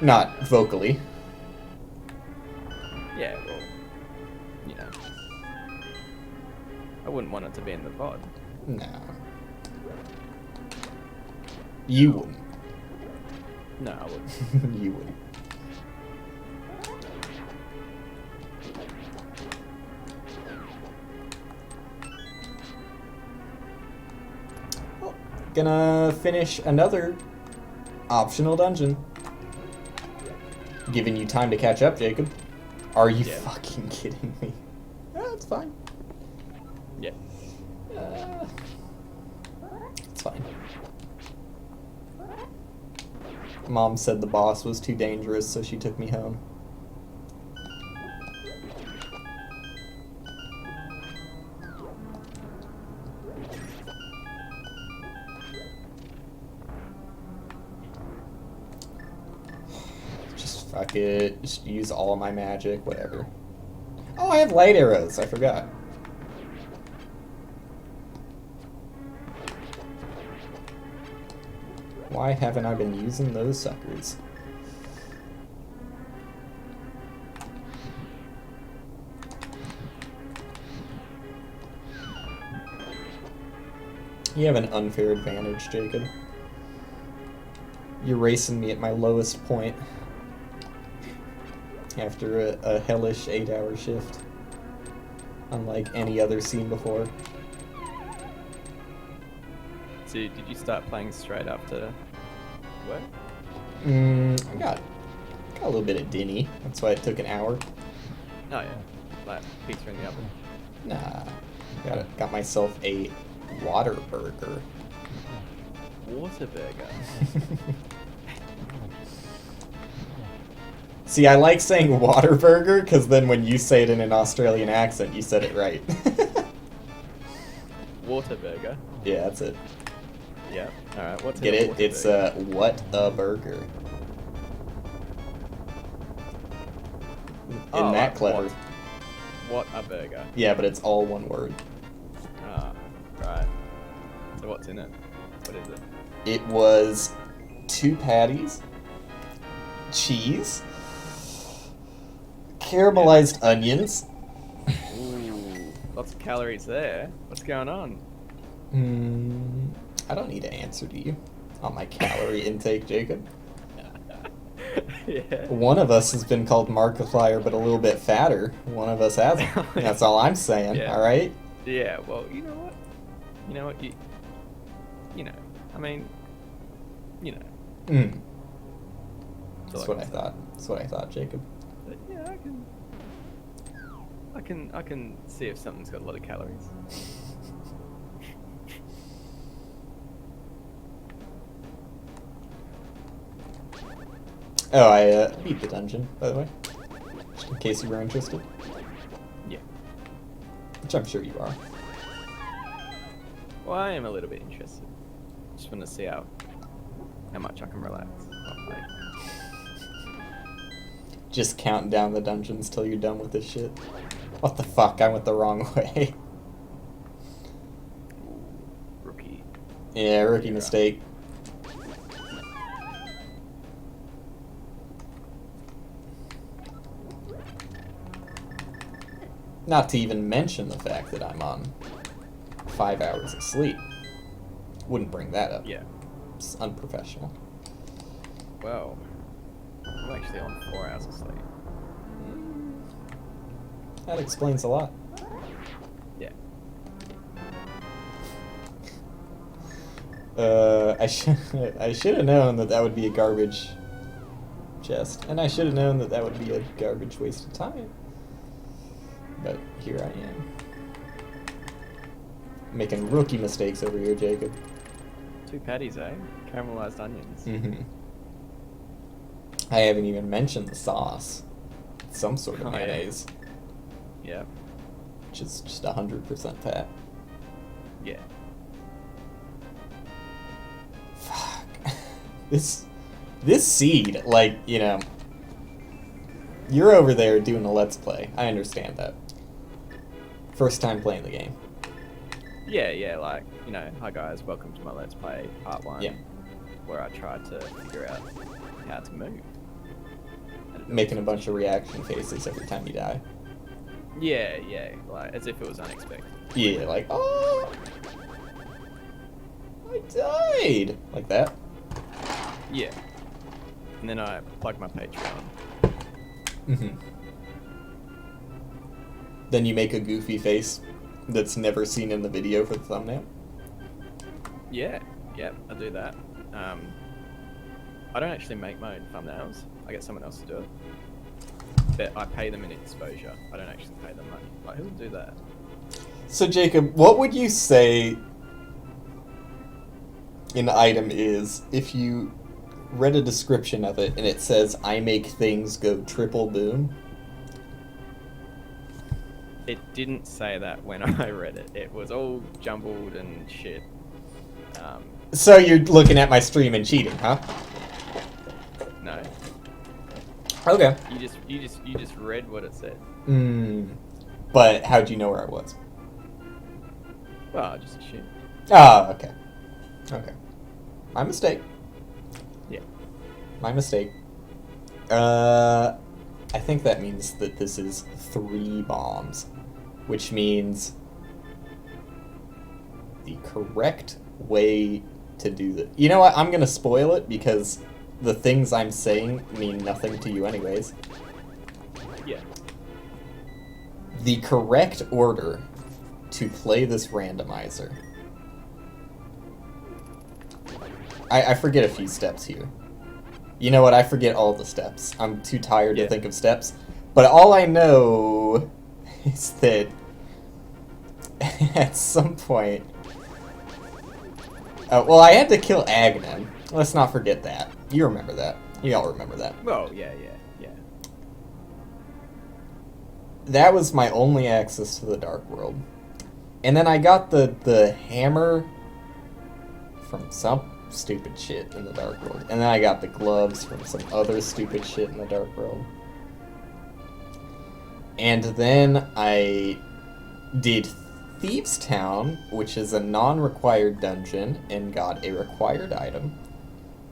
[SPEAKER 2] Not vocally.
[SPEAKER 1] Yeah, well, you know. I wouldn't want it to be in the VOD.
[SPEAKER 2] No. You wouldn't.
[SPEAKER 1] No, I wouldn't.
[SPEAKER 2] You wouldn't. Well, gonna finish another optional dungeon. Giving you time to catch up, Jacob. Are you fucking kidding me? That's fine.
[SPEAKER 1] Yeah.
[SPEAKER 2] It's fine. Mom said the boss was too dangerous, so she took me home. Just fuck it. Just use all of my magic, whatever. Oh, I have light arrows. I forgot. Why haven't I been using those suckers? You have an unfair advantage, Jacob. You're racing me at my lowest point after a hellish 8-hour shift, unlike any other seen before.
[SPEAKER 1] So did you start playing straight after work?
[SPEAKER 2] I got a little bit of dinny. That's why it took an hour.
[SPEAKER 1] Oh yeah, like pizza in the oven.
[SPEAKER 2] Nah, got myself a water burger.
[SPEAKER 1] Water burger.
[SPEAKER 2] See, I like saying water burger because then when you say it in an Australian accent, you said it right.
[SPEAKER 1] Water burger.
[SPEAKER 2] Yeah, that's it.
[SPEAKER 1] Yeah. All right. What's
[SPEAKER 2] Get
[SPEAKER 1] in a
[SPEAKER 2] it?
[SPEAKER 1] water
[SPEAKER 2] It's
[SPEAKER 1] burger?
[SPEAKER 2] what a burger.
[SPEAKER 1] Oh,
[SPEAKER 2] that clever?
[SPEAKER 1] What a burger.
[SPEAKER 2] Yeah, but it's all one word.
[SPEAKER 1] Ah, right. So what's in it? What is it?
[SPEAKER 2] It was 2 patties, cheese, caramelized onions.
[SPEAKER 1] Ooh, lots of calories there. What's going on?
[SPEAKER 2] I don't need to answer to you on my calorie intake, Jacob.
[SPEAKER 1] Yeah.
[SPEAKER 2] One of us has been called Markiplier, but a little bit fatter. One of us hasn't. That's all I'm saying,
[SPEAKER 1] Yeah.
[SPEAKER 2] all right?
[SPEAKER 1] Yeah, well, you know what? I mean,
[SPEAKER 2] That's what I thought. That's what I thought, Jacob.
[SPEAKER 1] But yeah, I can see if something's got a lot of calories.
[SPEAKER 2] Oh, I beat the dungeon, by the way. Just in case you were interested.
[SPEAKER 1] Yeah.
[SPEAKER 2] Which I'm sure you are.
[SPEAKER 1] Well, I am a little bit interested. Just want to see how much I can relax.
[SPEAKER 2] Just counting down the dungeons till you're done with this shit. What the fuck? I went the wrong way.
[SPEAKER 1] Rookie.
[SPEAKER 2] Yeah, rookie mistake. Not to even mention the fact that I'm on 5 hours of sleep. Wouldn't bring that up.
[SPEAKER 1] Yeah.
[SPEAKER 2] It's unprofessional.
[SPEAKER 1] Well, I'm actually on 4 hours of sleep.
[SPEAKER 2] That explains a lot.
[SPEAKER 1] Yeah.
[SPEAKER 2] I should have known that would be a garbage chest, and I should have known that would be a garbage waste of time. But here I am, making rookie mistakes over here, Jacob.
[SPEAKER 1] 2 patties, eh? Caramelized onions.
[SPEAKER 2] Mm-hmm. I haven't even mentioned the sauce. Some sort of
[SPEAKER 1] Oh, yeah.
[SPEAKER 2] mayonnaise,
[SPEAKER 1] Yeah.
[SPEAKER 2] which is just 100% fat.
[SPEAKER 1] Yeah.
[SPEAKER 2] Fuck. This seed, like, you're over there doing a let's play. I understand that. First time playing the game.
[SPEAKER 1] Yeah, like, you know, hi guys, welcome to my Let's Play Part 1,
[SPEAKER 2] Yeah.
[SPEAKER 1] where I tried to figure out how to move.
[SPEAKER 2] Making a bunch of reaction faces every time you die.
[SPEAKER 1] Yeah, like, as if it was unexpected.
[SPEAKER 2] Yeah, like, oh, I died. Like that.
[SPEAKER 1] Yeah. And then I plugged my Patreon.
[SPEAKER 2] Mm-hmm. Then you make a goofy face that's never seen in the video for the thumbnail.
[SPEAKER 1] Yeah, I do that. I don't actually make my own thumbnails. I get someone else to do it. But I pay them in exposure. I don't actually pay them money. Like, who would do that?
[SPEAKER 2] So Jacob, what would you say an item is if you read a description of it and it says, I make things go triple boom?
[SPEAKER 1] It didn't say that when I read it. It was all jumbled and shit.
[SPEAKER 2] So you're looking at my stream and cheating, huh?
[SPEAKER 1] No.
[SPEAKER 2] Okay.
[SPEAKER 1] You just read what it said.
[SPEAKER 2] But how'd you know where I was?
[SPEAKER 1] Well, I just assumed.
[SPEAKER 2] Oh, okay. Okay. My mistake.
[SPEAKER 1] Yeah.
[SPEAKER 2] My mistake. I think that means that this is 3 bombs, which means the correct way to do that. You know what? I'm gonna spoil it because the things I'm saying mean nothing to you anyways.
[SPEAKER 1] Yeah.
[SPEAKER 2] The correct order to play this randomizer. I forget a few steps here. You know what? I forget all the steps. I'm too tired to think of steps. But all I know is that at some point... well, I had to kill Aghanim. Let's not forget that. You remember that. You all remember that.
[SPEAKER 1] Oh, yeah.
[SPEAKER 2] That was my only access to the Dark World. And then I got the hammer from some stupid shit in the Dark World. And then I got the gloves from some other stupid shit in the Dark World. And then I did Thieves' Town, which is a non-required dungeon, and got a required item.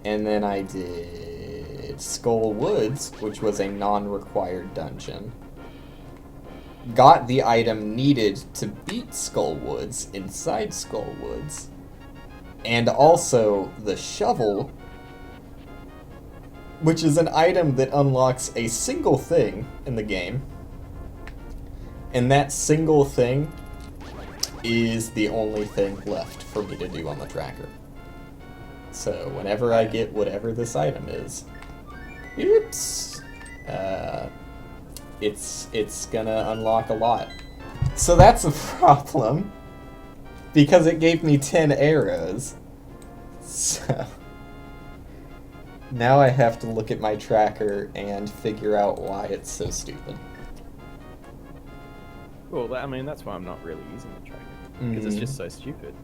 [SPEAKER 2] And then I did Skull Woods, which was a non-required dungeon. Got the item needed to beat Skull Woods inside Skull Woods. And also the shovel, which is an item that unlocks a single thing in the game. And that single thing is the only thing left for me to do on the tracker. So whenever I get whatever this item is, oops, it's gonna unlock a lot. So that's a problem, because it gave me 10 arrows. So now I have to look at my tracker and figure out why it's so stupid.
[SPEAKER 1] Well, I mean, that's why I'm not really using the tracker. Because it's just so stupid.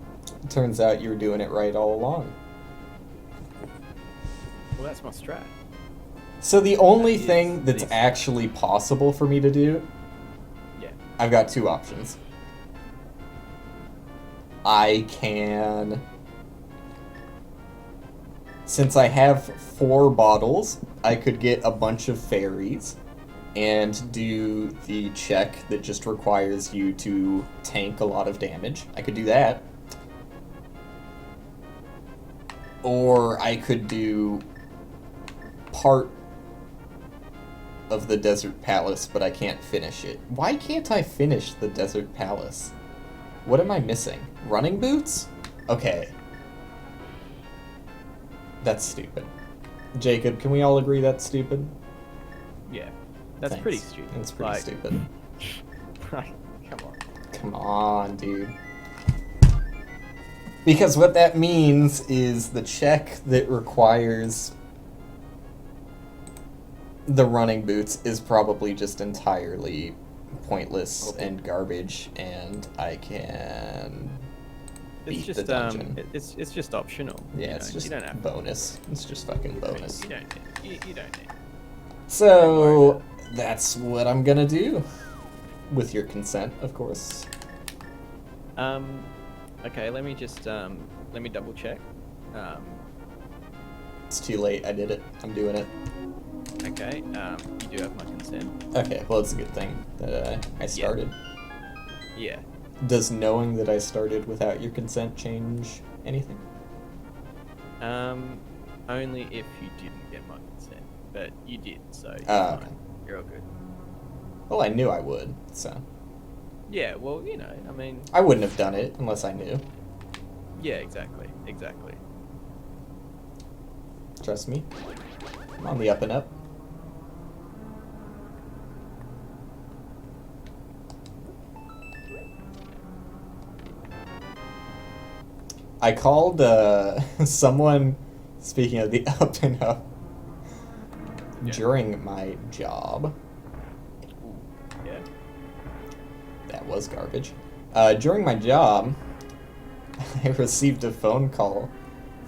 [SPEAKER 2] Turns out you were doing it right all along.
[SPEAKER 1] Well, that's my strat.
[SPEAKER 2] So the only thing that's actually possible for me to do...
[SPEAKER 1] Yeah.
[SPEAKER 2] I've got 2 options. I can... Since I have 4 bottles, I could get a bunch of fairies and do the check that just requires you to tank a lot of damage. I could do that. Or I could do part of the Desert Palace, but I can't finish it. Why can't I finish the Desert Palace? What am I missing? Running boots? Okay. That's stupid. Jacob, can we all agree that's stupid?
[SPEAKER 1] Yeah. That's pretty stupid.
[SPEAKER 2] It's pretty stupid.
[SPEAKER 1] Come on.
[SPEAKER 2] Come on, dude. Because what that means is the check that requires the running boots is probably just entirely pointless and garbage, and I can beat the dungeon.
[SPEAKER 1] It's just optional.
[SPEAKER 2] Yeah, it's just bonus. It's just fucking bonus.
[SPEAKER 1] You don't need.
[SPEAKER 2] So that's what I'm gonna do, with your consent, of course.
[SPEAKER 1] Okay, let me just let me double check.
[SPEAKER 2] It's too late. I did it. I'm doing it.
[SPEAKER 1] Okay, you do have my consent.
[SPEAKER 2] Okay, well, it's a good thing that I started.
[SPEAKER 1] Yeah.
[SPEAKER 2] Does knowing that I started without your consent change anything?
[SPEAKER 1] Only if you didn't get my consent, but you did, so you're
[SPEAKER 2] Okay.
[SPEAKER 1] fine. You're all good.
[SPEAKER 2] Well, I knew I would, so.
[SPEAKER 1] Yeah, well, you know, I mean.
[SPEAKER 2] I wouldn't have done it unless I knew.
[SPEAKER 1] Yeah, exactly.
[SPEAKER 2] Trust me. I'm on the up and up. I called someone, speaking of the up and up, during my job.
[SPEAKER 1] Ooh, yeah.
[SPEAKER 2] That was garbage. During my job, I received a phone call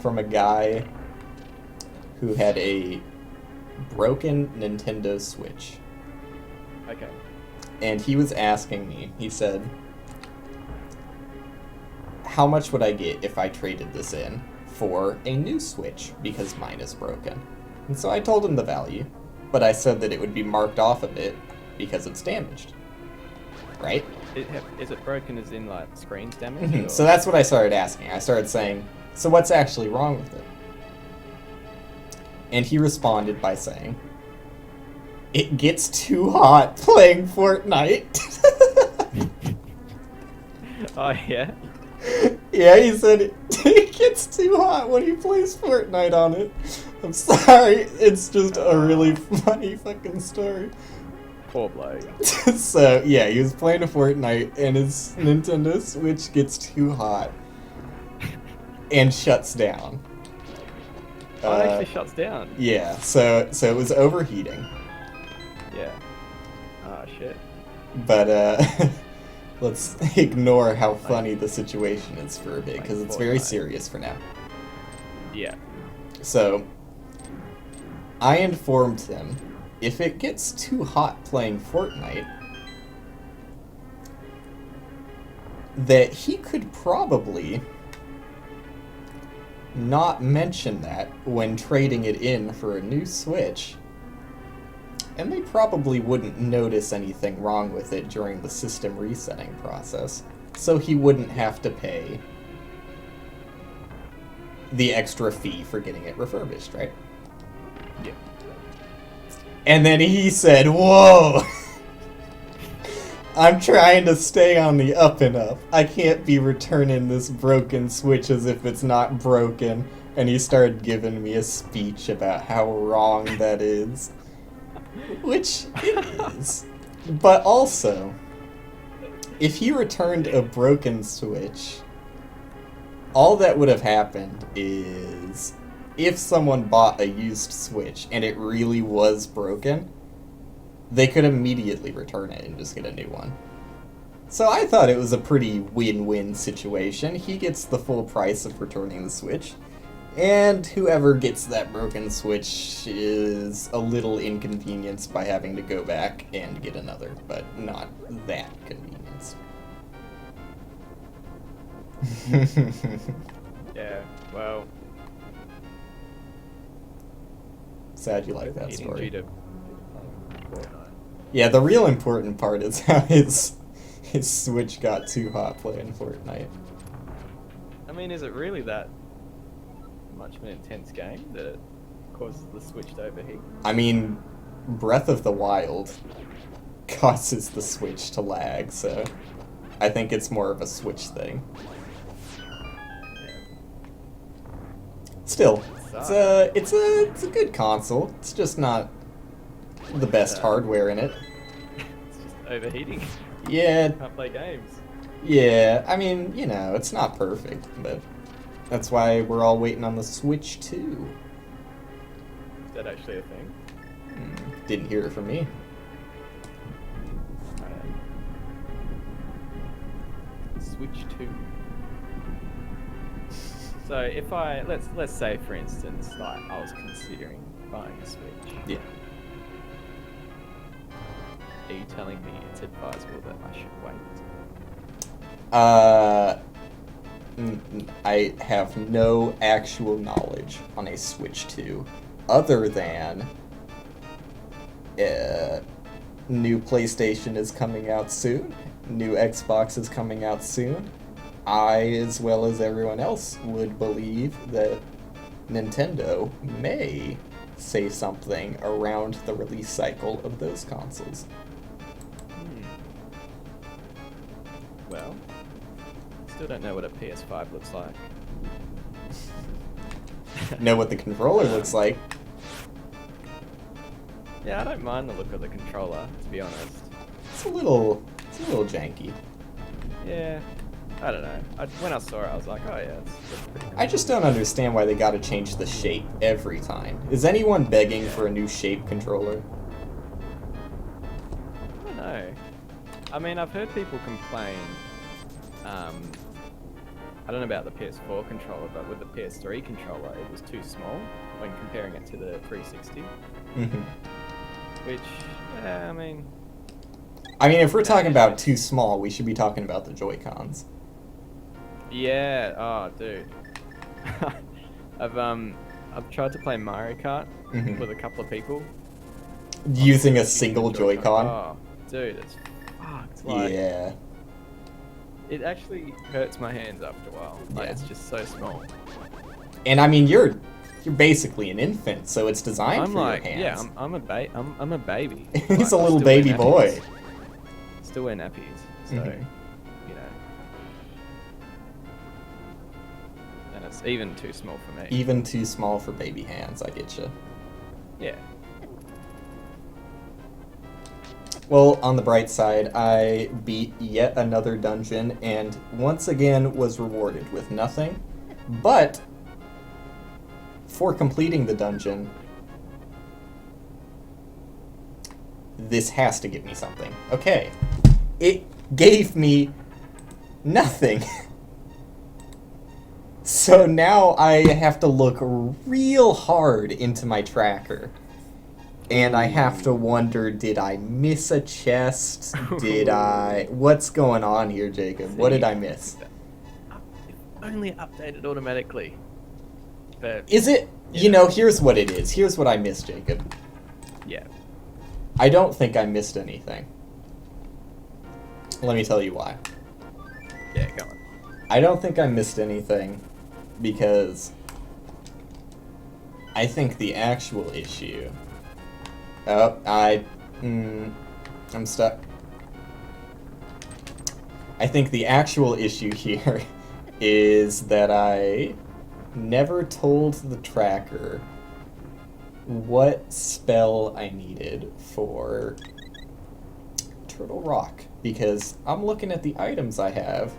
[SPEAKER 2] from a guy who had a broken Nintendo Switch.
[SPEAKER 1] Okay.
[SPEAKER 2] And he was asking me, he said, how much would I get if I traded this in for a new Switch, because mine is broken? And so I told him the value, but I said that it would be marked off a bit because it's damaged. Right?
[SPEAKER 1] Is it broken as in, like, screen's damaged?
[SPEAKER 2] So that's what I started asking. I started saying, so what's actually wrong with it? And he responded by saying, it gets too hot playing Fortnite.
[SPEAKER 1] Oh, yeah?
[SPEAKER 2] Yeah, he said it gets too hot when he plays Fortnite on it. I'm sorry, it's just a really funny fucking story.
[SPEAKER 1] Poor bloke.
[SPEAKER 2] So, yeah, he was playing a Fortnite and his Nintendo Switch gets too hot and shuts down.
[SPEAKER 1] Oh, it actually shuts down.
[SPEAKER 2] Yeah, so it was overheating.
[SPEAKER 1] Yeah. Oh, shit.
[SPEAKER 2] But, let's ignore how funny the situation is for a bit, because it's very serious for now.
[SPEAKER 1] Yeah.
[SPEAKER 2] So, I informed him, if it gets too hot playing Fortnite, that he could probably not mention that when trading it in for a new Switch, and they probably wouldn't notice anything wrong with it during the system resetting process, so he wouldn't have to pay the extra fee for getting it refurbished, right?
[SPEAKER 1] Yeah.
[SPEAKER 2] And then he said, whoa! I'm trying to stay on the up and up. I can't be returning this broken Switch as if it's not broken. And he started giving me a speech about how wrong that is. Which it is. But also, if he returned a broken Switch, all that would have happened is, if someone bought a used Switch and it really was broken, they could immediately return it and just get a new one. So I thought it was a pretty win-win situation. He gets the full price of returning the Switch, and whoever gets that broken Switch is a little inconvenienced by having to go back and get another, but not that convenience.
[SPEAKER 1] Yeah, well.
[SPEAKER 2] Sad you like that
[SPEAKER 1] Eating
[SPEAKER 2] story.
[SPEAKER 1] due to Fortnite.
[SPEAKER 2] Yeah, the real important part is how his Switch got too hot playing Fortnite.
[SPEAKER 1] I mean, is it really that much of an intense game that it causes the Switch to overheat?
[SPEAKER 2] I mean, Breath of the Wild causes the Switch to lag, so I think it's more of a Switch thing. Still, it's a good console. It's just not the best hardware in it.
[SPEAKER 1] It's just overheating.
[SPEAKER 2] Yeah,
[SPEAKER 1] Can't play games.
[SPEAKER 2] yeah. I mean, you know, it's not perfect, but that's why we're all waiting on the Switch 2.
[SPEAKER 1] Is that actually a thing?
[SPEAKER 2] Didn't hear it from me.
[SPEAKER 1] Switch 2. So if let's say for instance, like I was considering buying a Switch.
[SPEAKER 2] Yeah.
[SPEAKER 1] Are you telling me it's advisable that I should wait?
[SPEAKER 2] I have no actual knowledge on a Switch 2, other than new PlayStation is coming out soon, new Xbox is coming out soon. I, as well as everyone else, would believe that Nintendo may say something around the release cycle of those consoles.
[SPEAKER 1] Well, still don't know what a PS5 looks like.
[SPEAKER 2] Know what the controller looks like.
[SPEAKER 1] Yeah, I don't mind the look of the controller, to be honest.
[SPEAKER 2] It's a little janky.
[SPEAKER 1] Yeah, I don't know. When I saw it, I was like, oh yeah, it's pretty cool.
[SPEAKER 2] I just don't understand why they gotta change the shape every time. Is anyone begging for a new shape controller?
[SPEAKER 1] I don't know. I mean, I've heard people complain, I don't know about the PS4 controller, but with the PS3 controller, it was too small when comparing it to the 360.
[SPEAKER 2] Mm-hmm.
[SPEAKER 1] Which, I mean,
[SPEAKER 2] if we're talking about too small, we should be talking about the Joy-Cons.
[SPEAKER 1] yeah, oh, dude. I've tried to play Mario Kart with a couple of people.
[SPEAKER 2] Using a single Joy-Con?
[SPEAKER 1] Oh, dude, it's fucked. Like,
[SPEAKER 2] yeah.
[SPEAKER 1] it actually hurts my hands after a while. Like,
[SPEAKER 2] Yeah.
[SPEAKER 1] it's just so small.
[SPEAKER 2] And you're basically an infant, so it's designed
[SPEAKER 1] I'm
[SPEAKER 2] for
[SPEAKER 1] like,
[SPEAKER 2] your hands.
[SPEAKER 1] yeah, I'm a baby.
[SPEAKER 2] He's
[SPEAKER 1] Like,
[SPEAKER 2] a
[SPEAKER 1] I
[SPEAKER 2] little
[SPEAKER 1] still wear
[SPEAKER 2] baby
[SPEAKER 1] nappies.
[SPEAKER 2] boy.
[SPEAKER 1] Still wear nappies, so
[SPEAKER 2] Mhm.
[SPEAKER 1] you know. And it's even too small for me.
[SPEAKER 2] Even too small for baby hands, I get you.
[SPEAKER 1] Yeah.
[SPEAKER 2] Well, on the bright side, I beat yet another dungeon and once again was rewarded with nothing. But for completing the dungeon, this has to give me something. Okay. It gave me nothing. So now I have to look real hard into my tracker. And I have to wonder, did I miss a chest? What's going on here, Jacob? What did I miss?
[SPEAKER 1] If only it updated automatically. But
[SPEAKER 2] Is it? You know, here's what it is. Here's what I missed, Jacob.
[SPEAKER 1] yeah.
[SPEAKER 2] I don't think I missed anything. Let me tell you why.
[SPEAKER 1] Yeah, go on.
[SPEAKER 2] I don't think I missed anything because I think the actual issue... Oh, I'm stuck. I think the actual issue here is that I never told the tracker what spell I needed for Turtle Rock, because I'm looking at the items I have,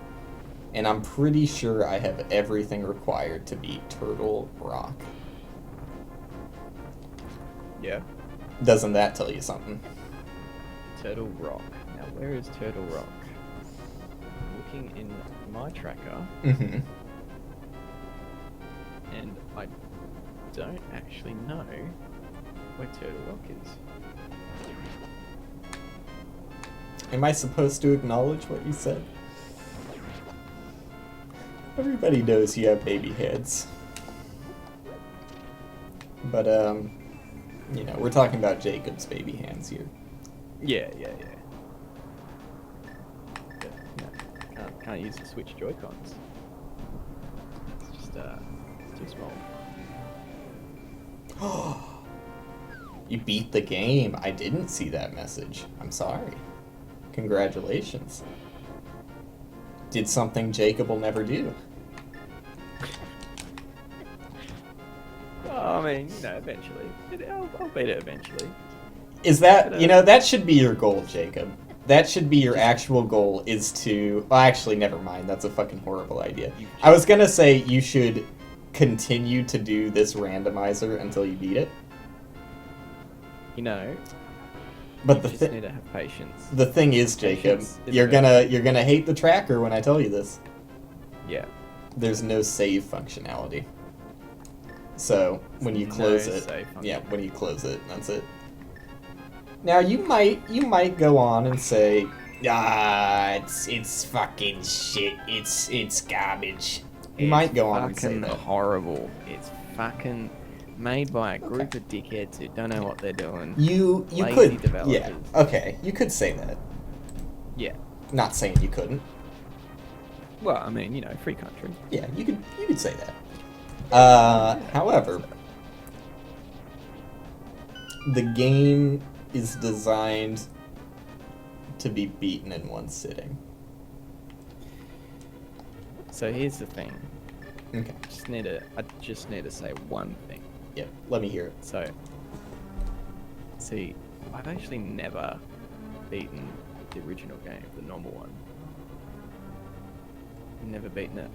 [SPEAKER 2] and I'm pretty sure I have everything required to beat Turtle Rock.
[SPEAKER 1] Yeah.
[SPEAKER 2] Doesn't that tell you something?
[SPEAKER 1] Turtle Rock. Now, where is Turtle Rock? Looking in my tracker,
[SPEAKER 2] Mm-hmm.
[SPEAKER 1] and I don't actually know where Turtle Rock is.
[SPEAKER 2] Am I supposed to acknowledge what you said? Everybody knows you have baby heads. But, you know, we're talking about Jacob's baby hands here.
[SPEAKER 1] Yeah. But, no, can't use the Switch Joy-Cons. It's just, it's too small.
[SPEAKER 2] You beat the game. I didn't see that message. I'm sorry. Congratulations. Did something Jacob will never do.
[SPEAKER 1] Well, I mean, you know, eventually. I'll beat it eventually.
[SPEAKER 2] Is that, you know, that should be your goal, Jacob. That should be your actual goal, is to... Well, actually, never mind. That's a fucking horrible idea. I was gonna say you should continue to do this randomizer until you beat it.
[SPEAKER 1] You know,
[SPEAKER 2] But
[SPEAKER 1] you just need to have patience.
[SPEAKER 2] the thing is, Jacob,
[SPEAKER 1] Patience is
[SPEAKER 2] you're gonna hate the tracker when I tell you this.
[SPEAKER 1] Yeah.
[SPEAKER 2] There's no save functionality. So when you close it, yeah, when you close it, that's it. Now you might go on and say, It's fucking shit. It's garbage. You might go on and say
[SPEAKER 1] fucking
[SPEAKER 2] that.
[SPEAKER 1] horrible. It's fucking made by a group of dickheads who don't know what they're doing.
[SPEAKER 2] You
[SPEAKER 1] Lazy
[SPEAKER 2] could,
[SPEAKER 1] developers.
[SPEAKER 2] yeah, okay, you could say that.
[SPEAKER 1] Yeah.
[SPEAKER 2] Not saying you couldn't.
[SPEAKER 1] Well, I mean, you know, free country.
[SPEAKER 2] Yeah, you could say that. However, the game is designed to be beaten in one sitting.
[SPEAKER 1] So here's the thing.
[SPEAKER 2] Okay.
[SPEAKER 1] I just need to say one thing.
[SPEAKER 2] Yep. Let me hear it.
[SPEAKER 1] So, see, I've actually never beaten the original game, the normal one. Never beaten it.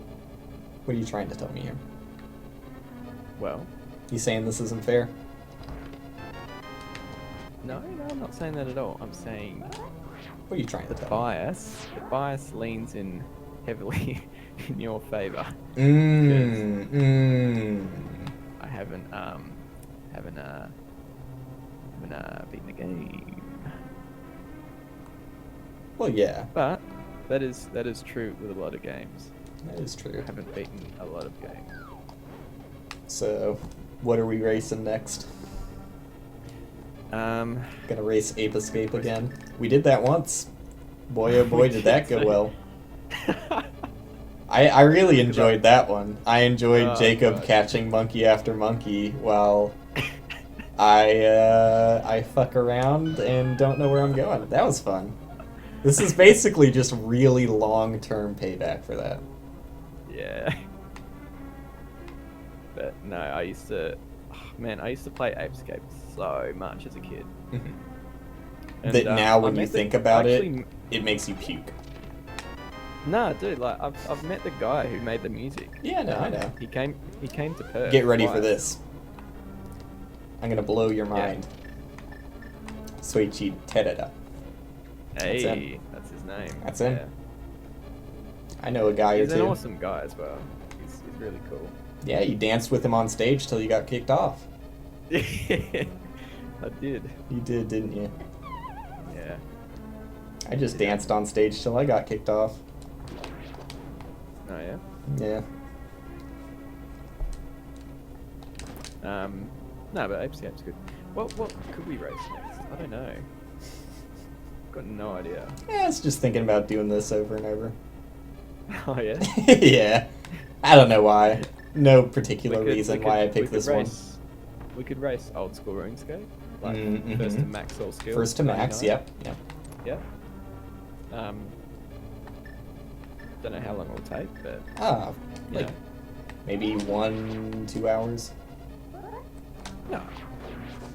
[SPEAKER 2] What are you trying to tell me here?
[SPEAKER 1] Well,
[SPEAKER 2] You saying this isn't fair?
[SPEAKER 1] no, I'm not saying that at all. I'm saying
[SPEAKER 2] What are you trying to
[SPEAKER 1] the
[SPEAKER 2] tell
[SPEAKER 1] bias leans in heavily in your favor.
[SPEAKER 2] me?
[SPEAKER 1] I haven't beaten the game.
[SPEAKER 2] Well, yeah,
[SPEAKER 1] But that is true with a lot of games.
[SPEAKER 2] that is true.
[SPEAKER 1] I haven't beaten a lot of games.
[SPEAKER 2] So, what are we racing next? Gonna race Ape Escape again. We did that once. Boy, oh boy, did that go well. I really enjoyed that one. I enjoyed Jacob
[SPEAKER 1] God.
[SPEAKER 2] catching monkey after monkey while I fuck around and don't know where I'm going. That was fun. This is basically just really long-term payback for that.
[SPEAKER 1] Yeah. But no, I used to play Ape Escape so much as a kid. And,
[SPEAKER 2] That now, when
[SPEAKER 1] I
[SPEAKER 2] you
[SPEAKER 1] met
[SPEAKER 2] think
[SPEAKER 1] the-
[SPEAKER 2] about
[SPEAKER 1] actually,
[SPEAKER 2] it, it makes you puke.
[SPEAKER 1] Nah, dude, like I've met the guy who made the music.
[SPEAKER 2] Yeah, no, I know.
[SPEAKER 1] He came to Perth.
[SPEAKER 2] Get ready for
[SPEAKER 1] twice.
[SPEAKER 2] this. I'm gonna blow your mind. Soichi Terada. That's him.
[SPEAKER 1] Hey, that's his name.
[SPEAKER 2] That's him.
[SPEAKER 1] Yeah.
[SPEAKER 2] I know a guy
[SPEAKER 1] He's
[SPEAKER 2] or
[SPEAKER 1] an
[SPEAKER 2] two.
[SPEAKER 1] awesome guy as well. He's really cool.
[SPEAKER 2] Yeah, you danced with him on stage till you got kicked off.
[SPEAKER 1] I did.
[SPEAKER 2] You did, didn't you?
[SPEAKER 1] Yeah.
[SPEAKER 2] I just danced on stage till I got kicked off.
[SPEAKER 1] Oh yeah.
[SPEAKER 2] Yeah.
[SPEAKER 1] No, but Ape Escape's good. What could we race next? I don't know. Got no idea.
[SPEAKER 2] Yeah, I was just thinking about doing this over and over.
[SPEAKER 1] Oh yeah.
[SPEAKER 2] Yeah. I don't know why. No particular
[SPEAKER 1] We could-
[SPEAKER 2] reason
[SPEAKER 1] we
[SPEAKER 2] why I
[SPEAKER 1] could-
[SPEAKER 2] picked
[SPEAKER 1] we could
[SPEAKER 2] this one.
[SPEAKER 1] race- We could race old school RuneScape, like
[SPEAKER 2] Mhm.
[SPEAKER 1] first to max all skills.
[SPEAKER 2] First to max,
[SPEAKER 1] 99.
[SPEAKER 2] yep.
[SPEAKER 1] Yeah. Don't know how long it'll take, but
[SPEAKER 2] Ah,
[SPEAKER 1] you
[SPEAKER 2] like
[SPEAKER 1] know.
[SPEAKER 2] maybe 1-2 hours.
[SPEAKER 1] No.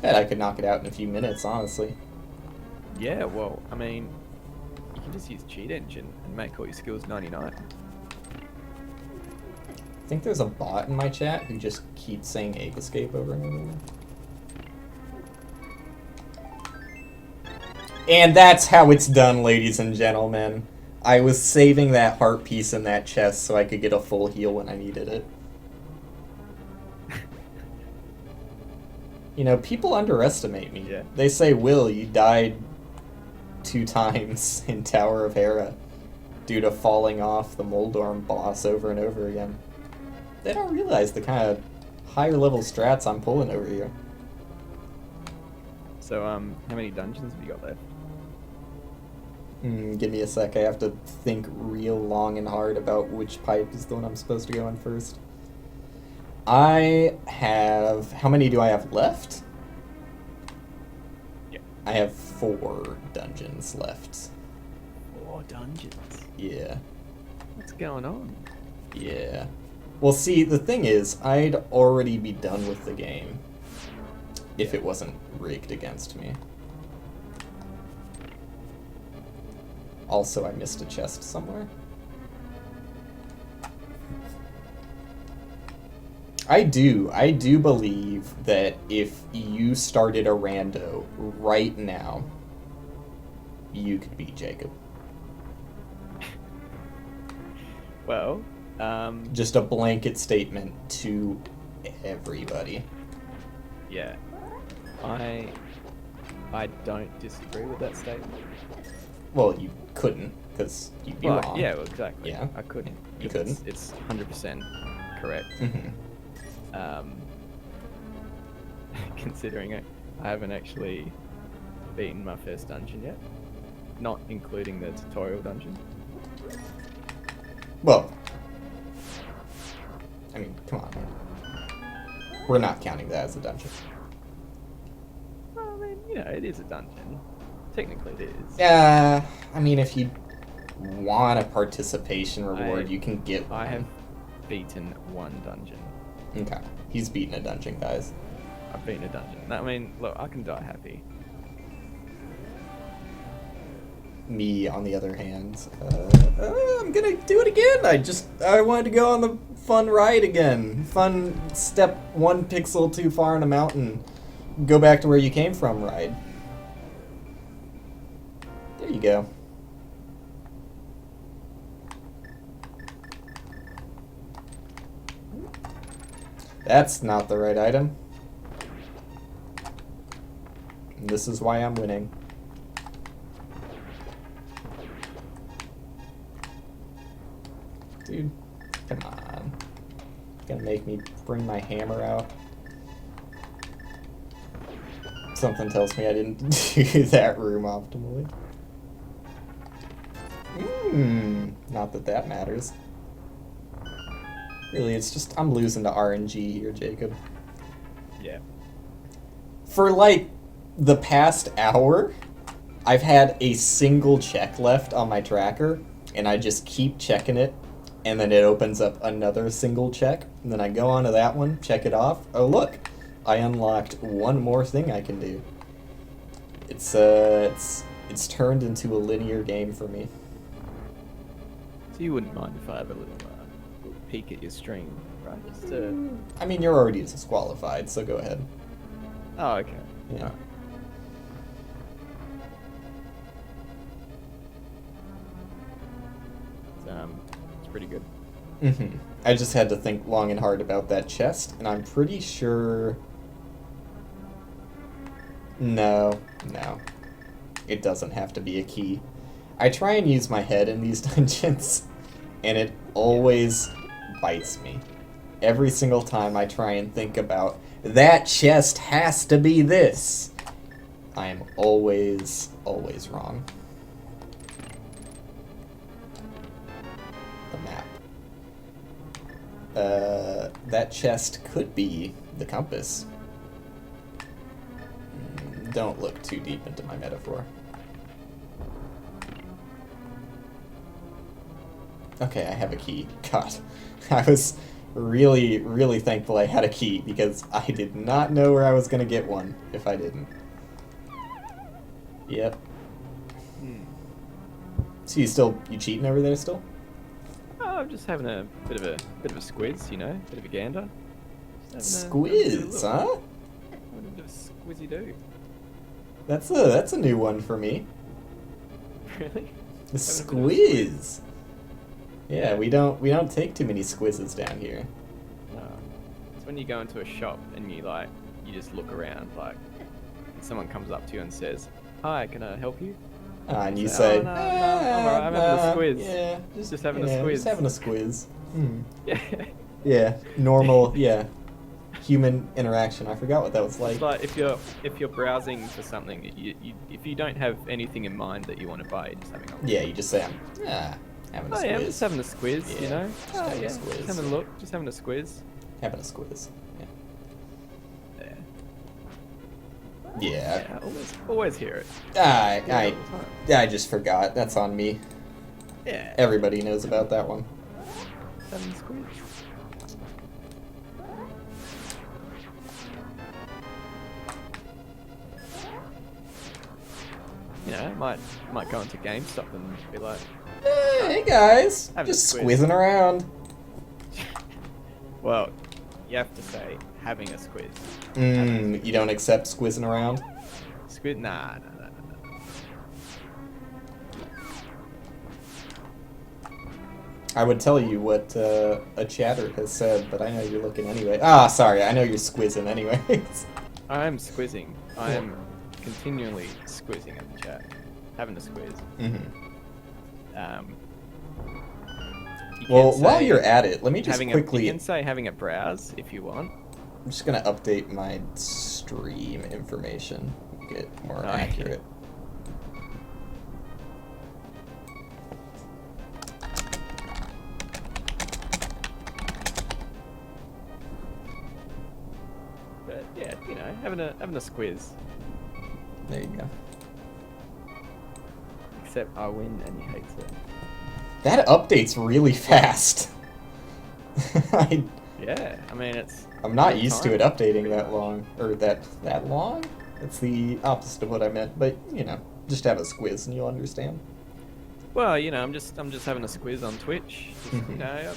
[SPEAKER 2] Bet I could knock it out in a few minutes, honestly.
[SPEAKER 1] Yeah, well, I mean, you can just use Cheat Engine and make all your skills 99.
[SPEAKER 2] I think there's a bot in my chat who just keeps saying Ape Escape over and over again. And that's how it's done, ladies and gentlemen. I was saving that heart piece in that chest so I could get a full heal when I needed it. You know, people underestimate me.
[SPEAKER 1] Yeah.
[SPEAKER 2] They say, Will, you died 2 times in Tower of Hera due to falling off the Moldorm boss over and over again. They don't realize the kind of higher level strats I'm pulling over here.
[SPEAKER 1] So, how many dungeons have you got left?
[SPEAKER 2] Give me a sec, I have to think real long and hard about which pipe is the one I'm supposed to go in first. I have... How many do I have left?
[SPEAKER 1] Yeah.
[SPEAKER 2] I have 4 dungeons left.
[SPEAKER 1] 4 dungeons.
[SPEAKER 2] Yeah.
[SPEAKER 1] What's going on?
[SPEAKER 2] Yeah. Well, see, the thing is, I'd already be done with the game if it wasn't rigged against me. Also, I missed a chest somewhere. I do believe that if you started a rando right now, you could beat Jacob.
[SPEAKER 1] Well,
[SPEAKER 2] Just a blanket statement to everybody.
[SPEAKER 1] yeah. I don't disagree with that statement.
[SPEAKER 2] Well, you couldn't, because you'd be
[SPEAKER 1] Well,
[SPEAKER 2] wrong.
[SPEAKER 1] yeah, well, exactly.
[SPEAKER 2] Yeah.
[SPEAKER 1] I couldn't.
[SPEAKER 2] You
[SPEAKER 1] because
[SPEAKER 2] couldn't.
[SPEAKER 1] It's 100% correct. Considering it, I haven't actually beaten my first dungeon yet, not including the tutorial dungeon.
[SPEAKER 2] Well, I mean, come on, man. We're not counting that as a dungeon.
[SPEAKER 1] Well, I mean, you know, it is a dungeon. Technically, it is.
[SPEAKER 2] Yeah, I mean, if you want a participation reward, you can get one.
[SPEAKER 1] I have beaten one dungeon.
[SPEAKER 2] Okay, he's beaten a dungeon, guys.
[SPEAKER 1] I've beaten a dungeon. I mean, look, I can die happy.
[SPEAKER 2] Me, on the other hand, I'm gonna do it again. I wanted to go on the fun ride again. Fun step 1 pixel too far in a mountain. Go back to where you came from ride. There you go. That's not the right item. And this is why I'm winning. Dude, come on. Gonna make me bring my hammer out. Something tells me I didn't do that room optimally. Not that that matters. Really, it's just I'm losing to RNG here, Jacob.
[SPEAKER 1] Yeah.
[SPEAKER 2] For like the past hour, I've had a single check left on my tracker, and I just keep checking it, and then it opens up another single check, and then I go onto that one, check it off. Oh look, I unlocked one more thing I can do. It's turned into a linear game for me.
[SPEAKER 1] So you wouldn't mind if I have a little peek at your stream, right? Just to...
[SPEAKER 2] I mean, you're already disqualified, so go ahead.
[SPEAKER 1] Oh, okay.
[SPEAKER 2] Yeah.
[SPEAKER 1] Alright. It's pretty good.
[SPEAKER 2] I just had to think long and hard about that chest, and I'm pretty sure... No. It doesn't have to be a key. I try and use my head in these dungeons, and it always bites me. Every single time I try and think about, that chest has to be this. I am always wrong. The map. That chest could be the compass. Don't look too deep into my metaphor. Okay, I have a key. God, I was really thankful I had a key, because I did not know where I was going to get one if I didn't. Yep. So you cheating over there still?
[SPEAKER 1] Oh, I'm just having a bit of a squiz, you know, bit of a gander.
[SPEAKER 2] Squiz, huh?
[SPEAKER 1] Having a bit of a squizzy do.
[SPEAKER 2] That's a new one for me.
[SPEAKER 1] Really?
[SPEAKER 2] The squiz. Yeah, we don't take too many squizzes down here.
[SPEAKER 1] No. It's when you go into a shop and you just look around, and someone comes up to you and says, "Hi, can I help you?"
[SPEAKER 2] And you
[SPEAKER 1] say,
[SPEAKER 2] say,
[SPEAKER 1] "Oh, no, I'm alright, I'm having a squiz."
[SPEAKER 2] Yeah,
[SPEAKER 1] Just having a squiz.
[SPEAKER 2] Just having a squiz.
[SPEAKER 1] Yeah.
[SPEAKER 2] Yeah, normal, yeah. Human interaction. I forgot what that was like.
[SPEAKER 1] It's like if you're browsing for something, if you don't have anything in mind that you want to buy, you're just having a look.
[SPEAKER 2] Yeah, you just say, having a squiz.
[SPEAKER 1] Yeah, I'm just having a squiz,
[SPEAKER 2] Yeah,
[SPEAKER 1] you know?
[SPEAKER 2] just having a squiz.
[SPEAKER 1] Just having a look, just having a squiz.
[SPEAKER 2] Having a squiz.
[SPEAKER 1] Yeah.
[SPEAKER 2] Yeah.
[SPEAKER 1] Always hear it.
[SPEAKER 2] I just forgot. That's on me.
[SPEAKER 1] Yeah.
[SPEAKER 2] Everybody knows about that one.
[SPEAKER 1] Just having a squiz. You know, might go into GameStop and be like,
[SPEAKER 2] Hey guys,
[SPEAKER 1] Having a
[SPEAKER 2] just
[SPEAKER 1] squiz.
[SPEAKER 2] squizzing around.
[SPEAKER 1] well, you have to say having a squiz.
[SPEAKER 2] You don't accept squizzing around?
[SPEAKER 1] Squid? Nah.
[SPEAKER 2] I would tell you what a chatter has said, but I know you're looking anyway. Sorry, I know you're squizzing anyways.
[SPEAKER 1] I am squizzing. I am continually squizzing at the chat. Having a squiz. you
[SPEAKER 2] Well,
[SPEAKER 1] can
[SPEAKER 2] while
[SPEAKER 1] say
[SPEAKER 2] you're at it, let me just
[SPEAKER 1] you
[SPEAKER 2] quickly...
[SPEAKER 1] can say having a browse if you want.
[SPEAKER 2] I'm just going to update my stream information. Get more accurate.
[SPEAKER 1] But yeah, you know, having a squiz.
[SPEAKER 2] There you go.
[SPEAKER 1] Except I win and he hates it.
[SPEAKER 2] That update's really fast.
[SPEAKER 1] Yeah, I mean
[SPEAKER 2] I'm not used to it updating that long, or that long. It's the opposite of what I meant, but you know, just have a squiz and you'll understand.
[SPEAKER 1] Well, you know, I'm just having a squiz on Twitch. Just, you know,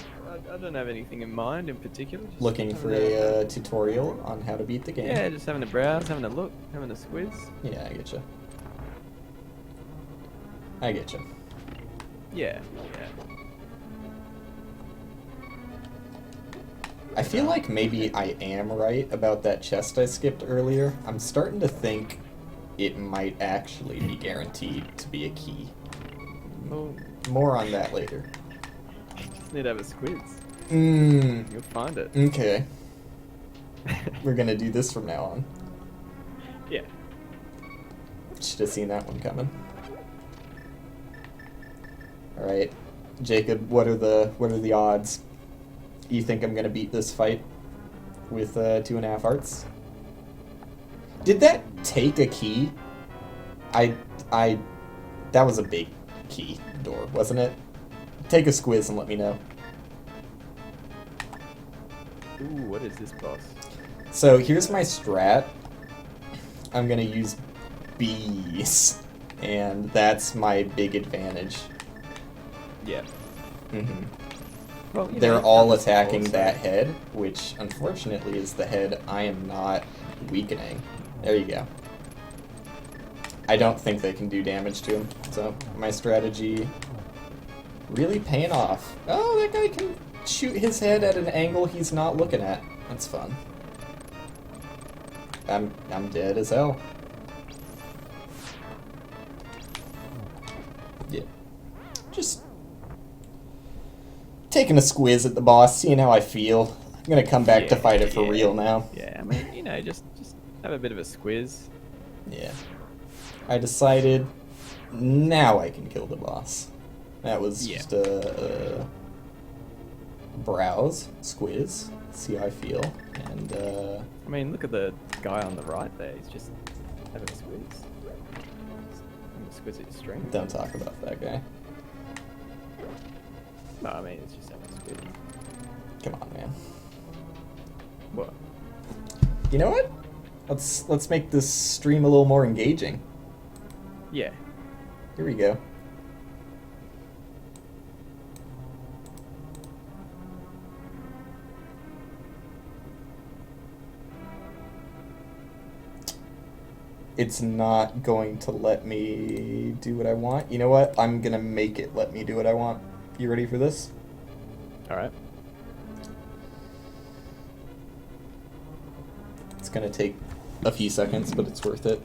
[SPEAKER 1] I don't have anything in mind in particular. Just
[SPEAKER 2] looking for a tutorial on how to beat the game.
[SPEAKER 1] Yeah, just having a browse, having a look, having a squiz.
[SPEAKER 2] Yeah, I get you. I get you.
[SPEAKER 1] Yeah.
[SPEAKER 2] I feel like maybe I am right about that chest I skipped earlier. I'm starting to think it might actually be guaranteed to be a key.
[SPEAKER 1] Well,
[SPEAKER 2] more on that later.
[SPEAKER 1] Just need to have a squiz. You'll find it.
[SPEAKER 2] Okay. We're gonna do this from now on.
[SPEAKER 1] Yeah.
[SPEAKER 2] Should have seen that one coming. Alright. Jacob, what are the odds? You think I'm gonna beat this fight with 2.5 hearts? Did that take a key? That was a big key door, wasn't it? Take a squiz and let me know.
[SPEAKER 1] Ooh, what is this boss?
[SPEAKER 2] So here's my strat. I'm gonna use bees, and that's my big advantage.
[SPEAKER 1] Yeah.
[SPEAKER 2] Mm-hmm.
[SPEAKER 1] Well,
[SPEAKER 2] they're all attacking that head, which unfortunately is the head I am not weakening. There you go. I don't think they can do damage to him, so my strategy really paying off. Oh, that guy can shoot his head at an angle he's not looking at. That's fun. I'm dead as hell. Yeah. Just taking a squiz at the boss, seeing how I feel. I'm gonna come back to fight it for real now.
[SPEAKER 1] Yeah, I mean, you know, just have a bit of a squiz.
[SPEAKER 2] Yeah. I decided now I can kill the boss. That was just a browse, squiz, see how I feel, and
[SPEAKER 1] I mean, look at the guy on the right there. He's just having a squiz. Squiz at your strength.
[SPEAKER 2] Don't talk about that guy.
[SPEAKER 1] No, I mean, it's just having a squiz.
[SPEAKER 2] Come on, man.
[SPEAKER 1] What?
[SPEAKER 2] You know what? Let's make this stream a little more engaging.
[SPEAKER 1] Yeah.
[SPEAKER 2] Here we go. It's not going to let me do what I want. You know what? I'm gonna make it let me do what I want. You ready for this?
[SPEAKER 1] Alright.
[SPEAKER 2] It's gonna take a few seconds, but it's worth it.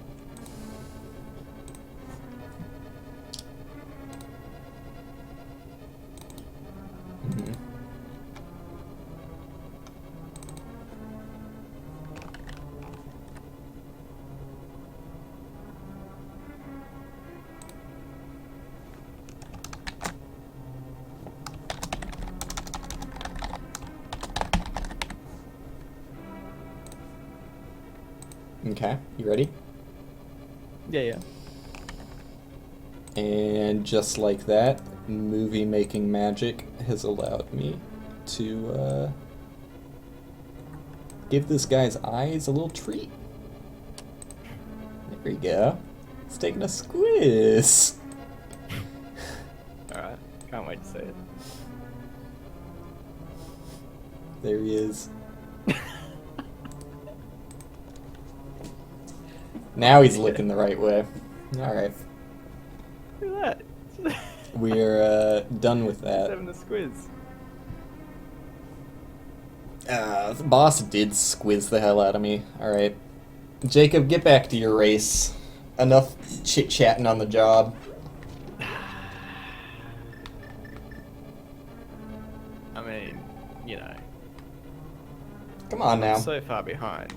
[SPEAKER 2] Okay, you ready?
[SPEAKER 1] Yeah.
[SPEAKER 2] And just like that, movie-making magic has allowed me to give this guy's eyes a little treat. There we go. It's taking a squiz.
[SPEAKER 1] Alright, can't wait to see it.
[SPEAKER 2] There he is. Now he's looking the right way. Alright.
[SPEAKER 1] Look at that.
[SPEAKER 2] We're done with
[SPEAKER 1] He's
[SPEAKER 2] that.
[SPEAKER 1] having a squiz.
[SPEAKER 2] The boss did squiz the hell out of me. Alright. Jacob, get back to your race. Enough chit-chatting on the job. Come on now.
[SPEAKER 1] I'm so far behind.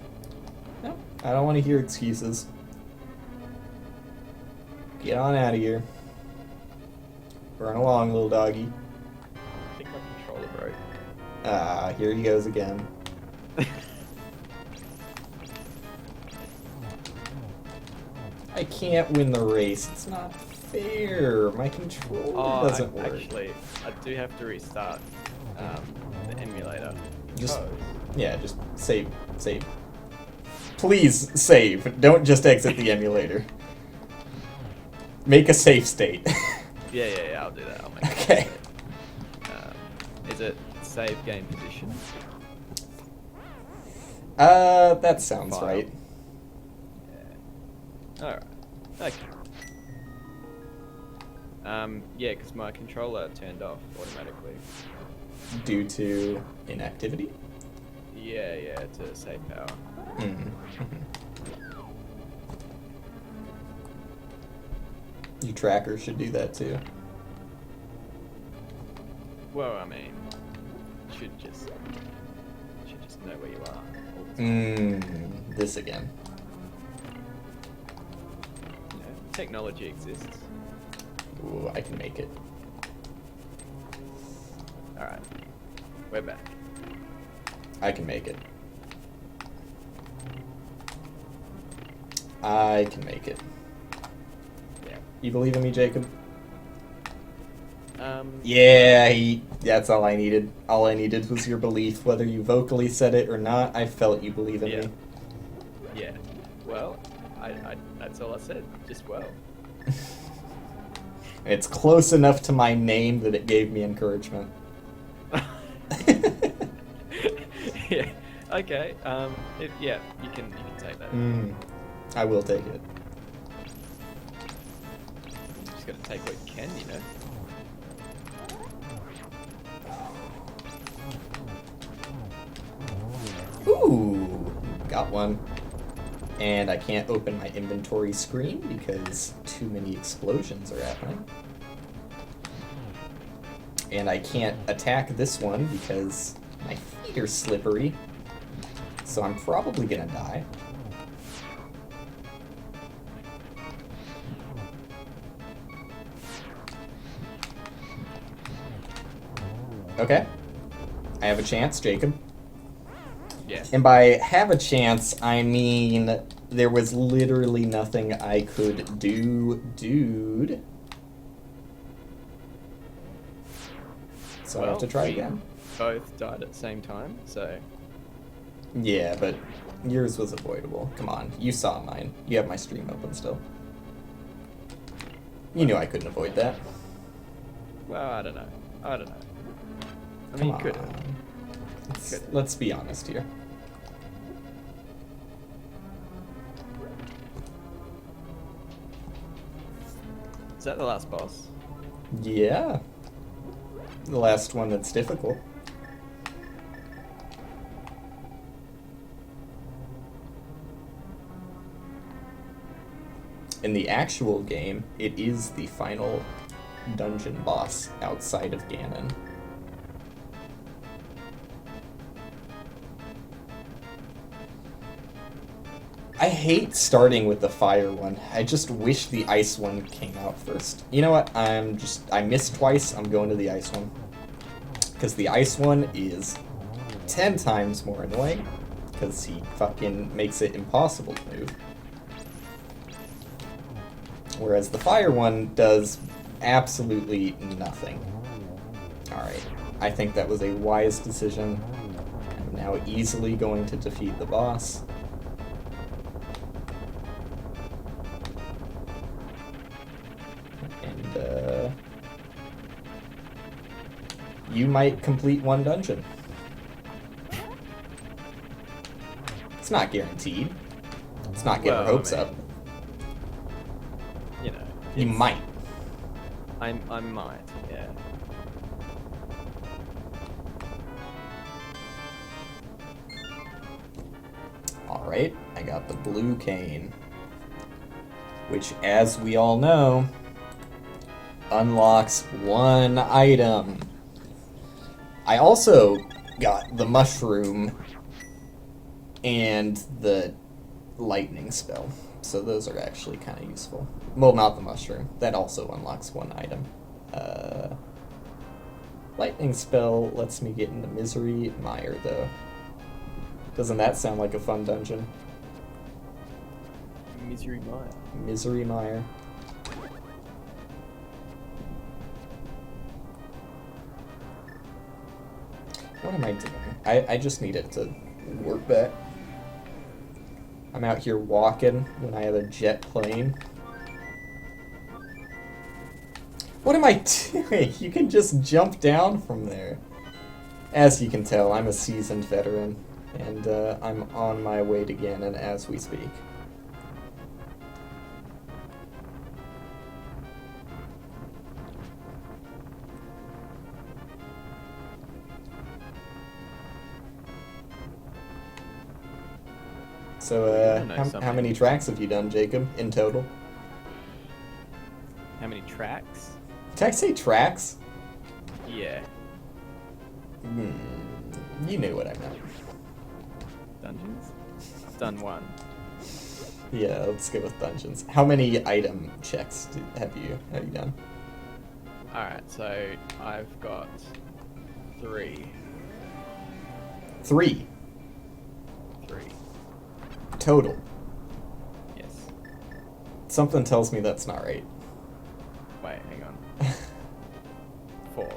[SPEAKER 2] No, I don't want to hear excuses. Get on out of here. Run along, little doggy.
[SPEAKER 1] I think my controller broke.
[SPEAKER 2] Ah, here he goes again. I can't win the race. It's not fair. My controller doesn't work.
[SPEAKER 1] Actually, I do have to restart the emulator.
[SPEAKER 2] Just,
[SPEAKER 1] because-
[SPEAKER 2] yeah, just save. Please save. Don't just exit the emulator. Make a safe state.
[SPEAKER 1] Yeah, I'll do that. I'll make it.
[SPEAKER 2] Okay.
[SPEAKER 1] Is it save game position?
[SPEAKER 2] That sounds
[SPEAKER 1] File.
[SPEAKER 2] right.
[SPEAKER 1] Yeah. Alright. Okay. Yeah, because my controller turned off automatically.
[SPEAKER 2] Due to inactivity?
[SPEAKER 1] Yeah, to save power.
[SPEAKER 2] Mm. Your tracker should do that too.
[SPEAKER 1] Well, I mean, should just know where you are all the time.
[SPEAKER 2] This again.
[SPEAKER 1] You know, technology exists.
[SPEAKER 2] Ooh, I can make it.
[SPEAKER 1] Alright. We're back.
[SPEAKER 2] I can make it. I can make it.
[SPEAKER 1] Yeah.
[SPEAKER 2] You believe in me, Jacob?
[SPEAKER 1] Yeah.
[SPEAKER 2] That's all I needed. All I needed was your belief. Whether you vocally said it or not, I felt you believe in me.
[SPEAKER 1] Yeah. Well, I that's all I said. Just well.
[SPEAKER 2] It's close enough to my name that it gave me encouragement.
[SPEAKER 1] Yeah. Okay. Yeah, you can take that.
[SPEAKER 2] I will take it.
[SPEAKER 1] Just gotta take what you can, you know.
[SPEAKER 2] Ooh, got one. And I can't open my inventory screen because too many explosions are happening. And I can't attack this one because my feet are slippery. So I'm probably gonna die. Okay. I have a chance, Jacob.
[SPEAKER 1] Yeah.
[SPEAKER 2] And by have a chance, I mean there was literally nothing I could do, dude. So I have to try
[SPEAKER 1] we
[SPEAKER 2] again.
[SPEAKER 1] Both died at the same time, so
[SPEAKER 2] Yeah, but yours was avoidable. Come on, you saw mine. You have my stream open still. You knew I couldn't avoid that.
[SPEAKER 1] well, I don't know. I mean,
[SPEAKER 2] Come
[SPEAKER 1] you
[SPEAKER 2] on.
[SPEAKER 1] could have.
[SPEAKER 2] Let's be honest here.
[SPEAKER 1] Is that the last boss?
[SPEAKER 2] Yeah. The last one that's difficult. In the actual game, it is the final dungeon boss outside of Ganon. I hate starting with the fire one. I just wish the ice one came out first. You know what? I missed twice. I'm going to the ice one. Because the ice one is 10 times more annoying. Because he fucking makes it impossible to move. Whereas the fire one does absolutely nothing. Alright. I think that was a wise decision. I'm now easily going to defeat the boss. And, you might complete one dungeon. It's not guaranteed. Let's not get our hopes up.
[SPEAKER 1] You know.
[SPEAKER 2] You
[SPEAKER 1] it's-
[SPEAKER 2] might.
[SPEAKER 1] I might, yeah.
[SPEAKER 2] Alright, I got the blue cane. Which, as we all know, unlocks one item. I also got the mushroom, and the lightning spell. So those are actually kind of useful. Well, not the mushroom. That also unlocks one item. Lightning spell lets me get into Misery Mire, though. Doesn't that sound like a fun dungeon?
[SPEAKER 1] Misery Mire.
[SPEAKER 2] Misery Mire. What am I doing? I just need it to work back. I'm out here walking when I have a jet plane. What am I doing? You can just jump down from there. As you can tell, I'm a seasoned veteran, and I'm on my way to Ganon as we speak. So, how many tracks have you done, Jacob, in total?
[SPEAKER 1] How many tracks?
[SPEAKER 2] Did I say tracks?
[SPEAKER 1] Yeah.
[SPEAKER 2] You knew what I meant.
[SPEAKER 1] Dungeons? I've done one.
[SPEAKER 2] Yeah, let's go with dungeons. How many item checks have you done?
[SPEAKER 1] Alright, so I've got 3.
[SPEAKER 2] 3?
[SPEAKER 1] 3.
[SPEAKER 2] Total.
[SPEAKER 1] Yes.
[SPEAKER 2] Something tells me that's not right.
[SPEAKER 1] Wait, hang on. 4.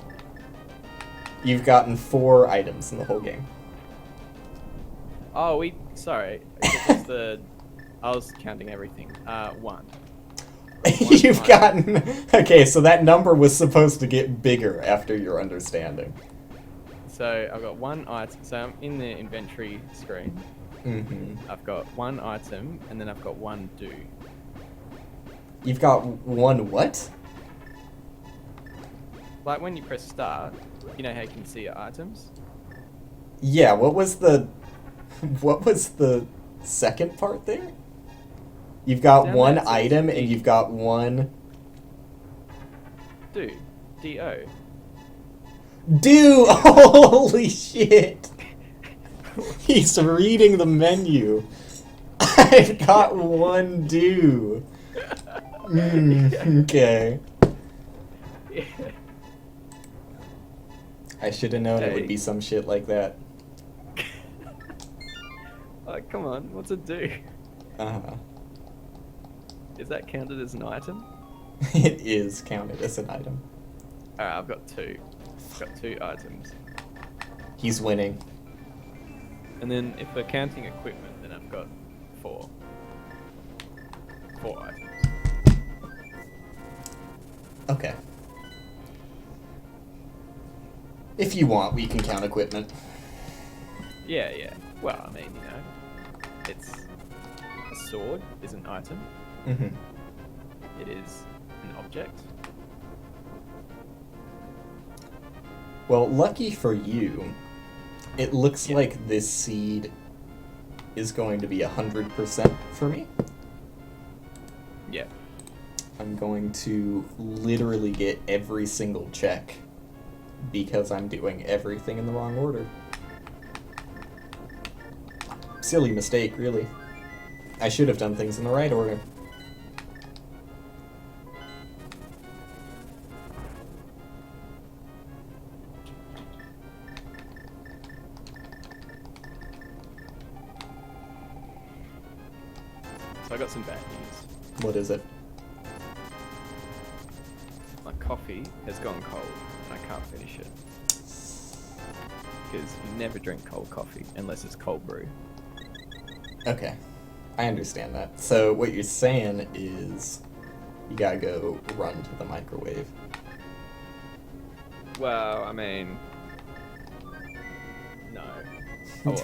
[SPEAKER 2] You've gotten 4 items in the whole game.
[SPEAKER 1] Oh, sorry. It was I was counting everything. 1.
[SPEAKER 2] You've gotten... Okay, so that number was supposed to get bigger after your understanding.
[SPEAKER 1] So I've got 1 item. So I'm in the inventory screen.
[SPEAKER 2] Mm-hmm.
[SPEAKER 1] I've got 1 item, and then I've got 1 do.
[SPEAKER 2] You've got 1 what?
[SPEAKER 1] Like when you press start, you know how you can see your items?
[SPEAKER 2] Yeah, what was the second part there? You've got
[SPEAKER 1] Down
[SPEAKER 2] 1
[SPEAKER 1] there it says
[SPEAKER 2] item
[SPEAKER 1] D.
[SPEAKER 2] and you've got 1...
[SPEAKER 1] Do. D-O.
[SPEAKER 2] Do! Holy shit! He's reading the menu. I've got 1 do. Okay.
[SPEAKER 1] Yeah.
[SPEAKER 2] I should have known it would be some shit like that.
[SPEAKER 1] Like, come on, what's a do?
[SPEAKER 2] Uh-huh.
[SPEAKER 1] Is that counted as an item?
[SPEAKER 2] It is counted as an item.
[SPEAKER 1] Alright, I've got 2. I've got 2 items.
[SPEAKER 2] He's winning.
[SPEAKER 1] And then if we're counting equipment, then I've got 4. 4 items.
[SPEAKER 2] Okay. If you want, we can count equipment.
[SPEAKER 1] Yeah, yeah. Well, I mean, you know, it's a sword is an item.
[SPEAKER 2] Mm-hmm.
[SPEAKER 1] It is an object.
[SPEAKER 2] Well, lucky for you, it looks like this seed is going to be 100% for me.
[SPEAKER 1] Yeah.
[SPEAKER 2] I'm going to literally get every single check because I'm doing everything in the wrong order. Silly mistake, really. I should have done things in the right order.
[SPEAKER 1] So I got some bad news.
[SPEAKER 2] What is it?
[SPEAKER 1] My coffee has gone cold and I can't finish it. Because you never drink cold coffee unless it's cold brew.
[SPEAKER 2] Okay. I understand that. So what you're saying is you gotta go run to the microwave.
[SPEAKER 1] Well, I mean, no.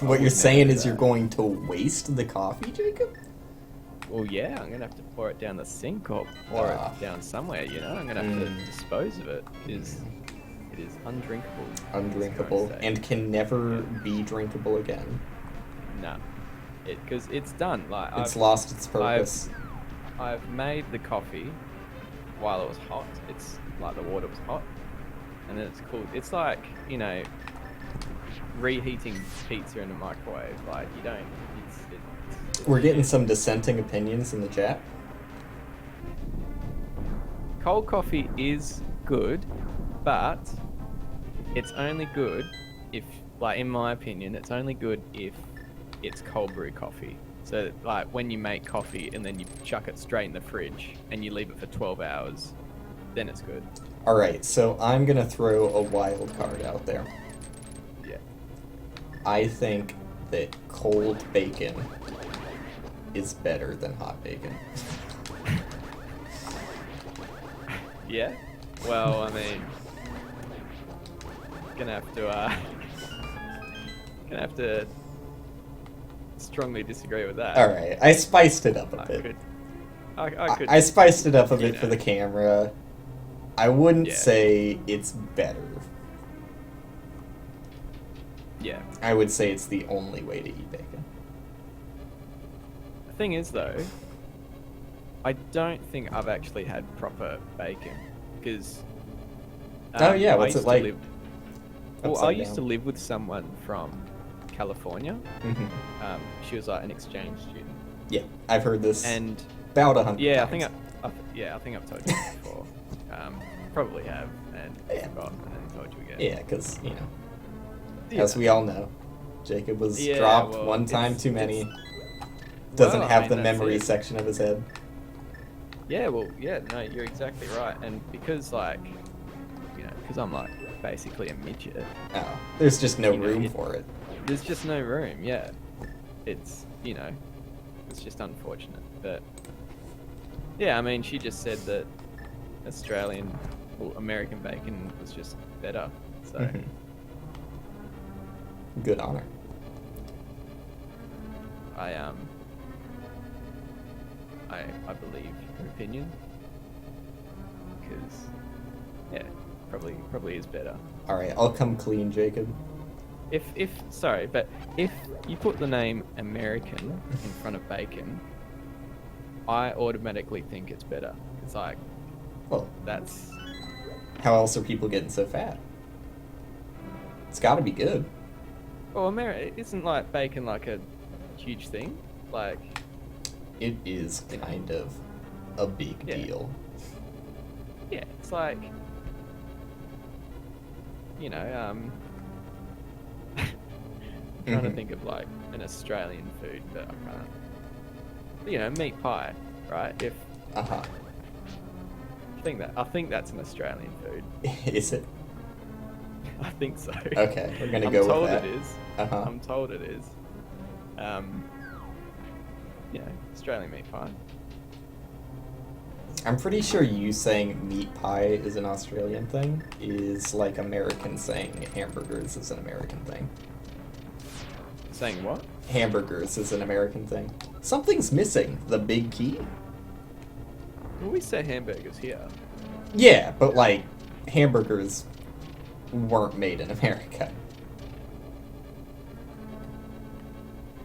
[SPEAKER 2] What you're saying is you're going to waste the coffee, Jacob?
[SPEAKER 1] Well, yeah, I'm gonna have to pour it down the sink or pour it down somewhere. You know, I'm gonna have to dispose of it because it is undrinkable.
[SPEAKER 2] Undrinkable and can never be drinkable again.
[SPEAKER 1] No, because it's done. Like
[SPEAKER 2] it's lost its purpose.
[SPEAKER 1] I've made the coffee while it was hot. It's like the water was hot, and then it's cool. It's like, you know, reheating pizza in a microwave. Like you don't.
[SPEAKER 2] We're getting some dissenting opinions in the chat.
[SPEAKER 1] Cold coffee is good, but it's only good if, like, in my opinion, it's only good if it's cold brew coffee. So, like, when you make coffee and then you chuck it straight in the fridge and you leave it for 12 hours, then it's good.
[SPEAKER 2] Alright, so I'm gonna throw a wild card out there.
[SPEAKER 1] Yeah.
[SPEAKER 2] I think that cold bacon is better than hot bacon.
[SPEAKER 1] Yeah? Well, I mean, gonna have to strongly disagree with that.
[SPEAKER 2] Alright, I spiced it up a bit. I spiced it up a bit for the camera. I wouldn't say it's better.
[SPEAKER 1] Yeah.
[SPEAKER 2] I would say it's the only way to eat bacon.
[SPEAKER 1] The thing is, though, I don't think I've actually had proper bacon because.
[SPEAKER 2] Oh yeah, what's it like?
[SPEAKER 1] I used to live with someone from California.
[SPEAKER 2] Mm-hmm.
[SPEAKER 1] She was like an exchange student.
[SPEAKER 2] Yeah, I've heard this.
[SPEAKER 1] And
[SPEAKER 2] about 100
[SPEAKER 1] yeah,
[SPEAKER 2] times.
[SPEAKER 1] I think I've told you before. Probably have, and forgot, and told you again.
[SPEAKER 2] Yeah, because as we all know, Jacob was
[SPEAKER 1] Yeah,
[SPEAKER 2] dropped
[SPEAKER 1] well,
[SPEAKER 2] one time too many.
[SPEAKER 1] it's-
[SPEAKER 2] Doesn't
[SPEAKER 1] well, I
[SPEAKER 2] have
[SPEAKER 1] mean,
[SPEAKER 2] the
[SPEAKER 1] that's
[SPEAKER 2] memory
[SPEAKER 1] it.
[SPEAKER 2] section of his head.
[SPEAKER 1] Yeah, well, yeah, no, you're exactly right, and because because I'm like basically a midget.
[SPEAKER 2] Oh, there's just no
[SPEAKER 1] You know,
[SPEAKER 2] room for it.
[SPEAKER 1] There's just no room. Yeah, it's it's just unfortunate, but yeah, I mean, she just said that American bacon was just better. So
[SPEAKER 2] Mhm. Good honor.
[SPEAKER 1] I believe her opinion because probably is better.
[SPEAKER 2] All right, I'll come clean, Jacob.
[SPEAKER 1] If you put the name American in front of bacon, I automatically think it's better. It's like,
[SPEAKER 2] Well,
[SPEAKER 1] that's
[SPEAKER 2] how else are people getting so fat? It's got to be good.
[SPEAKER 1] well, isn't like bacon like a huge thing? Like,
[SPEAKER 2] It is kind of a big
[SPEAKER 1] Yeah.
[SPEAKER 2] deal.
[SPEAKER 1] yeah, it's like, I'm trying to
[SPEAKER 2] Mhm.
[SPEAKER 1] think of like an Australian food, but I can't. Meat pie, right? If
[SPEAKER 2] Uh-huh.
[SPEAKER 1] I think that's an Australian food.
[SPEAKER 2] Is it?
[SPEAKER 1] I think so.
[SPEAKER 2] Okay, we're gonna
[SPEAKER 1] I'm
[SPEAKER 2] go
[SPEAKER 1] told
[SPEAKER 2] with that.
[SPEAKER 1] it is.
[SPEAKER 2] Uh-huh.
[SPEAKER 1] I'm told it is. Australian meat pie.
[SPEAKER 2] I'm pretty sure you saying meat pie is an Australian thing is like American saying hamburgers is an American thing.
[SPEAKER 1] Saying what?
[SPEAKER 2] Hamburgers is an American thing. Something's missing. The big key?
[SPEAKER 1] Well, we say hamburgers here.
[SPEAKER 2] Yeah, but like hamburgers weren't made in America.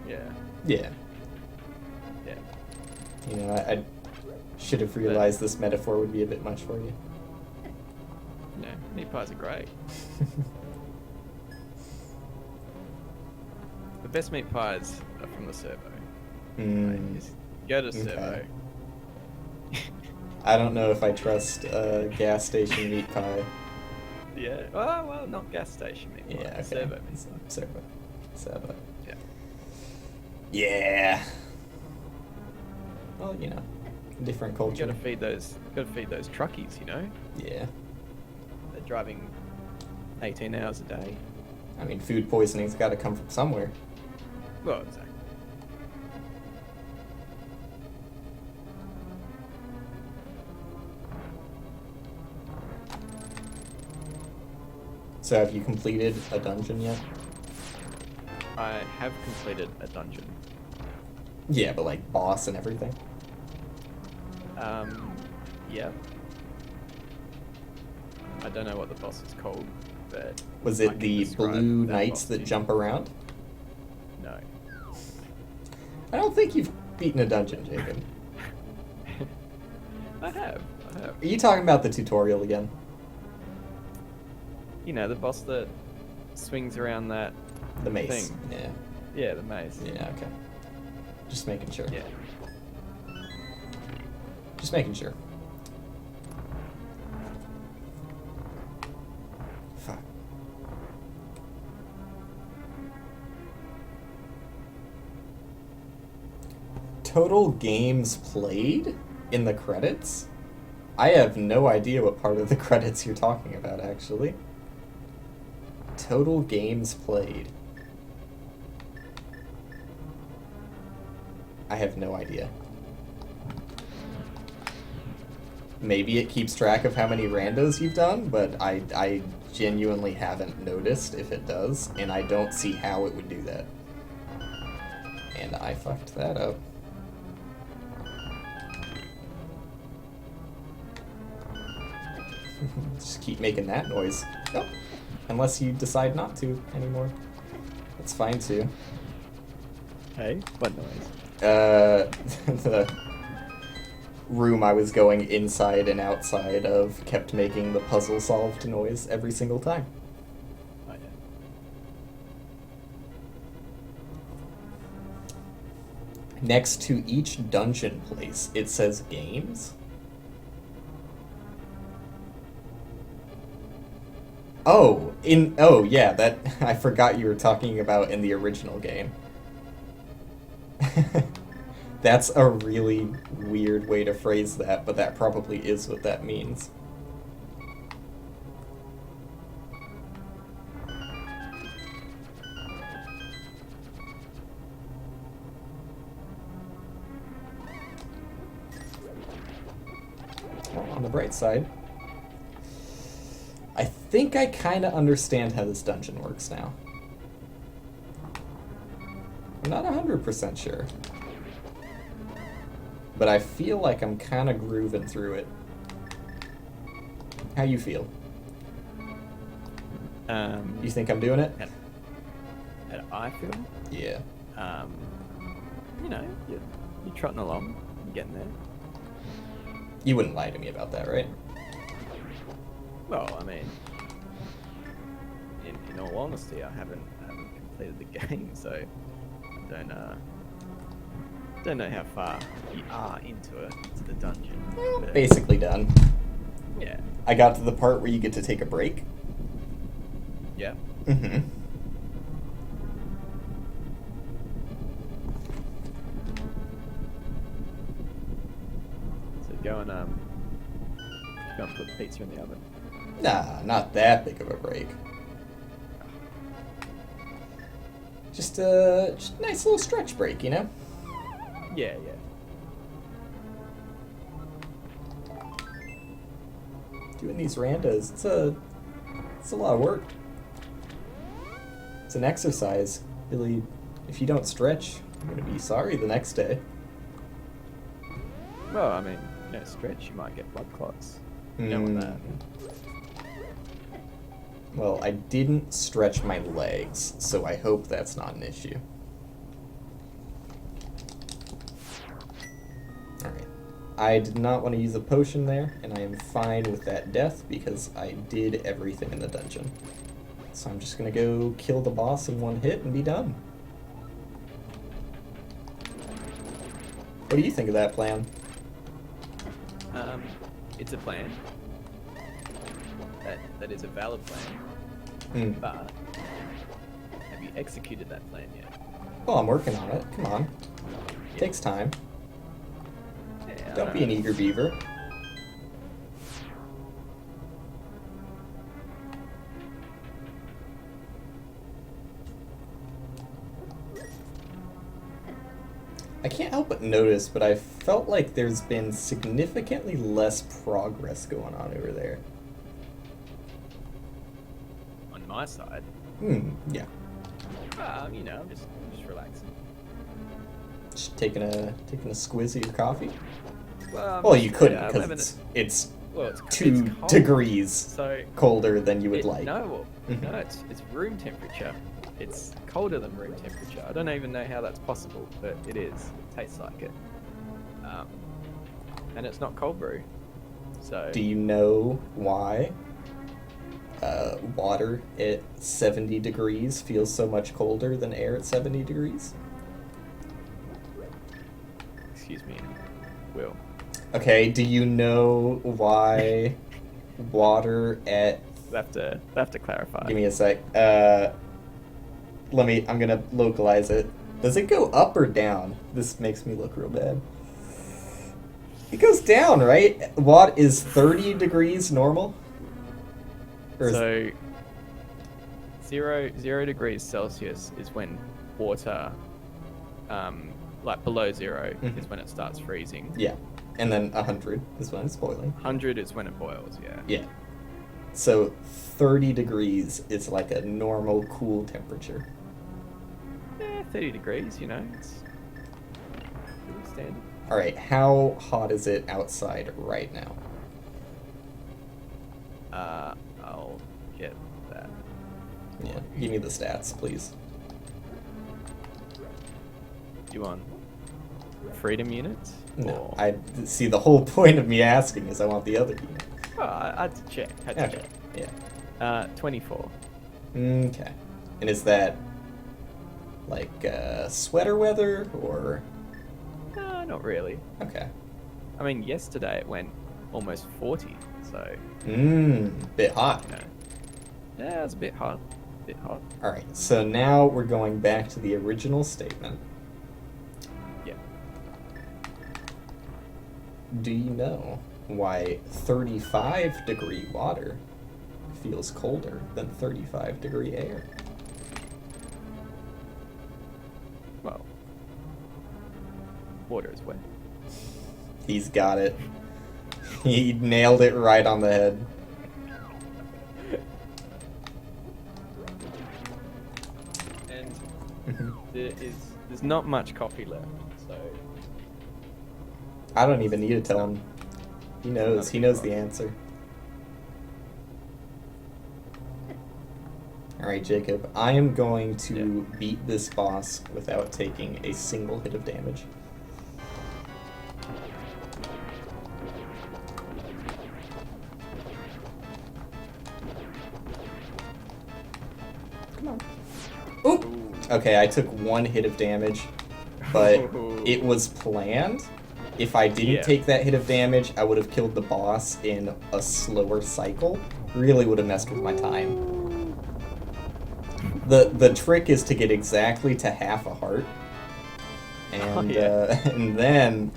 [SPEAKER 1] Yeah.
[SPEAKER 2] Yeah.
[SPEAKER 1] Yeah.
[SPEAKER 2] I should have realized this metaphor would be a bit much for you.
[SPEAKER 1] No, meat pies are great. The best meat pies are from the servo.
[SPEAKER 2] Mm,
[SPEAKER 1] Just go to
[SPEAKER 2] okay.
[SPEAKER 1] servo.
[SPEAKER 2] I don't know if I trust gas station meat pie.
[SPEAKER 1] Yeah. Well, not gas station meat pie.
[SPEAKER 2] Yeah, okay.
[SPEAKER 1] Servo meat pie.
[SPEAKER 2] Servo.
[SPEAKER 1] Yeah.
[SPEAKER 2] Yeah. Well, different
[SPEAKER 1] You
[SPEAKER 2] culture.
[SPEAKER 1] gotta feed those truckies,
[SPEAKER 2] Yeah.
[SPEAKER 1] They're driving 18 hours a day.
[SPEAKER 2] I mean, food poisoning's got to come from somewhere.
[SPEAKER 1] Well, exactly.
[SPEAKER 2] So, have you completed a dungeon yet?
[SPEAKER 1] I have completed a dungeon.
[SPEAKER 2] Yeah, but like boss and everything.
[SPEAKER 1] Yeah. I don't know what the boss is called, but
[SPEAKER 2] Was
[SPEAKER 1] I
[SPEAKER 2] it
[SPEAKER 1] can
[SPEAKER 2] the
[SPEAKER 1] describe
[SPEAKER 2] blue
[SPEAKER 1] that
[SPEAKER 2] knights
[SPEAKER 1] boss
[SPEAKER 2] that
[SPEAKER 1] to you.
[SPEAKER 2] jump around?
[SPEAKER 1] No.
[SPEAKER 2] I don't think you've beaten a dungeon, Jacob.
[SPEAKER 1] I have.
[SPEAKER 2] Are you talking about the tutorial again?
[SPEAKER 1] The boss that swings around that
[SPEAKER 2] The mace.
[SPEAKER 1] thing.
[SPEAKER 2] Yeah.
[SPEAKER 1] Yeah, the maze.
[SPEAKER 2] Yeah, okay. Just making sure.
[SPEAKER 1] Yeah.
[SPEAKER 2] Just making sure. Fuck. Total games played in the credits? I have no idea what part of the credits you're talking about, actually. Total games played. I have no idea. Maybe it keeps track of how many randos you've done, but I genuinely haven't noticed if it does, and I don't see how it would do that. And I fucked that up. Just keep making that noise. Nope. Unless you decide not to anymore. That's fine too.
[SPEAKER 1] Hey, what noise?
[SPEAKER 2] The room I was going inside and outside of kept making the puzzle solved noise every single time.
[SPEAKER 1] Oh, yeah.
[SPEAKER 2] Next to each dungeon place, it says games. Oh, yeah, that I forgot you were talking about in the original game. That's a really weird way to phrase that, but that probably is what that means. Well, on the bright side, I think I kind of understand how this dungeon works now. I'm not 100% sure. But I feel like I'm kind of grooving through it. How you feel? You think I'm doing it?
[SPEAKER 1] How do I feel?
[SPEAKER 2] Yeah.
[SPEAKER 1] You know, you're trotting along, you're getting there.
[SPEAKER 2] You wouldn't lie to me about that, right?
[SPEAKER 1] Well, I mean, in all honesty, I haven't completed the game, so I don't know how far you are into the dungeon. But
[SPEAKER 2] Basically done.
[SPEAKER 1] yeah.
[SPEAKER 2] I got to the part where you get to take a break.
[SPEAKER 1] Yeah.
[SPEAKER 2] Mm-hmm.
[SPEAKER 1] So go and put the pizza in the oven.
[SPEAKER 2] Nah, not that big of a break. Just a nice little stretch break, you know?
[SPEAKER 1] Yeah.
[SPEAKER 2] Doing these randos, it's a lot of work. It's an exercise. Really, if you don't stretch, you're gonna be sorry the next day.
[SPEAKER 1] Well, I mean, stretch, you might get blood clots. You don't want that.
[SPEAKER 2] Well, I didn't stretch my legs, so I hope that's not an issue. Alright. I did not want to use a potion there, and I am fine with that death because I did everything in the dungeon. So I'm just gonna go kill the boss in one hit and be done. What do you think of that plan?
[SPEAKER 1] It's a plan. That is a valid plan. But have you executed that plan yet?
[SPEAKER 2] Well, I'm working on it. Come on.
[SPEAKER 1] Yeah.
[SPEAKER 2] Takes time.
[SPEAKER 1] Yeah,
[SPEAKER 2] Don't be an eager beaver. I can't help but notice, but I felt like there's been significantly less progress going on over there.
[SPEAKER 1] On my side,
[SPEAKER 2] Yeah.
[SPEAKER 1] I'm just relaxing.
[SPEAKER 2] Just taking a squiz of your coffee.
[SPEAKER 1] Well,
[SPEAKER 2] You couldn't
[SPEAKER 1] yeah,
[SPEAKER 2] because it's
[SPEAKER 1] it's
[SPEAKER 2] 2
[SPEAKER 1] cold,
[SPEAKER 2] degrees
[SPEAKER 1] so
[SPEAKER 2] colder than you would like.
[SPEAKER 1] No, it's room temperature. It's colder than room temperature. I don't even know how that's possible, but it is. It tastes like it. And it's not cold brew. So
[SPEAKER 2] Do you know why? water at 70 degrees feels so much colder than air at 70 degrees?
[SPEAKER 1] Excuse me, Will.
[SPEAKER 2] Okay, do you know why water at...
[SPEAKER 1] We'll have to clarify.
[SPEAKER 2] Give me a sec. I'm gonna localize it. Does it go up or down? This makes me look real bad. It goes down, right? What is 30 degrees normal? Or
[SPEAKER 1] So, 0 degrees Celsius is when water, like below 0 is when it starts freezing.
[SPEAKER 2] Yeah, and then 100 is when it's boiling.
[SPEAKER 1] 100 is when it boils, yeah.
[SPEAKER 2] Yeah. So 30 degrees is like a normal cool temperature.
[SPEAKER 1] Yeah, 30 degrees, you know, it's pretty standard.
[SPEAKER 2] Alright, how hot is it outside right now?
[SPEAKER 1] I'll get that.
[SPEAKER 2] Yeah, give me the stats, please.
[SPEAKER 1] You want freedom units?
[SPEAKER 2] No,
[SPEAKER 1] Or...
[SPEAKER 2] I see the whole point of me asking is I want the other unit.
[SPEAKER 1] Oh, I had to check.
[SPEAKER 2] Okay, yeah.
[SPEAKER 1] 24.
[SPEAKER 2] Okay. And is that like sweater weather or?
[SPEAKER 1] No, not really.
[SPEAKER 2] Okay.
[SPEAKER 1] I mean, yesterday it went almost 40, so...
[SPEAKER 2] Bit hot.
[SPEAKER 1] You know, yeah, it was a bit hot.
[SPEAKER 2] Alright, so now we're going back to the original statement.
[SPEAKER 1] Yeah.
[SPEAKER 2] Do you know why 35 degree water feels colder than 35 degree air?
[SPEAKER 1] Well, water is wet.
[SPEAKER 2] He's got it. He nailed it right on the head.
[SPEAKER 1] And there's not much coffee left, so...
[SPEAKER 2] I don't even need to tell him. He knows. He knows the answer. Alright, Jacob. I am going to beat this boss without taking a single hit of damage. Come on. Oop! Okay, I took one hit of damage, but it was planned. If I didn't take that hit of damage, I would have killed the boss in a slower cycle. Really would have messed with my time. The trick is to get exactly to half a heart. And, and then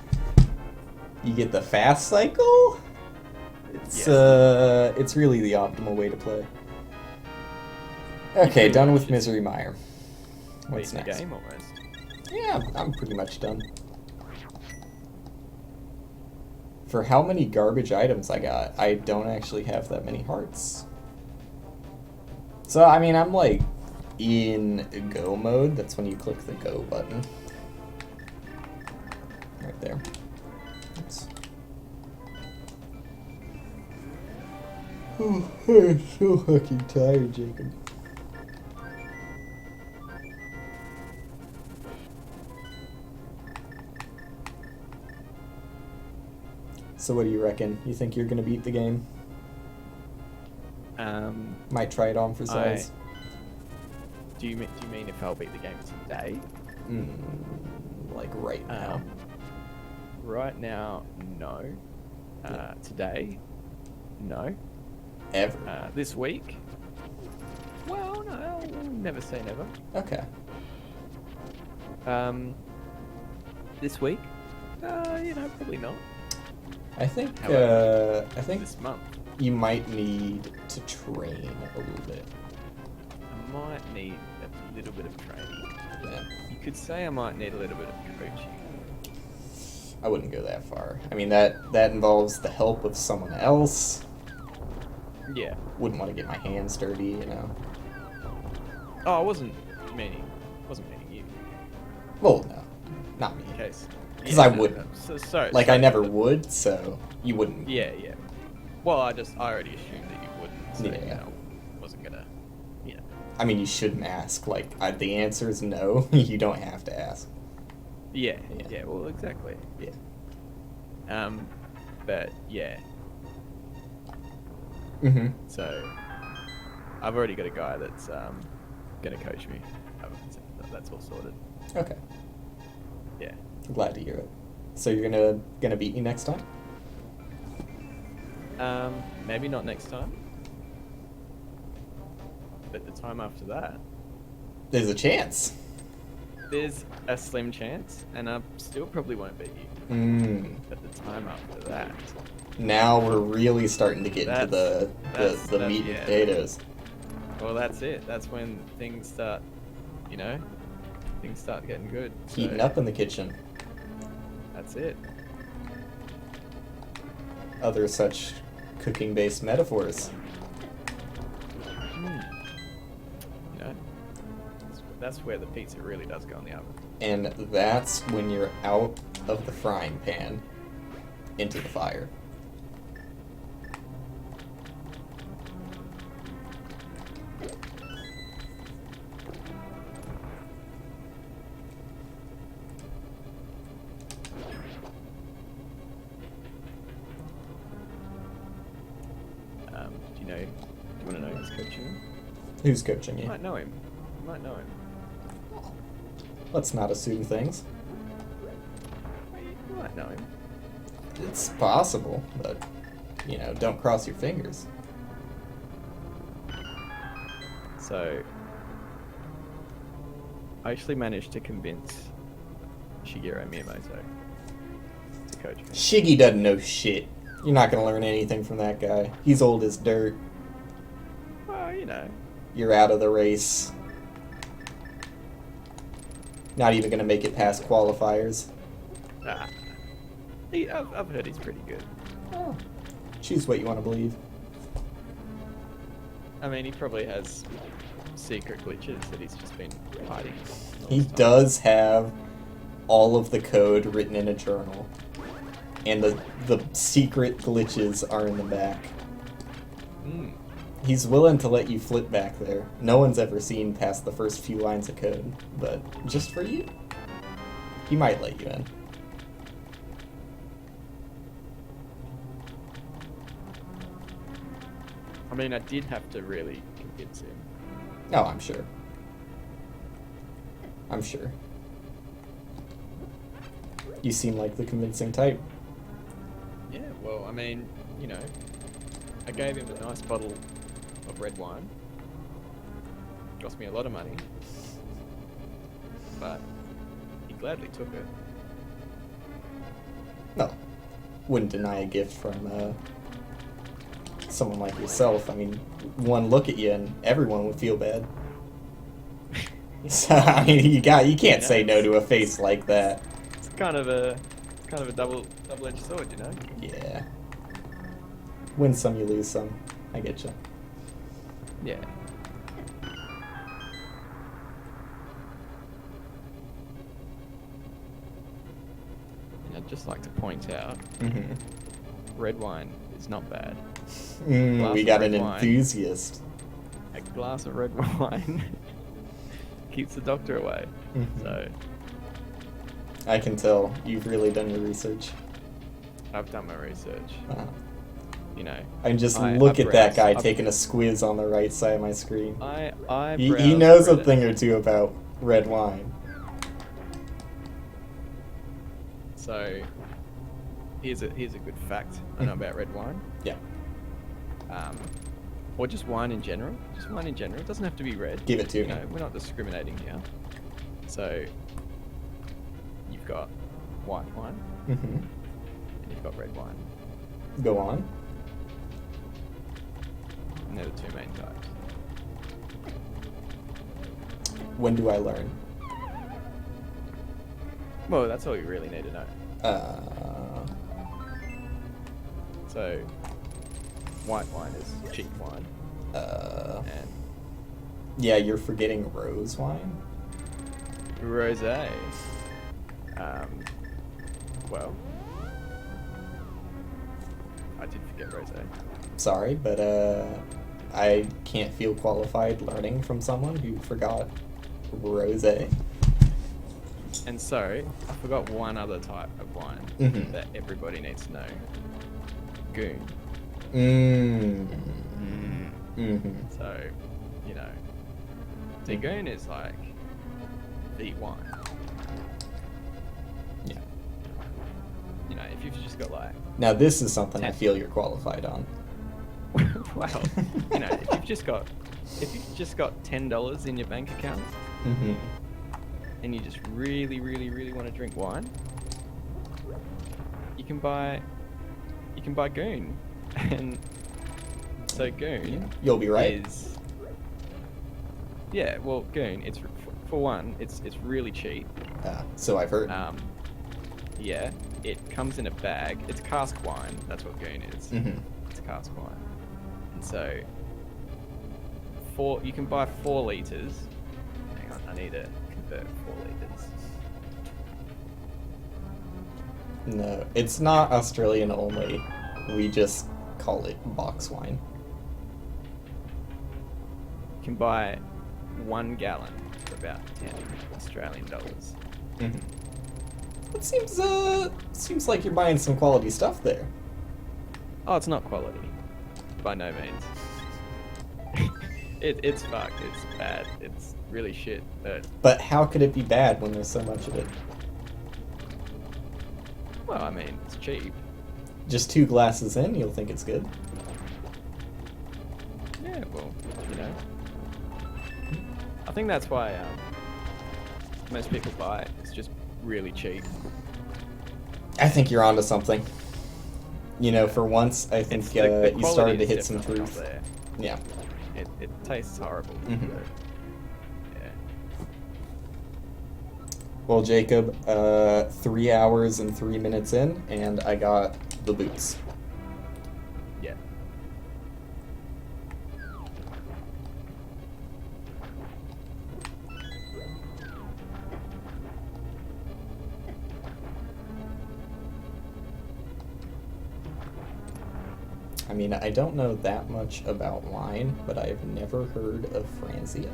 [SPEAKER 2] you get the fast cycle. It's really the optimal way to play. Okay, done with Misery Mire. What's
[SPEAKER 1] Beat the
[SPEAKER 2] next?
[SPEAKER 1] game almost.
[SPEAKER 2] Yeah, I'm pretty much done. For how many garbage items I got, I don't actually have that many hearts. So, I mean, I'm like in go mode. That's when you click the go button. Right there. Oops. Oh, I'm so fucking tired, Jacob. So what do you reckon? You think you're gonna beat the game? Might try it on for size.
[SPEAKER 1] Do you mean if I'll beat the game today?
[SPEAKER 2] Like right now.
[SPEAKER 1] Right now, no. Today, no.
[SPEAKER 2] Ever?
[SPEAKER 1] This week? Well, no, I'll never say never.
[SPEAKER 2] Okay.
[SPEAKER 1] This week? Probably not.
[SPEAKER 2] I think
[SPEAKER 1] This month.
[SPEAKER 2] you might need to train a little bit.
[SPEAKER 1] I might need a little bit of training.
[SPEAKER 2] Yeah.
[SPEAKER 1] You could say I might need a little bit of coaching.
[SPEAKER 2] I wouldn't go that far. I mean, that involves the help of someone else.
[SPEAKER 1] Yeah.
[SPEAKER 2] Wouldn't want to get my hands dirty, you know.
[SPEAKER 1] Oh, I wasn't meaning you.
[SPEAKER 2] Well, no, not me.
[SPEAKER 1] In case.
[SPEAKER 2] Because I wouldn't.
[SPEAKER 1] Sorry.
[SPEAKER 2] Like, I never would, so you wouldn't.
[SPEAKER 1] Yeah. Well, I already assumed that you wouldn't. So,
[SPEAKER 2] Yeah.
[SPEAKER 1] Wasn't gonna.
[SPEAKER 2] I mean, you shouldn't ask. Like, the answer is no. You don't have to ask.
[SPEAKER 1] Yeah. Well, exactly.
[SPEAKER 2] Yeah.
[SPEAKER 1] But yeah.
[SPEAKER 2] Mm-hmm.
[SPEAKER 1] So, I've already got a guy that's gonna coach me. That's all sorted.
[SPEAKER 2] Okay.
[SPEAKER 1] Yeah.
[SPEAKER 2] I'm glad to hear it. So you're gonna beat me next time?
[SPEAKER 1] Maybe not next time, but the time after that,
[SPEAKER 2] There's a chance.
[SPEAKER 1] there's a slim chance, and I still probably won't beat you. But the time after that,
[SPEAKER 2] Now we're really starting to get into the
[SPEAKER 1] that's-
[SPEAKER 2] meat and
[SPEAKER 1] yeah.
[SPEAKER 2] potatoes.
[SPEAKER 1] well, that's it. That's when things start, things start getting good.
[SPEAKER 2] Heating
[SPEAKER 1] So,
[SPEAKER 2] up in the kitchen.
[SPEAKER 1] That's it.
[SPEAKER 2] Other such cooking-based metaphors.
[SPEAKER 1] You know, that's where the pizza really does go in the oven.
[SPEAKER 2] And that's when you're out of the frying pan into the fire.
[SPEAKER 1] Do you want to know who's coaching him?
[SPEAKER 2] Who's coaching
[SPEAKER 1] You
[SPEAKER 2] you?
[SPEAKER 1] might know him. You might know him.
[SPEAKER 2] Let's not assume things.
[SPEAKER 1] You might know him.
[SPEAKER 2] It's possible, but, don't cross your fingers.
[SPEAKER 1] So, I actually managed to convince Shigeru Miyamoto to coach me.
[SPEAKER 2] Shiggy doesn't know shit. You're not gonna learn anything from that guy. He's old as dirt.
[SPEAKER 1] Well,
[SPEAKER 2] You're out of the race. Not even gonna make it past qualifiers.
[SPEAKER 1] I've heard he's pretty good.
[SPEAKER 2] Oh. Choose what you want to believe.
[SPEAKER 1] I mean, he probably has secret glitches that he's just been hiding. all
[SPEAKER 2] He
[SPEAKER 1] this time.
[SPEAKER 2] does have all of the code written in a journal. And the secret glitches are in the back.
[SPEAKER 1] Mm.
[SPEAKER 2] He's willing to let you flip back there. No one's ever seen past the first few lines of code. But just for you, he might let you in.
[SPEAKER 1] I mean, I did have to really convince him.
[SPEAKER 2] Oh, I'm sure. I'm sure. You seem like the convincing type.
[SPEAKER 1] Yeah, well, I mean, I gave him a nice bottle of red wine. Cost me a lot of money. But he gladly took it.
[SPEAKER 2] No. Wouldn't deny a gift from someone like yourself. I mean, one look at you and everyone would feel bad. So, I mean, you can't say no to a face like that.
[SPEAKER 1] It's kind of a double-edged sword,
[SPEAKER 2] Yeah. Win some, you lose some. I get you.
[SPEAKER 1] Yeah. And I'd just like to point out,
[SPEAKER 2] Mm-hmm.
[SPEAKER 1] red wine is not bad.
[SPEAKER 2] We
[SPEAKER 1] Glass
[SPEAKER 2] got
[SPEAKER 1] of
[SPEAKER 2] an
[SPEAKER 1] red wine.
[SPEAKER 2] enthusiast.
[SPEAKER 1] A glass of red wine keeps the doctor away.
[SPEAKER 2] Mhm.
[SPEAKER 1] So
[SPEAKER 2] I can tell you've really done your research.
[SPEAKER 1] I've done my research.
[SPEAKER 2] Uh-huh. I can just
[SPEAKER 1] I
[SPEAKER 2] look at that
[SPEAKER 1] browse.
[SPEAKER 2] guy
[SPEAKER 1] I've-
[SPEAKER 2] taking a squiz on the right side of my screen.
[SPEAKER 1] I
[SPEAKER 2] He
[SPEAKER 1] browse
[SPEAKER 2] knows a
[SPEAKER 1] Reddit.
[SPEAKER 2] thing or two about red wine.
[SPEAKER 1] So here's a good fact I know about red wine.
[SPEAKER 2] Yeah.
[SPEAKER 1] Or just wine in general. Just wine in general. It doesn't have to be red.
[SPEAKER 2] Give it to me.
[SPEAKER 1] We're not discriminating here. So you've got white wine
[SPEAKER 2] Mm-hmm.
[SPEAKER 1] and you've got red wine.
[SPEAKER 2] Go on.
[SPEAKER 1] And they're the two main types.
[SPEAKER 2] When do I learn?
[SPEAKER 1] Well, that's all you really need to know. So white wine is cheap wine. And
[SPEAKER 2] Yeah, you're forgetting rose wine?
[SPEAKER 1] rosé. Well, I did forget rosé.
[SPEAKER 2] Sorry, but I can't feel qualified learning from someone who forgot rosé.
[SPEAKER 1] And so, I forgot one other type of wine
[SPEAKER 2] Mhm.
[SPEAKER 1] that everybody needs to know. Goon.
[SPEAKER 2] Mm. Mm-hmm.
[SPEAKER 1] So, you know, the goon is like the wine.
[SPEAKER 2] Yeah.
[SPEAKER 1] You know, if you've just got like,
[SPEAKER 2] Now this is something I
[SPEAKER 1] 10.
[SPEAKER 2] feel you're qualified on.
[SPEAKER 1] well, you know, if you've just got $10 in your bank account
[SPEAKER 2] Mm-hmm.
[SPEAKER 1] and you just really, really, really want to drink wine, you can buy goon. And so goon
[SPEAKER 2] You'll be right.
[SPEAKER 1] is, yeah, well, goon, it's for one, it's really cheap.
[SPEAKER 2] So I've heard.
[SPEAKER 1] Yeah, it comes in a bag. It's cask wine. That's what goon is.
[SPEAKER 2] Mm-hmm.
[SPEAKER 1] It's cask wine. And so you can buy 4 liters. Hang on, I need to convert 4 liters.
[SPEAKER 2] No, it's not Australian only. We just call it box wine.
[SPEAKER 1] You can buy 1 gallon for about 10 Australian dollars.
[SPEAKER 2] Mm-hmm. It seems like you're buying some quality stuff there.
[SPEAKER 1] Oh, it's not quality. By no means. It's fucked. It's bad. It's really shit.
[SPEAKER 2] But how could it be bad when there's so much of it?
[SPEAKER 1] Well, I mean, it's cheap.
[SPEAKER 2] Just 2 glasses in, you'll think it's good.
[SPEAKER 1] Yeah, well, you know. I think that's why most people buy it. It's just really cheap.
[SPEAKER 2] I think you're onto something. You know, for once, I think
[SPEAKER 1] The
[SPEAKER 2] you started
[SPEAKER 1] quality
[SPEAKER 2] to
[SPEAKER 1] is
[SPEAKER 2] hit some
[SPEAKER 1] definitely
[SPEAKER 2] truth.
[SPEAKER 1] not there.
[SPEAKER 2] Yeah.
[SPEAKER 1] It tastes horrible.
[SPEAKER 2] Mhm.
[SPEAKER 1] But, yeah.
[SPEAKER 2] Well, Jacob, 3 hours and 3 minutes in, and I got the boots.
[SPEAKER 1] Yeah.
[SPEAKER 2] I mean, I don't know that much about wine, but I've never heard of Franzia.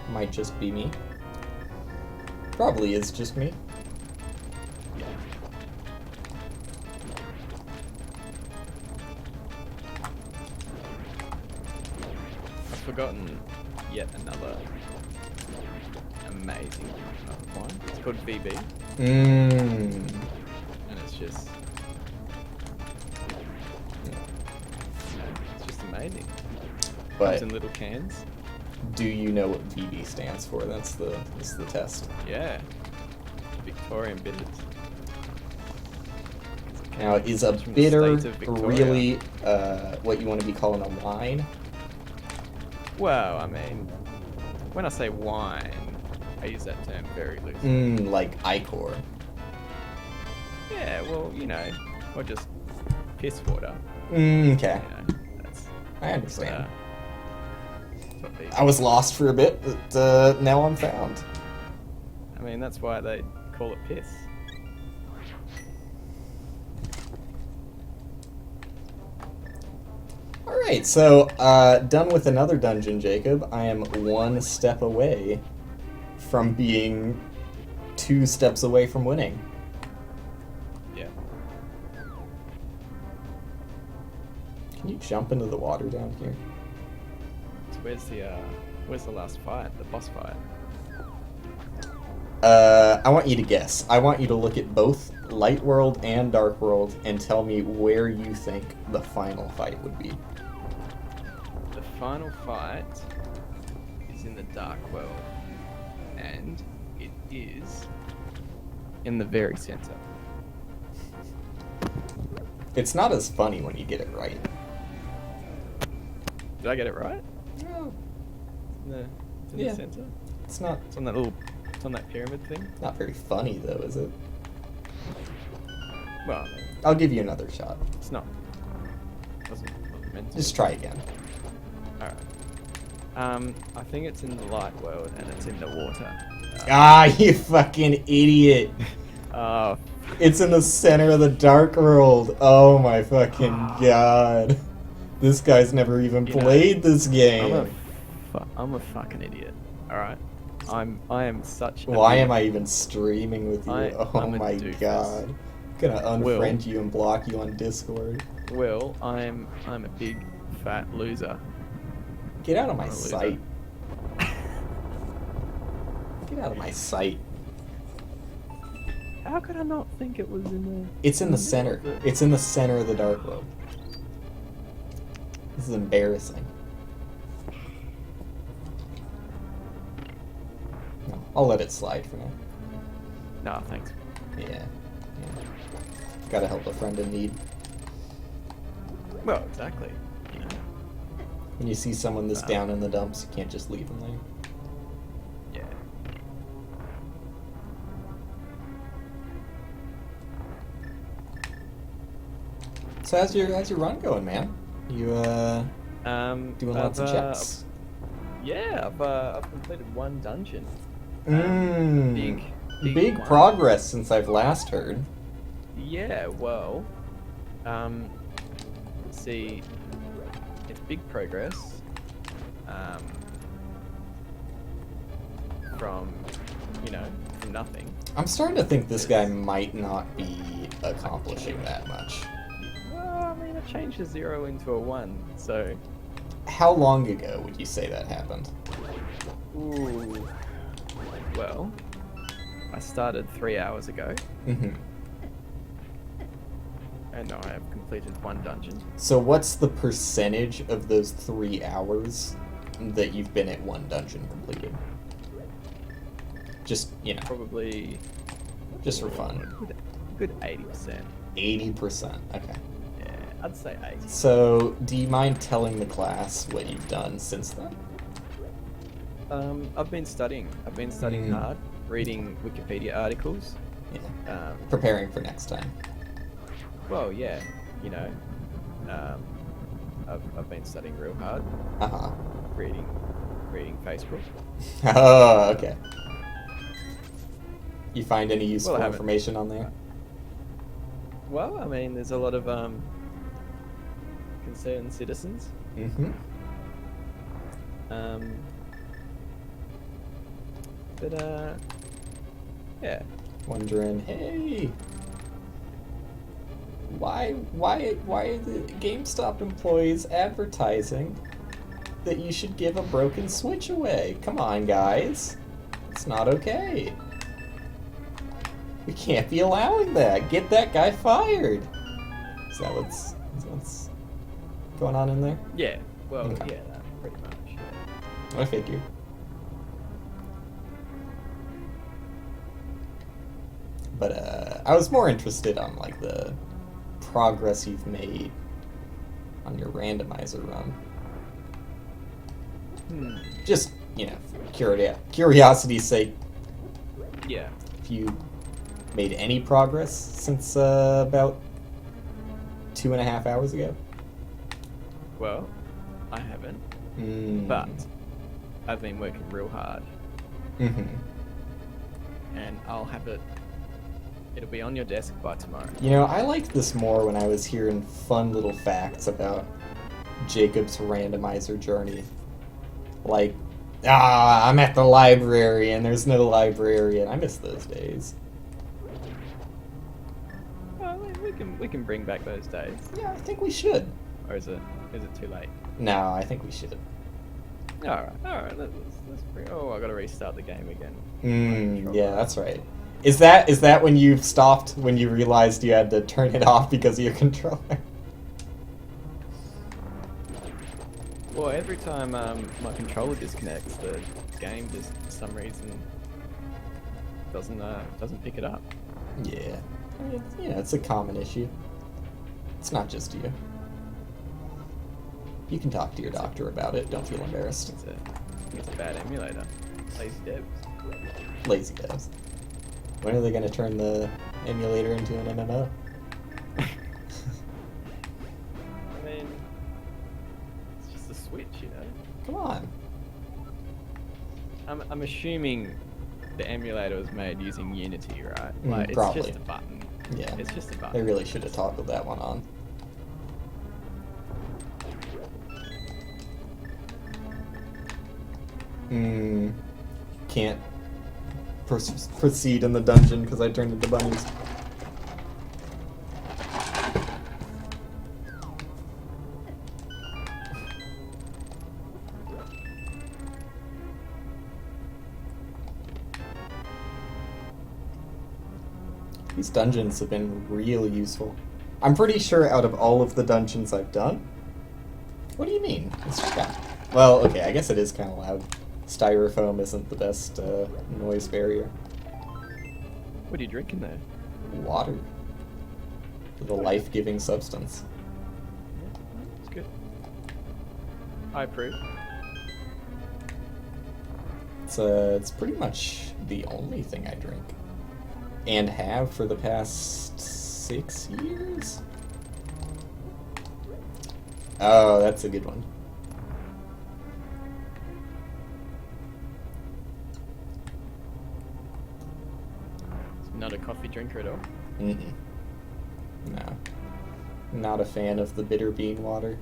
[SPEAKER 2] Might just be me. Probably is just me.
[SPEAKER 1] Yeah. I've forgotten yet another amazing wine. It's called VB,
[SPEAKER 2] Mmm.
[SPEAKER 1] and it's just, you know, it's just amazing.
[SPEAKER 2] But
[SPEAKER 1] Comes in little cans.
[SPEAKER 2] do you know what VB stands for? That's the test.
[SPEAKER 1] Yeah. Victorian bitters.
[SPEAKER 2] Now, is a
[SPEAKER 1] Comes from the
[SPEAKER 2] bitter
[SPEAKER 1] state of Victoria.
[SPEAKER 2] really what you want to be calling a wine?
[SPEAKER 1] Well, I mean, when I say wine, I use that term very loosely.
[SPEAKER 2] Like Icor.
[SPEAKER 1] Yeah, well, you know, or just piss water.
[SPEAKER 2] Okay.
[SPEAKER 1] You know, that's
[SPEAKER 2] I understand.
[SPEAKER 1] that's what they,
[SPEAKER 2] I was lost for a bit, but now I'm found.
[SPEAKER 1] I mean, that's why they call it piss.
[SPEAKER 2] Alright, so done with another dungeon, Jacob. I am 1 step away from being 2 steps away from winning.
[SPEAKER 1] Yeah.
[SPEAKER 2] Can you jump into the water down here?
[SPEAKER 1] So where's the last fight? The boss fight?
[SPEAKER 2] I want you to guess. I want you to look at both Light World and Dark World and tell me where you think the final fight would be.
[SPEAKER 1] The final fight is in the Dark World, and it is in the very center.
[SPEAKER 2] It's not as funny when you get it right.
[SPEAKER 1] Did I get it right?
[SPEAKER 2] No.
[SPEAKER 1] It's in
[SPEAKER 2] Yeah.
[SPEAKER 1] the center.
[SPEAKER 2] It's not
[SPEAKER 1] It's on that pyramid thing.
[SPEAKER 2] not very funny though, is it?
[SPEAKER 1] Well,
[SPEAKER 2] I'll give you another shot.
[SPEAKER 1] it's not. Wasn't meant to.
[SPEAKER 2] Just try again.
[SPEAKER 1] All right. I think it's in the light world and it's in the water.
[SPEAKER 2] Ah, you fucking idiot!
[SPEAKER 1] Oh,
[SPEAKER 2] It's in the center of the Dark World. Oh my fucking god. This guy's never even
[SPEAKER 1] You know,
[SPEAKER 2] played this game.
[SPEAKER 1] I'm a fucking idiot. All right. I am such.
[SPEAKER 2] Why am I even streaming with you? Oh
[SPEAKER 1] I'm a
[SPEAKER 2] my
[SPEAKER 1] doofus.
[SPEAKER 2] god. I'm gonna unfriend you and block you on Discord.
[SPEAKER 1] Will, I'm a big fat loser.
[SPEAKER 2] Get out of my
[SPEAKER 1] I'm a loser.
[SPEAKER 2] sight. Get out of my sight.
[SPEAKER 1] How could I not think it was in the...
[SPEAKER 2] It's in the
[SPEAKER 1] middle
[SPEAKER 2] center.
[SPEAKER 1] of it?
[SPEAKER 2] It's in the center of the dark world. This is embarrassing. No, I'll let it slide for now.
[SPEAKER 1] No, thanks.
[SPEAKER 2] Yeah. Gotta help a friend in need.
[SPEAKER 1] Well, exactly. You know.
[SPEAKER 2] When you see someone this down in the dumps, you can't just leave them there.
[SPEAKER 1] Yeah.
[SPEAKER 2] So how's your run going, man? You doing lots of checks?
[SPEAKER 1] Yeah, I've completed one dungeon.
[SPEAKER 2] Big
[SPEAKER 1] one.
[SPEAKER 2] progress since I've last heard.
[SPEAKER 1] Yeah, well, let's see, it's big progress. From, from nothing.
[SPEAKER 2] I'm starting to think this guy might not be accomplishing that much.
[SPEAKER 1] Well, I mean, I changed a 0 into a 1, so...
[SPEAKER 2] How long ago would you say that happened?
[SPEAKER 1] Ooh. Well, I started 3 hours ago,
[SPEAKER 2] Mm-hmm.
[SPEAKER 1] and now I have completed one dungeon.
[SPEAKER 2] So what's the percentage of those 3 hours that you've been at one dungeon completed? Just,
[SPEAKER 1] Probably...
[SPEAKER 2] just for fun.
[SPEAKER 1] Good 80%.
[SPEAKER 2] 80%, okay.
[SPEAKER 1] Yeah, I'd say 80.
[SPEAKER 2] So, do you mind telling the class what you've done since then?
[SPEAKER 1] I've been studying. I've been studying hard, reading Wikipedia articles.
[SPEAKER 2] Yeah. Preparing for next time.
[SPEAKER 1] Well, yeah, I've been studying real hard,
[SPEAKER 2] Uh-huh.
[SPEAKER 1] reading Facebook.
[SPEAKER 2] Oh, okay. You find any useful
[SPEAKER 1] Well, I haven't.
[SPEAKER 2] information on there?
[SPEAKER 1] Well, I mean, there's a lot of concerned citizens.
[SPEAKER 2] Mm-hmm.
[SPEAKER 1] But yeah.
[SPEAKER 2] Wondering, hey, why are the GameStop employees advertising that you should give a broken Switch away? Come on, guys. It's not okay. We can't be allowing that. Get that guy fired. Is that what's going on in there?
[SPEAKER 1] Yeah. Well,
[SPEAKER 2] Okay.
[SPEAKER 1] yeah, pretty much. Yeah.
[SPEAKER 2] I figured. But I was more interested on like the progress you've made on your randomizer run. Just, curiosity's sake.
[SPEAKER 1] Yeah.
[SPEAKER 2] If you made any progress since about 2.5 hours ago?
[SPEAKER 1] Well, I haven't,
[SPEAKER 2] But
[SPEAKER 1] but I've been working real hard,
[SPEAKER 2] mm-hmm.
[SPEAKER 1] and I'll have it. It'll be on your desk by tomorrow.
[SPEAKER 2] I liked this more when I was hearing fun little facts about Jacob's randomizer journey. Like, I'm at the library and there's no librarian. I miss those days.
[SPEAKER 1] Well, we can bring back those days,
[SPEAKER 2] Yeah, I think we should.
[SPEAKER 1] or is it too late?
[SPEAKER 2] No, I think we should.
[SPEAKER 1] All right. Let's bring. Oh, I gotta restart the game again.
[SPEAKER 2] Yeah, that's right. Is that when you stopped, when you realized you had to turn it off because of your controller?
[SPEAKER 1] Well, every time my controller disconnects, the game just for some reason doesn't pick it up.
[SPEAKER 2] Yeah. It's a common issue. It's not just you. You can talk to your doctor about it. Don't feel embarrassed.
[SPEAKER 1] It's a bad emulator. Lazy devs.
[SPEAKER 2] Lazy devs. When are they going to turn the emulator into an MMO?
[SPEAKER 1] I mean, it's just a Switch,
[SPEAKER 2] Come on.
[SPEAKER 1] I'm assuming the emulator was made using Unity, right? Like, it's
[SPEAKER 2] probably.
[SPEAKER 1] just a button.
[SPEAKER 2] Yeah.
[SPEAKER 1] It's just a
[SPEAKER 2] They
[SPEAKER 1] button.
[SPEAKER 2] really should have toggled that one on. Can't proceed in the dungeon because I turned into bunnies. These dungeons have been really useful. I'm pretty sure out of all of the dungeons I've done... What do you mean? It's just got... Well, okay, I guess it is kind of loud. Styrofoam isn't the best noise barrier.
[SPEAKER 1] What are you drinking there?
[SPEAKER 2] Water. The life-giving substance.
[SPEAKER 1] Yeah, it's good. I approve.
[SPEAKER 2] It's pretty much the only thing I drink. And have for the past 6 years? Oh, that's a good one.
[SPEAKER 1] Not a coffee drinker at all?
[SPEAKER 2] Mm-mm. No. Not a fan of the bitter bean water.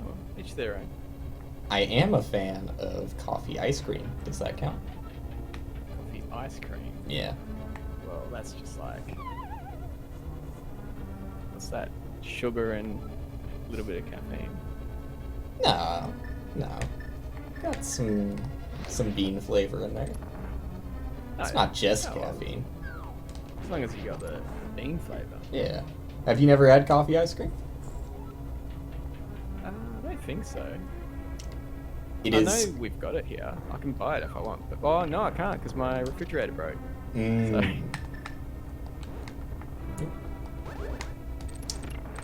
[SPEAKER 1] Oh, each their own.
[SPEAKER 2] I am a fan of coffee ice cream. Does that count?
[SPEAKER 1] Coffee ice cream?
[SPEAKER 2] Yeah.
[SPEAKER 1] Well, that's just like... What's that? Sugar and a little bit of caffeine.
[SPEAKER 2] No. No. Got some bean flavor in there. It's not just caffeine.
[SPEAKER 1] As long as you got the bean flavor.
[SPEAKER 2] Yeah. Have you never had coffee ice cream?
[SPEAKER 1] I don't think so.
[SPEAKER 2] It
[SPEAKER 1] I
[SPEAKER 2] is.
[SPEAKER 1] know we've got it here. I can buy it if I want. But, oh, no, I can't because my refrigerator broke.
[SPEAKER 2] Mm.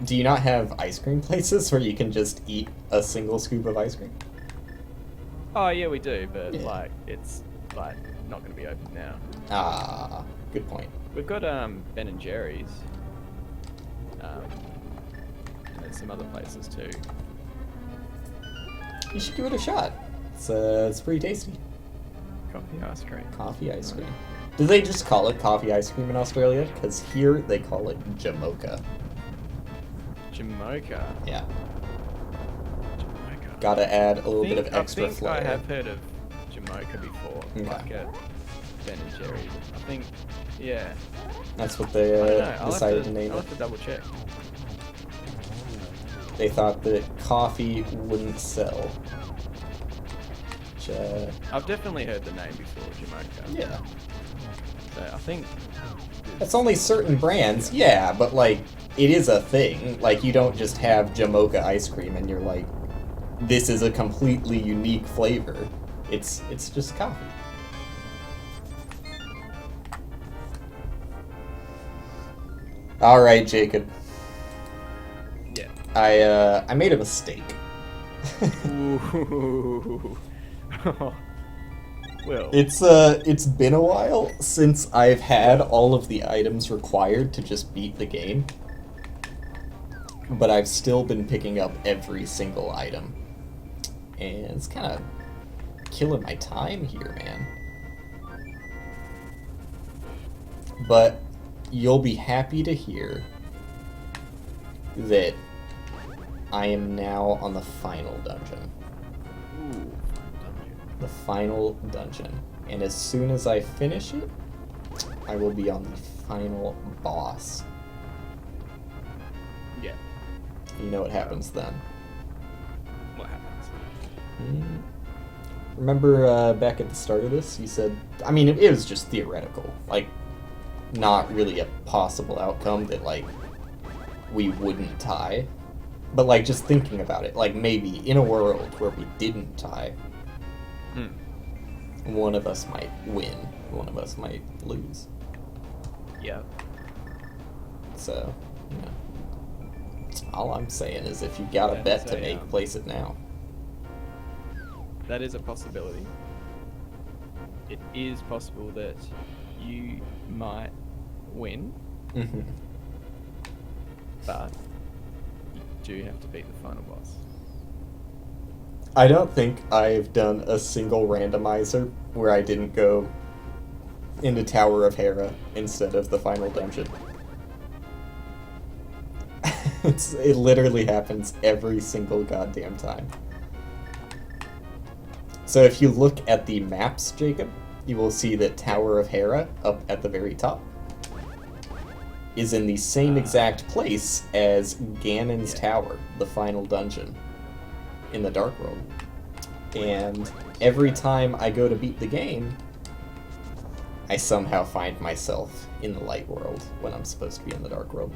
[SPEAKER 2] Do you not have ice cream places where you can just eat a single scoop of ice cream?
[SPEAKER 1] Oh, yeah, we do. But,
[SPEAKER 2] Yeah.
[SPEAKER 1] like, it's, like, not going to be open now.
[SPEAKER 2] Ah, good point.
[SPEAKER 1] We've got Ben and Jerry's. And there's some other places too.
[SPEAKER 2] You should give it a shot. It's pretty tasty.
[SPEAKER 1] Coffee ice cream.
[SPEAKER 2] Coffee ice cream. Do they just call it coffee ice cream in Australia? Because here they call it Jamocha.
[SPEAKER 1] Jamocha.
[SPEAKER 2] Yeah.
[SPEAKER 1] Jamocha.
[SPEAKER 2] Gotta add a little bit of extra
[SPEAKER 1] I think
[SPEAKER 2] flair.
[SPEAKER 1] I have heard of Jamocha before,
[SPEAKER 2] Okay.
[SPEAKER 1] like at Ben and Jerry's. I think, yeah.
[SPEAKER 2] That's what
[SPEAKER 1] I
[SPEAKER 2] they
[SPEAKER 1] don't know.
[SPEAKER 2] decided to name
[SPEAKER 1] I'll
[SPEAKER 2] it.
[SPEAKER 1] have to double check.
[SPEAKER 2] They thought that coffee wouldn't sell. Which,
[SPEAKER 1] I've definitely heard the name before, Jamocha.
[SPEAKER 2] yeah.
[SPEAKER 1] So I think
[SPEAKER 2] It's only certain brands, yeah, but like, it is a thing. Like, you don't just have Jamocha ice cream and you're like, this is a completely unique flavor. It's just coffee. Alright, Jacob.
[SPEAKER 1] yeah.
[SPEAKER 2] I made a mistake.
[SPEAKER 1] Ooh. Well,
[SPEAKER 2] It's been a while since I've had all of the items required to just beat the game. But I've still been picking up every single item. And it's kind of killing my time here, man. But you'll be happy to hear that I am now on the final dungeon.
[SPEAKER 1] ooh.
[SPEAKER 2] The final dungeon. And as soon as I finish it, I will be on the final boss.
[SPEAKER 1] Yeah.
[SPEAKER 2] You know what happens then.
[SPEAKER 1] What happens?
[SPEAKER 2] Remember back at the start of this, you said, I mean, it was just theoretical. Like, not really a possible outcome that, like, we wouldn't tie. But, like, just thinking about it, like, maybe in a world where we didn't tie, one of us might win, one of us might lose.
[SPEAKER 1] Yeah.
[SPEAKER 2] So, you know, all I'm saying is if you got a
[SPEAKER 1] That
[SPEAKER 2] bet
[SPEAKER 1] is
[SPEAKER 2] to
[SPEAKER 1] a,
[SPEAKER 2] make, place it now.
[SPEAKER 1] That is a possibility. It is possible that you might win,
[SPEAKER 2] Mm-hmm.
[SPEAKER 1] but you do have to beat the final boss.
[SPEAKER 2] I don't think I've done a single randomizer where I didn't go into Tower of Hera instead of the final dungeon. It literally happens every single goddamn time. So if you look at the maps, Jacob, you will see that Tower of Hera, up at the very top, is in the same exact place as Ganon's Tower, the final dungeon in the Dark World. And every time I go to beat the game, I somehow find myself in the light world when I'm supposed to be in the dark world.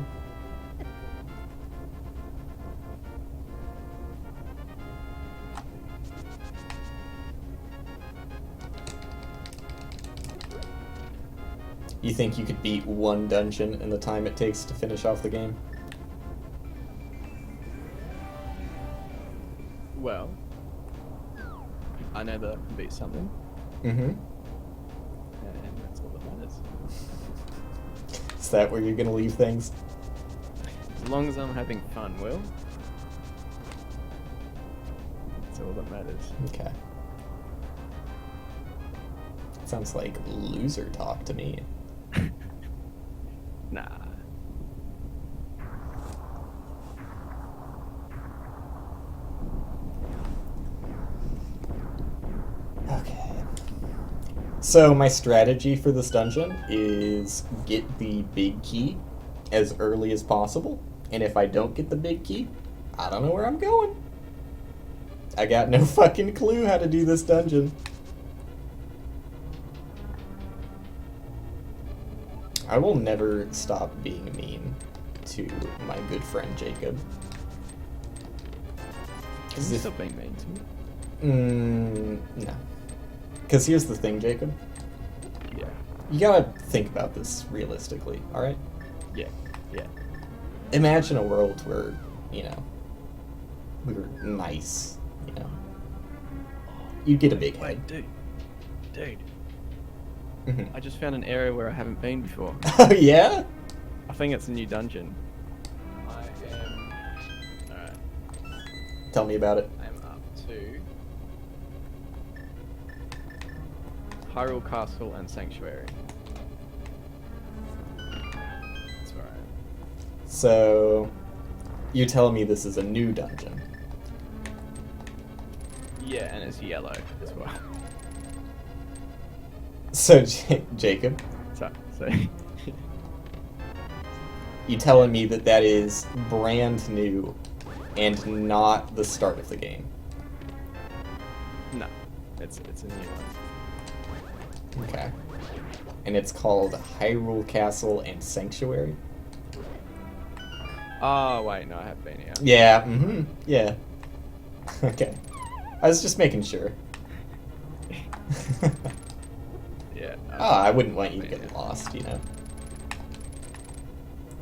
[SPEAKER 2] You think you could beat one dungeon in the time it takes to finish off the game?
[SPEAKER 1] Well, I know that I can beat something,
[SPEAKER 2] Mm-hmm.
[SPEAKER 1] and that's all that matters.
[SPEAKER 2] Is that where you're gonna leave things?
[SPEAKER 1] As long as I'm having fun, Will. That's all that matters.
[SPEAKER 2] Okay. Sounds like loser talk to me.
[SPEAKER 1] Nah.
[SPEAKER 2] Okay. So my strategy for this dungeon is get the big key as early as possible, and if I don't get the big key, I don't know where I'm going. I got no fucking clue how to do this dungeon. I will never stop being mean to my good friend Jacob.
[SPEAKER 1] Can you stop being mean to me?
[SPEAKER 2] No. Because here's the thing, Jacob.
[SPEAKER 1] Yeah.
[SPEAKER 2] You gotta think about this realistically, alright?
[SPEAKER 1] Yeah. Yeah.
[SPEAKER 2] Imagine a world where, you know, we were nice, you know. You'd get a big head.
[SPEAKER 1] Wait, dude.
[SPEAKER 2] Mhm.
[SPEAKER 1] I just found an area where I haven't been before.
[SPEAKER 2] Oh, yeah?
[SPEAKER 1] I think it's a new dungeon. I am... Alright.
[SPEAKER 2] Tell me about it.
[SPEAKER 1] I am up to... Hyrule Castle and Sanctuary. That's where I am.
[SPEAKER 2] So, you're telling me this is a new dungeon?
[SPEAKER 1] Yeah, and it's yellow as well.
[SPEAKER 2] So, Jacob,
[SPEAKER 1] So
[SPEAKER 2] you telling me that that is brand new and not the start of the game?
[SPEAKER 1] no, it's a new one.
[SPEAKER 2] Okay. And it's called Hyrule Castle and Sanctuary?
[SPEAKER 1] Oh wait, no, I have been here.
[SPEAKER 2] Yeah, yeah. Okay. I was just making sure.
[SPEAKER 1] Yeah.
[SPEAKER 2] I wouldn't want you to get lost, you know.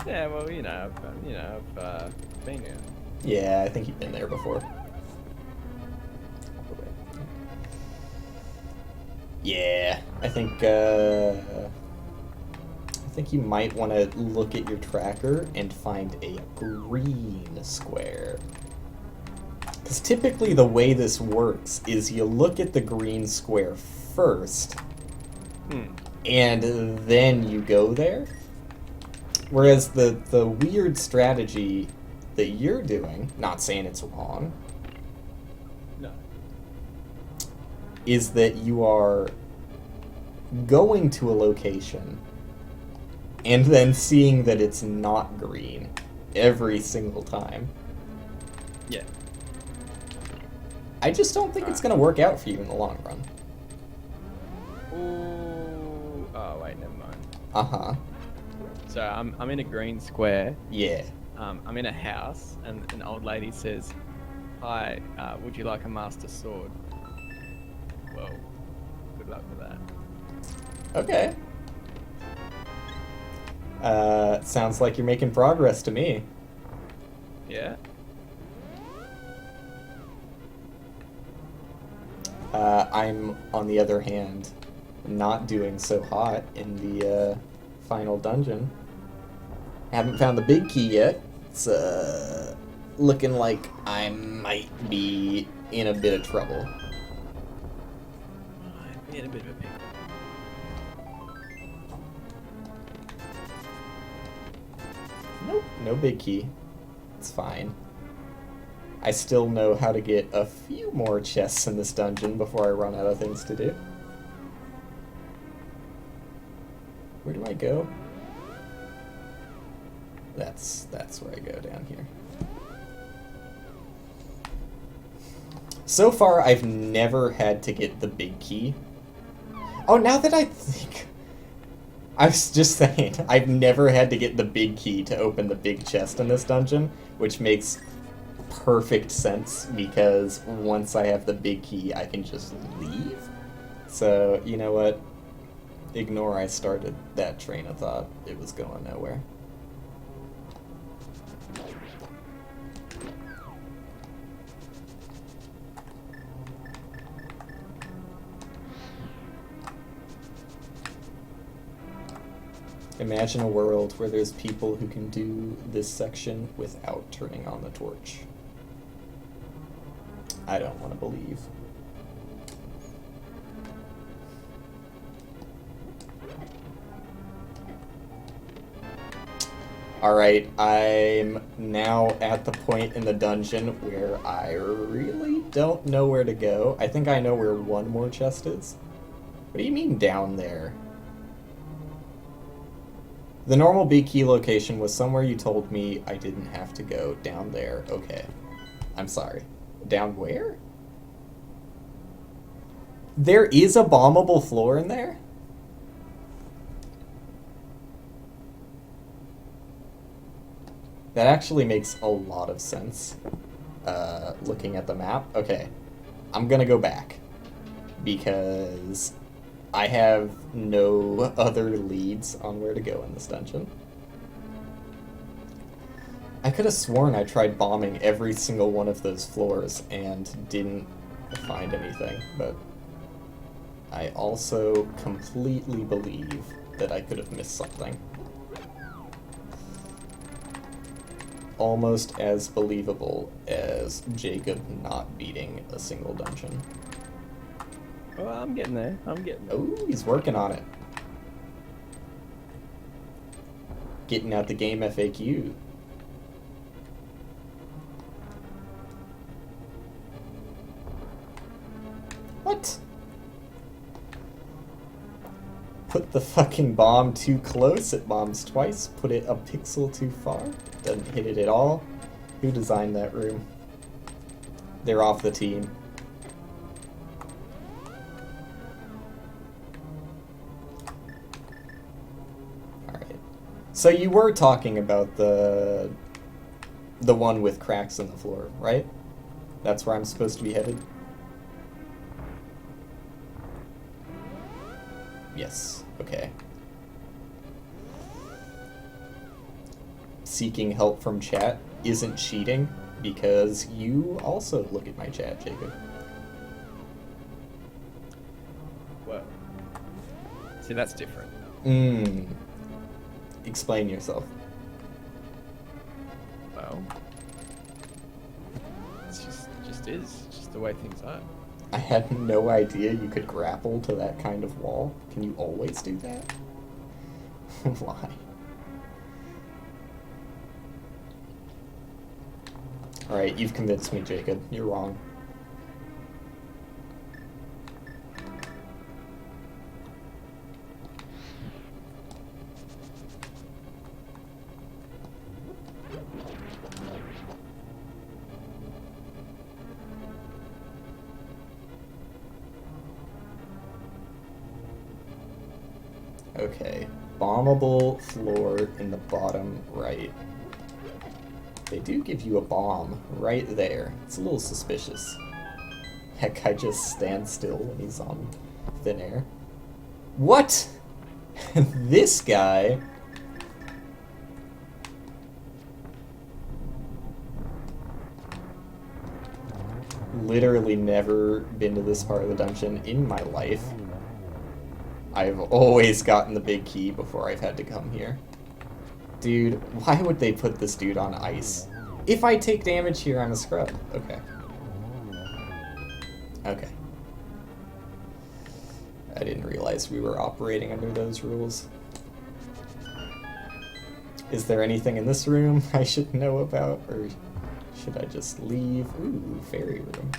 [SPEAKER 1] Yeah, well, I've been here.
[SPEAKER 2] Yeah, I think you've been there before. Yeah, I think you might want to look at your tracker and find a green square. Because typically the way this works is you look at the green square first, and then you go there. Whereas the weird strategy that you're doing, not saying it's wrong,
[SPEAKER 1] No.
[SPEAKER 2] is that you are going to a location and then seeing that it's not green every single time.
[SPEAKER 1] Yeah.
[SPEAKER 2] I just don't think it's going to work out for you in the long run.
[SPEAKER 1] Ooh. Oh wait, never mind.
[SPEAKER 2] Uh-huh.
[SPEAKER 1] So I'm in a green square.
[SPEAKER 2] Yeah.
[SPEAKER 1] I'm in a house, and an old lady says, "Hi, would you like a master sword?" Well, good luck with that.
[SPEAKER 2] Okay. Sounds like you're making progress to me.
[SPEAKER 1] Yeah.
[SPEAKER 2] I'm, on the other hand, not doing so hot in the final dungeon. Haven't found the big key yet. It's looking like I might be in a bit of trouble.
[SPEAKER 1] I'm in a bit of a pickle.
[SPEAKER 2] Nope, no big key. It's fine. I still know how to get a few more chests in this dungeon before I run out of things to do. Where do I go? That's where I go, down here. So far, I've never had to get the big key. Oh, now that I think... I was just saying, I've never had to get the big key to open the big chest in this dungeon, which makes perfect sense because once I have the big key, I can just leave. So, you know what? Ignore I started that train of thought. It was going nowhere. Imagine a world where there's people who can do this section without turning on the torch. I don't want to believe. Alright, I'm now at the point in the dungeon where I really don't know where to go. I think I know where one more chest is. What do you mean down there? The normal big key location was somewhere you told me I didn't have to go. Down there. Okay. I'm sorry. Down where? There is a bombable floor in there? That actually makes a lot of sense, looking at the map. Okay, I'm gonna go back, because I have no other leads on where to go in this dungeon. I could have sworn I tried bombing every single one of those floors and didn't find anything, but I also completely believe that I could have missed something. Almost as believable as Jacob not beating a single dungeon.
[SPEAKER 1] Well, I'm getting there. I'm getting there.
[SPEAKER 2] Oh, he's working on it. Getting out the game FAQ. What? Put the fucking bomb too close, it bombs twice. Put it a pixel too far, doesn't hit it at all. Who designed that room? They're off the team. Alright. So you were talking about the one with cracks in the floor, right? That's where I'm supposed to be headed? Yes, okay. Seeking help from chat isn't cheating, because you also look at my chat, Jacob.
[SPEAKER 1] Well, see, that's different.
[SPEAKER 2] Explain yourself.
[SPEAKER 1] Well, it's just is. It's just the way things are.
[SPEAKER 2] I had no idea you could grapple to that kind of wall. Can you always do that? Why? Alright, you've convinced me, Jacob. You're wrong. Okay, bombable floor in the bottom right. They do give you a bomb right there. It's a little suspicious. That guy just stands still when he's on thin air. What? This guy? Literally never been to this part of the dungeon in my life. I've always gotten the big key before I've had to come here. Dude, why would they put this dude on ice? If I take damage here, I'm a scrub. Okay. Okay. I didn't realize we were operating under those rules. Is there anything in this room I should know about, or should I just leave? Ooh, fairy room.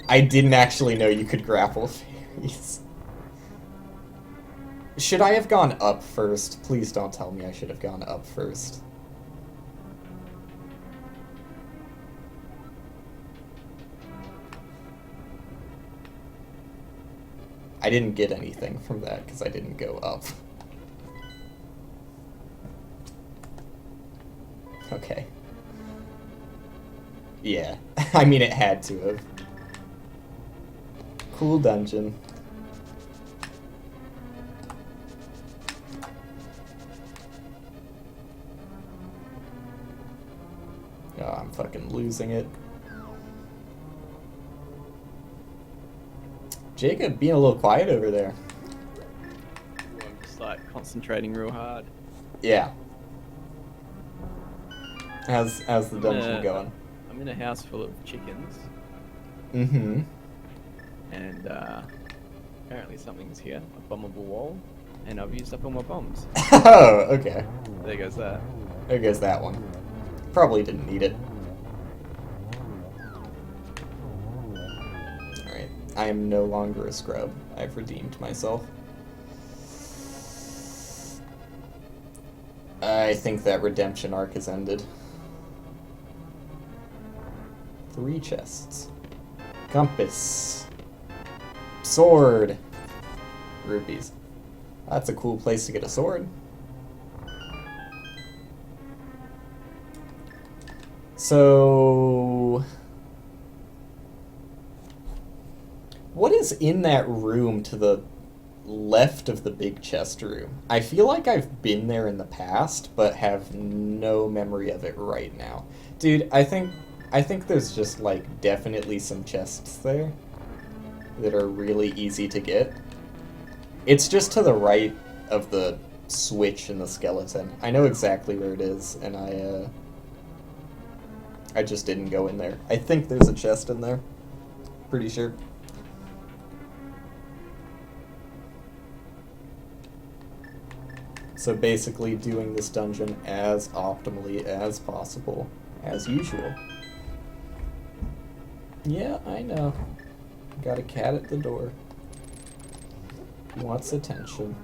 [SPEAKER 2] I didn't actually know you could grapple fairies. Should I have gone up first? Please don't tell me I should have gone up first. I didn't get anything from that because I didn't go up. Okay. Yeah, I mean it had to have. Cool dungeon. Oh, I'm fucking losing it. Jacob being a little quiet over there.
[SPEAKER 1] I'm just like concentrating real hard.
[SPEAKER 2] Yeah. How's the dungeon going?
[SPEAKER 1] I'm in a house full of chickens.
[SPEAKER 2] Mm-hmm.
[SPEAKER 1] And apparently something's here. A bombable wall. And I've used up all my bombs.
[SPEAKER 2] Oh, okay.
[SPEAKER 1] There goes that.
[SPEAKER 2] There goes that one. Probably didn't need it. Alright. I am no longer a scrub. I've redeemed myself. I think that redemption arc has ended. 3 chests. Compass. Sword. Rupees. That's a cool place to get a sword. So... what is in that room to the left of the big chest room? I feel like I've been there in the past, but have no memory of it right now. Dude, I think there's just, like, definitely some chests there that are really easy to get. It's just to the right of the switch in the skeleton. I know exactly where it is, and I just didn't go in there. I think there's a chest in there. Pretty sure. So basically doing this dungeon as optimally as possible, as usual. Yeah, I know. Got a cat at the door. He wants attention.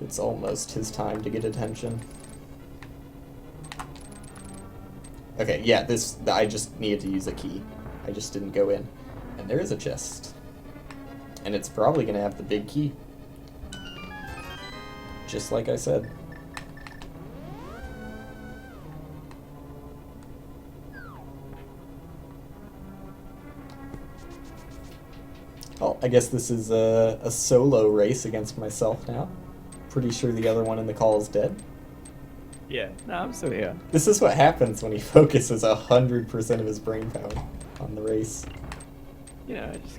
[SPEAKER 2] It's almost his time to get attention. Okay, yeah, I just needed to use a key. I just didn't go in. And there is a chest. And it's probably gonna have the big key. Just like I said. Well, I guess this is a solo race against myself now. Pretty sure the other one in the call is dead.
[SPEAKER 1] Yeah, no, I'm still here.
[SPEAKER 2] This is what happens when he focuses 100% of his brain power on the race.
[SPEAKER 1] You know, I just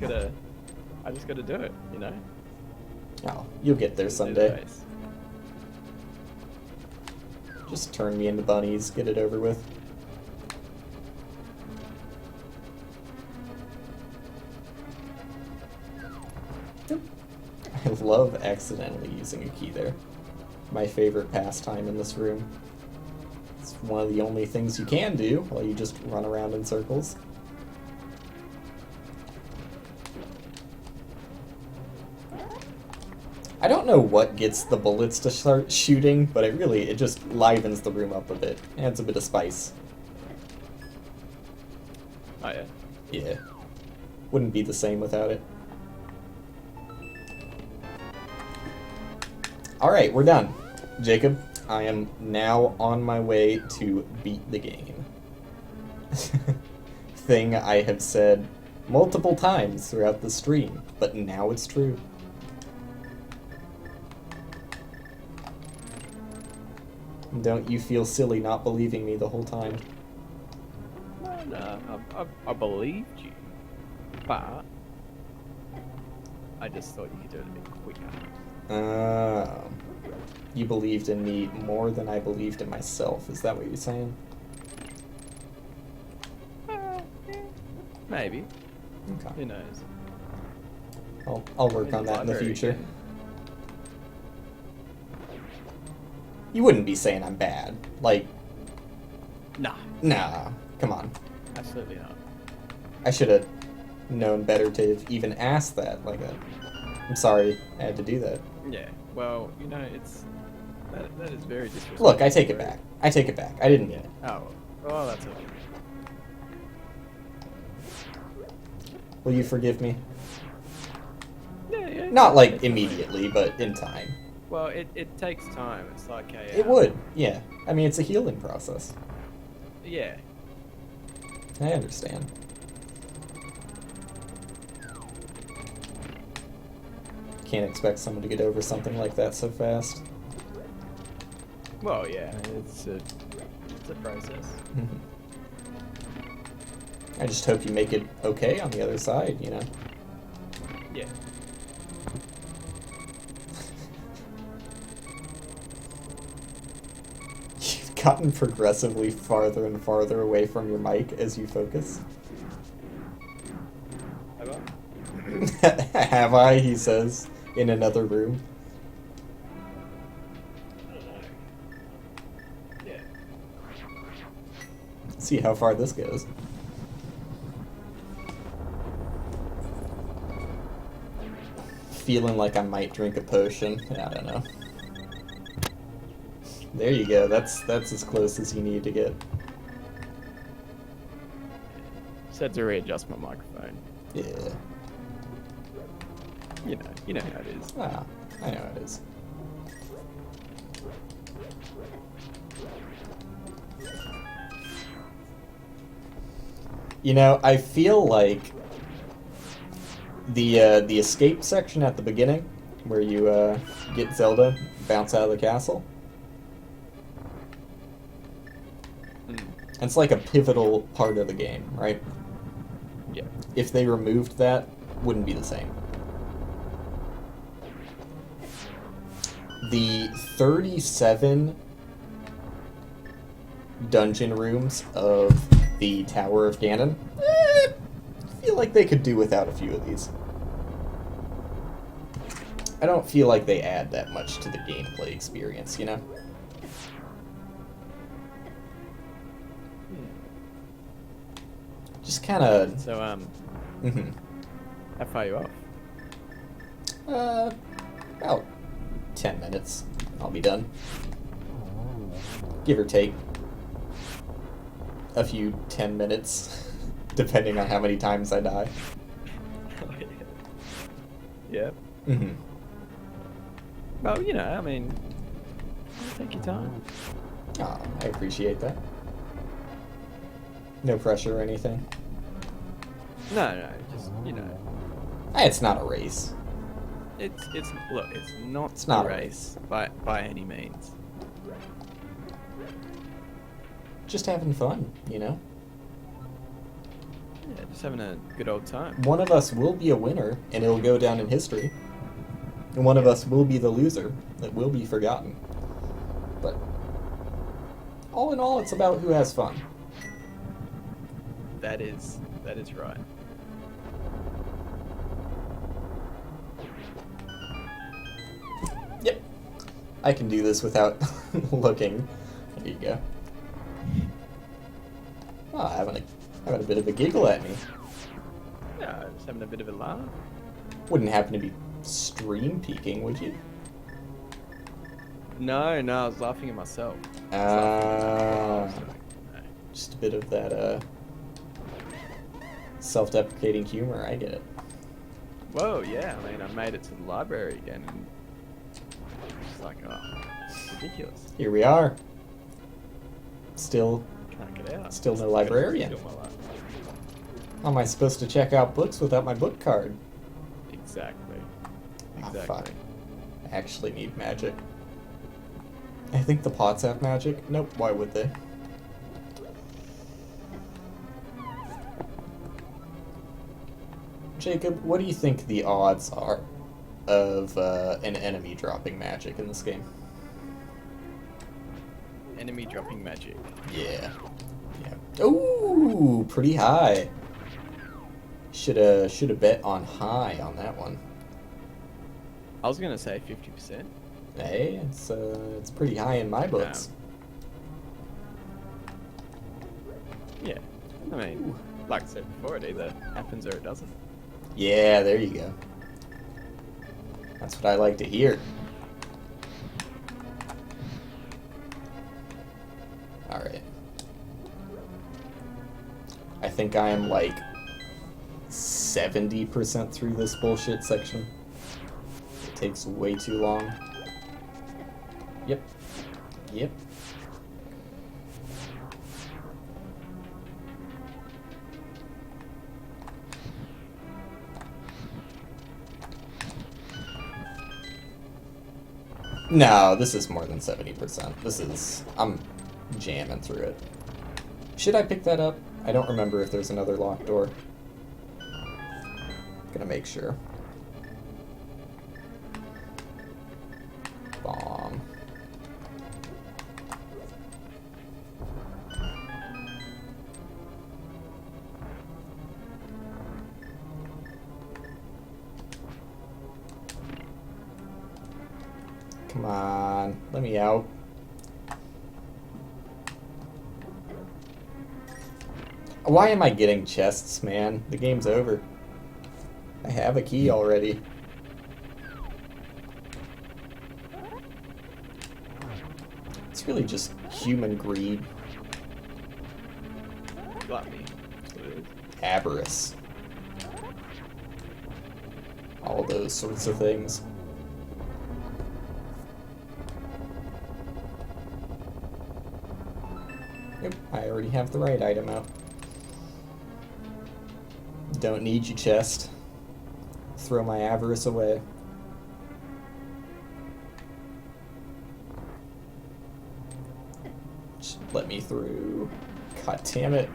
[SPEAKER 1] gotta do it, you know?
[SPEAKER 2] Oh, you'll get there
[SPEAKER 1] Do the
[SPEAKER 2] someday.
[SPEAKER 1] race.
[SPEAKER 2] Just turn me into bunnies, get it over with. I love accidentally using a key there. My favorite pastime in this room. It's one of the only things you can do while you just run around in circles. I don't know what gets the bullets to start shooting, but it just livens the room up a bit. Adds a bit of spice.
[SPEAKER 1] Oh yeah.
[SPEAKER 2] Yeah. Wouldn't be the same without it. Alright, we're done. Jacob, I am now on my way to beat the game. Thing I have said multiple times throughout the stream, but now it's true. Don't you feel silly not believing me the whole time?
[SPEAKER 1] No, I believed you, but I just thought you could do it a bit quicker.
[SPEAKER 2] You believed in me more than I believed in myself. Is that what you're saying?
[SPEAKER 1] Yeah, maybe.
[SPEAKER 2] Okay.
[SPEAKER 1] Who knows?
[SPEAKER 2] I'll work on that in the
[SPEAKER 1] Library
[SPEAKER 2] future.
[SPEAKER 1] again.
[SPEAKER 2] You wouldn't be saying I'm bad. Like,
[SPEAKER 1] Nah,
[SPEAKER 2] nah, come on.
[SPEAKER 1] absolutely not.
[SPEAKER 2] I should have known better to have even asked that. Like, I'm sorry I had to do that.
[SPEAKER 1] Yeah, well, you know, that is very disrespectful.
[SPEAKER 2] Look, I take it back. I take it back. I didn't mean it.
[SPEAKER 1] Oh, well, that's okay.
[SPEAKER 2] Will you forgive me?
[SPEAKER 1] yeah.
[SPEAKER 2] Not like immediately, but in time.
[SPEAKER 1] Well, it takes time. It's like a.
[SPEAKER 2] It would, yeah. I mean, it's a healing process.
[SPEAKER 1] Yeah.
[SPEAKER 2] I understand. Can't expect someone to get over something like that so fast.
[SPEAKER 1] Well, yeah, it's a process.
[SPEAKER 2] I just hope you make it okay on the other side, you know?
[SPEAKER 1] Yeah.
[SPEAKER 2] You've gotten progressively farther and farther away from your mic as you focus.
[SPEAKER 1] Have I?
[SPEAKER 2] Have I, he says, in another room.
[SPEAKER 1] I don't know. Yeah.
[SPEAKER 2] See how far this goes. Feeling like I might drink a potion. I don't know. There you go. That's as close as you need to get.
[SPEAKER 1] Just had to readjust my microphone.
[SPEAKER 2] Yeah.
[SPEAKER 1] You know how it is.
[SPEAKER 2] Ah, I know it is. You know, I feel like the escape section at the beginning, where you get Zelda, bounce out of the castle. It's like a pivotal part of the game, right?
[SPEAKER 1] Yeah.
[SPEAKER 2] If they removed that, wouldn't be the same. The 37 dungeon rooms of the Tower of Ganon, I feel like they could do without a few of these. I don't feel like they add that much to the gameplay experience, you know? Just kind of...
[SPEAKER 1] So, how far are you off?
[SPEAKER 2] About 10 minutes. I'll be done. Give or take. A few 10 minutes, depending on how many times I die.
[SPEAKER 1] Yeah. Well, you know, I mean, take your time.
[SPEAKER 2] Oh, I appreciate that. No pressure or anything.
[SPEAKER 1] No, just, you know.
[SPEAKER 2] It's not a race.
[SPEAKER 1] It's look, it's not
[SPEAKER 2] not
[SPEAKER 1] a
[SPEAKER 2] a
[SPEAKER 1] race by any means.
[SPEAKER 2] Just having fun, you know?
[SPEAKER 1] Yeah, just having a good old time.
[SPEAKER 2] One of us will be a winner, and it'll go down in history. And one of us will be the loser, that will be forgotten. But all in all, it's about who has fun.
[SPEAKER 1] That is right.
[SPEAKER 2] Yep. I can do this without looking. There you go. Oh, having a bit of a giggle at me.
[SPEAKER 1] Yeah, just having a bit of a laugh.
[SPEAKER 2] Wouldn't happen to be stream peeking, would you?
[SPEAKER 1] No, I was laughing at myself.
[SPEAKER 2] Just a bit of that self-deprecating humor. I get it.
[SPEAKER 1] Whoa, yeah. I mean, I made it to the library again, and it's like, oh, it's ridiculous.
[SPEAKER 2] Here we are. Still
[SPEAKER 1] Can't get out.
[SPEAKER 2] Still no
[SPEAKER 1] Just
[SPEAKER 2] librarian.
[SPEAKER 1] kill my life.
[SPEAKER 2] How am I supposed to check out books without my book card?
[SPEAKER 1] Exactly.
[SPEAKER 2] Ah,
[SPEAKER 1] Exactly.
[SPEAKER 2] fuck. I actually need magic. I think the pots have magic. Nope, why would they? Jacob, what do you think the odds are of an enemy dropping magic in this game?
[SPEAKER 1] Enemy dropping magic.
[SPEAKER 2] Yeah. Ooh, pretty high. Shoulda bet on high on that one.
[SPEAKER 1] I was gonna say 50%.
[SPEAKER 2] Hey, it's pretty high in my books.
[SPEAKER 1] Yeah. I mean, like I said before, it either happens or it doesn't.
[SPEAKER 2] Yeah, there you go. That's what I like to hear. Alright. I think I am like 70% through this bullshit section. takes way too long. Yep. Yep. No, this is more than 70%. This is... I'm jamming through it. Should I pick that up? I don't remember if there's another locked door. Gonna make sure. Bomb. Come on, let me out. Why am I getting chests, man? The game's over. I have a key already. It's really just human greed.
[SPEAKER 1] Gluttony.
[SPEAKER 2] Avarice. All those sorts of things. Yep, I already have the right item out. Don't need you, chest. Throw my avarice away. Just let me through. God damn it.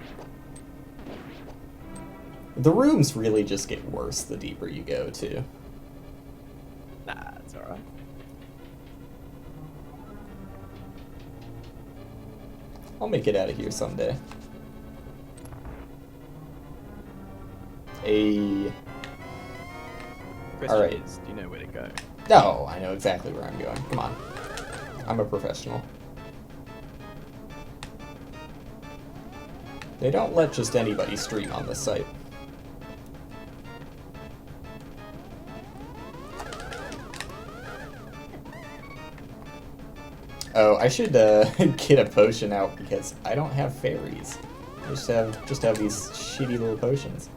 [SPEAKER 2] The rooms really just get worse the deeper you go, too.
[SPEAKER 1] Nah, it's alright.
[SPEAKER 2] I'll make it out of here someday.
[SPEAKER 1] Question
[SPEAKER 2] Alright.
[SPEAKER 1] is, do you know where to go?
[SPEAKER 2] No, I know exactly where I'm going. Come on. I'm a professional. They don't let just anybody stream on this site. Oh, I should get a potion out because I don't have fairies. I just have these shitty little potions.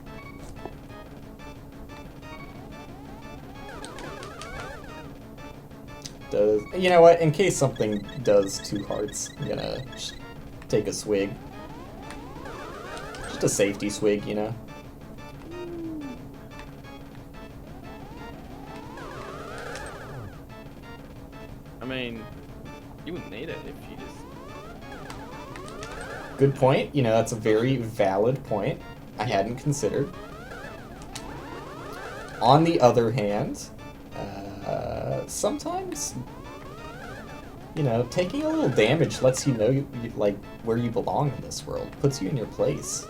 [SPEAKER 2] You know what? In case something does 2 hearts, I'm gonna take a swig. Just a safety swig, you know?
[SPEAKER 1] I mean, you wouldn't need it if you just...
[SPEAKER 2] Good point. You know, that's a very valid point. I hadn't considered. On the other hand, sometimes, you know, taking a little damage lets you know, like, where you belong in this world. Puts you in your place.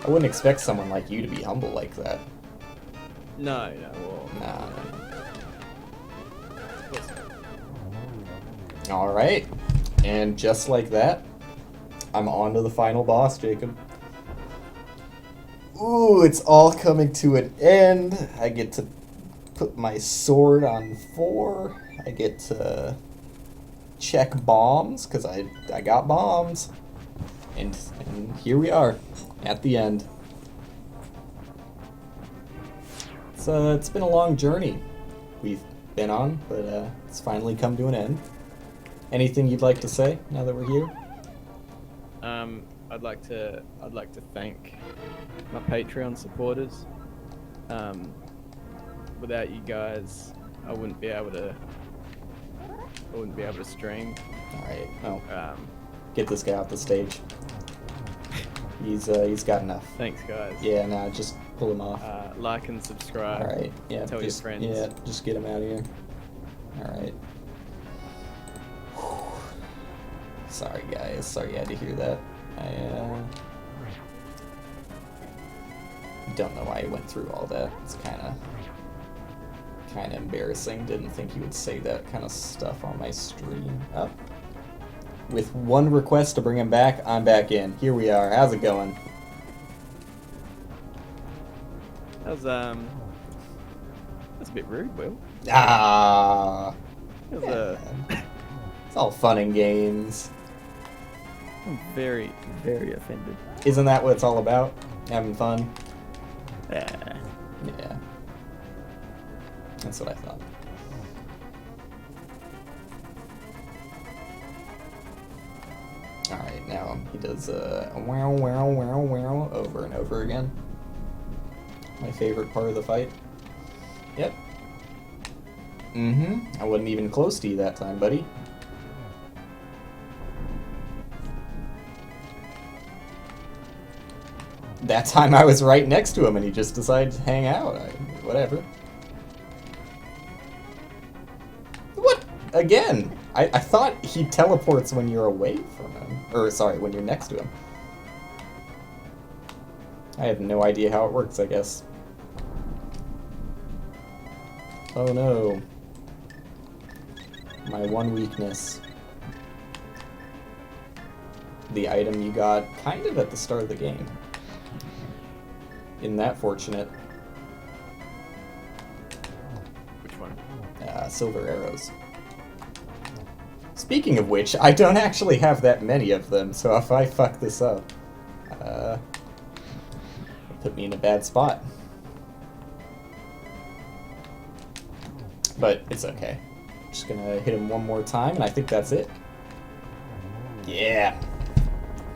[SPEAKER 2] I wouldn't expect someone like you to be humble like that.
[SPEAKER 1] No, well...
[SPEAKER 2] Nah. Alright. And just like that, I'm on to the final boss, Jacob. Ooh, it's all coming to an end. I get to put my sword on 4. I get to check bombs, because I got bombs. And here we are, at the end. So it's been a long journey we've been on, but it's finally come to an end. Anything you'd like to say now that we're here?
[SPEAKER 1] I'd like to thank my Patreon supporters. Without you guys, I wouldn't be able to stream.
[SPEAKER 2] All right. Oh, get this guy off the stage. He's got enough.
[SPEAKER 1] Thanks, guys.
[SPEAKER 2] Yeah, no, just pull him off.
[SPEAKER 1] Like and subscribe.
[SPEAKER 2] All right. Yeah.
[SPEAKER 1] Tell your friends.
[SPEAKER 2] Yeah, just get him out of here. All right. Sorry, guys. Sorry you had to hear that. I don't know why he went through all that. It's kind of embarrassing. Didn't think he would say that kind of stuff on my stream. Oh. With one request to bring him back, I'm back in. Here we are. How's it going?
[SPEAKER 1] That's a bit rude, Will.
[SPEAKER 2] Ah.
[SPEAKER 1] That was
[SPEAKER 2] Yeah. It's all fun and games.
[SPEAKER 1] I'm very, very offended.
[SPEAKER 2] Isn't that what it's all about? Having fun?
[SPEAKER 1] Yeah.
[SPEAKER 2] Yeah. That's what I thought. Alright, now he does wow, wow, wow, wow over and over again. My favorite part of the fight. Yep. I wasn't even close to you that time, buddy. That time I was right next to him and he just decided to hang out. Whatever. What? Again? I thought he teleports when you're away from him. Or, sorry, when you're next to him. I have no idea how it works, I guess. Oh no. My one weakness. The item you got kind of at the start of the game. Isn't that fortunate?
[SPEAKER 1] Which one?
[SPEAKER 2] Silver arrows. Speaking of which, I don't actually have that many of them, so if I fuck this up, it'll put me in a bad spot. But it's okay. Just gonna hit him one more time, and I think that's it. Yeah.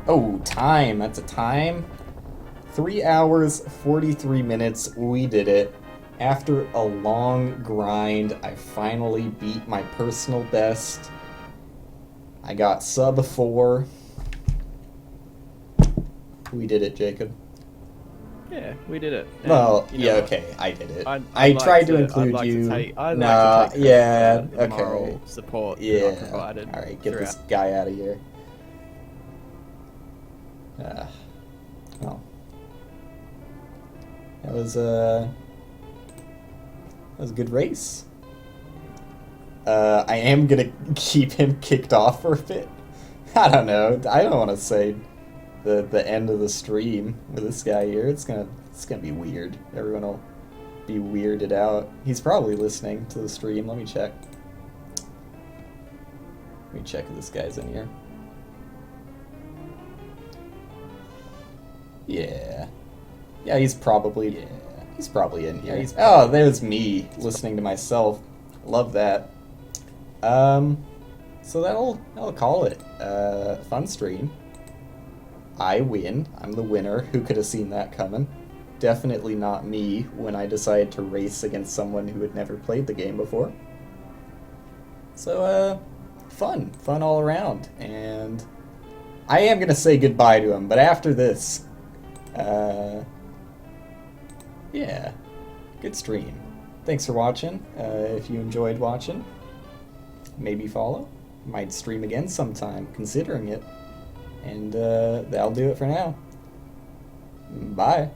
[SPEAKER 2] Oh, time. That's a time. 3 hours, 43 minutes. We did it. After a long grind, I finally beat my personal best. I got sub 4. We did it, Jacob.
[SPEAKER 1] Yeah, we did it. And,
[SPEAKER 2] Well,
[SPEAKER 1] you know
[SPEAKER 2] yeah,
[SPEAKER 1] what?
[SPEAKER 2] okay, I did it.
[SPEAKER 1] I'd
[SPEAKER 2] tried to
[SPEAKER 1] like
[SPEAKER 2] include
[SPEAKER 1] I'd like
[SPEAKER 2] you.
[SPEAKER 1] To take, I'd
[SPEAKER 2] Nah,
[SPEAKER 1] like to take
[SPEAKER 2] yeah,
[SPEAKER 1] the
[SPEAKER 2] okay.
[SPEAKER 1] moral support that
[SPEAKER 2] Yeah.
[SPEAKER 1] I provided.
[SPEAKER 2] Alright, get this
[SPEAKER 1] throughout.
[SPEAKER 2] guy out of here. Well. That was a good race. I am gonna keep him kicked off for a bit. I don't know. I don't want to say the end of the stream with this guy here. It's gonna be weird. Everyone will be weirded out. He's probably listening to the stream. Let me check. Let me check if this guy's in here. Yeah. Yeah, he's probably in here. Oh, there's me listening to myself. Love that. So that'll call it. Fun stream. I win. I'm the winner. Who could have seen that coming? Definitely not me when I decided to race against someone who had never played the game before. So, fun all around. And I am gonna say goodbye to him, but after this, yeah, good stream. Thanks for watching. If you enjoyed watching, maybe follow. Might stream again sometime, considering it. And that'll do it for now. Bye.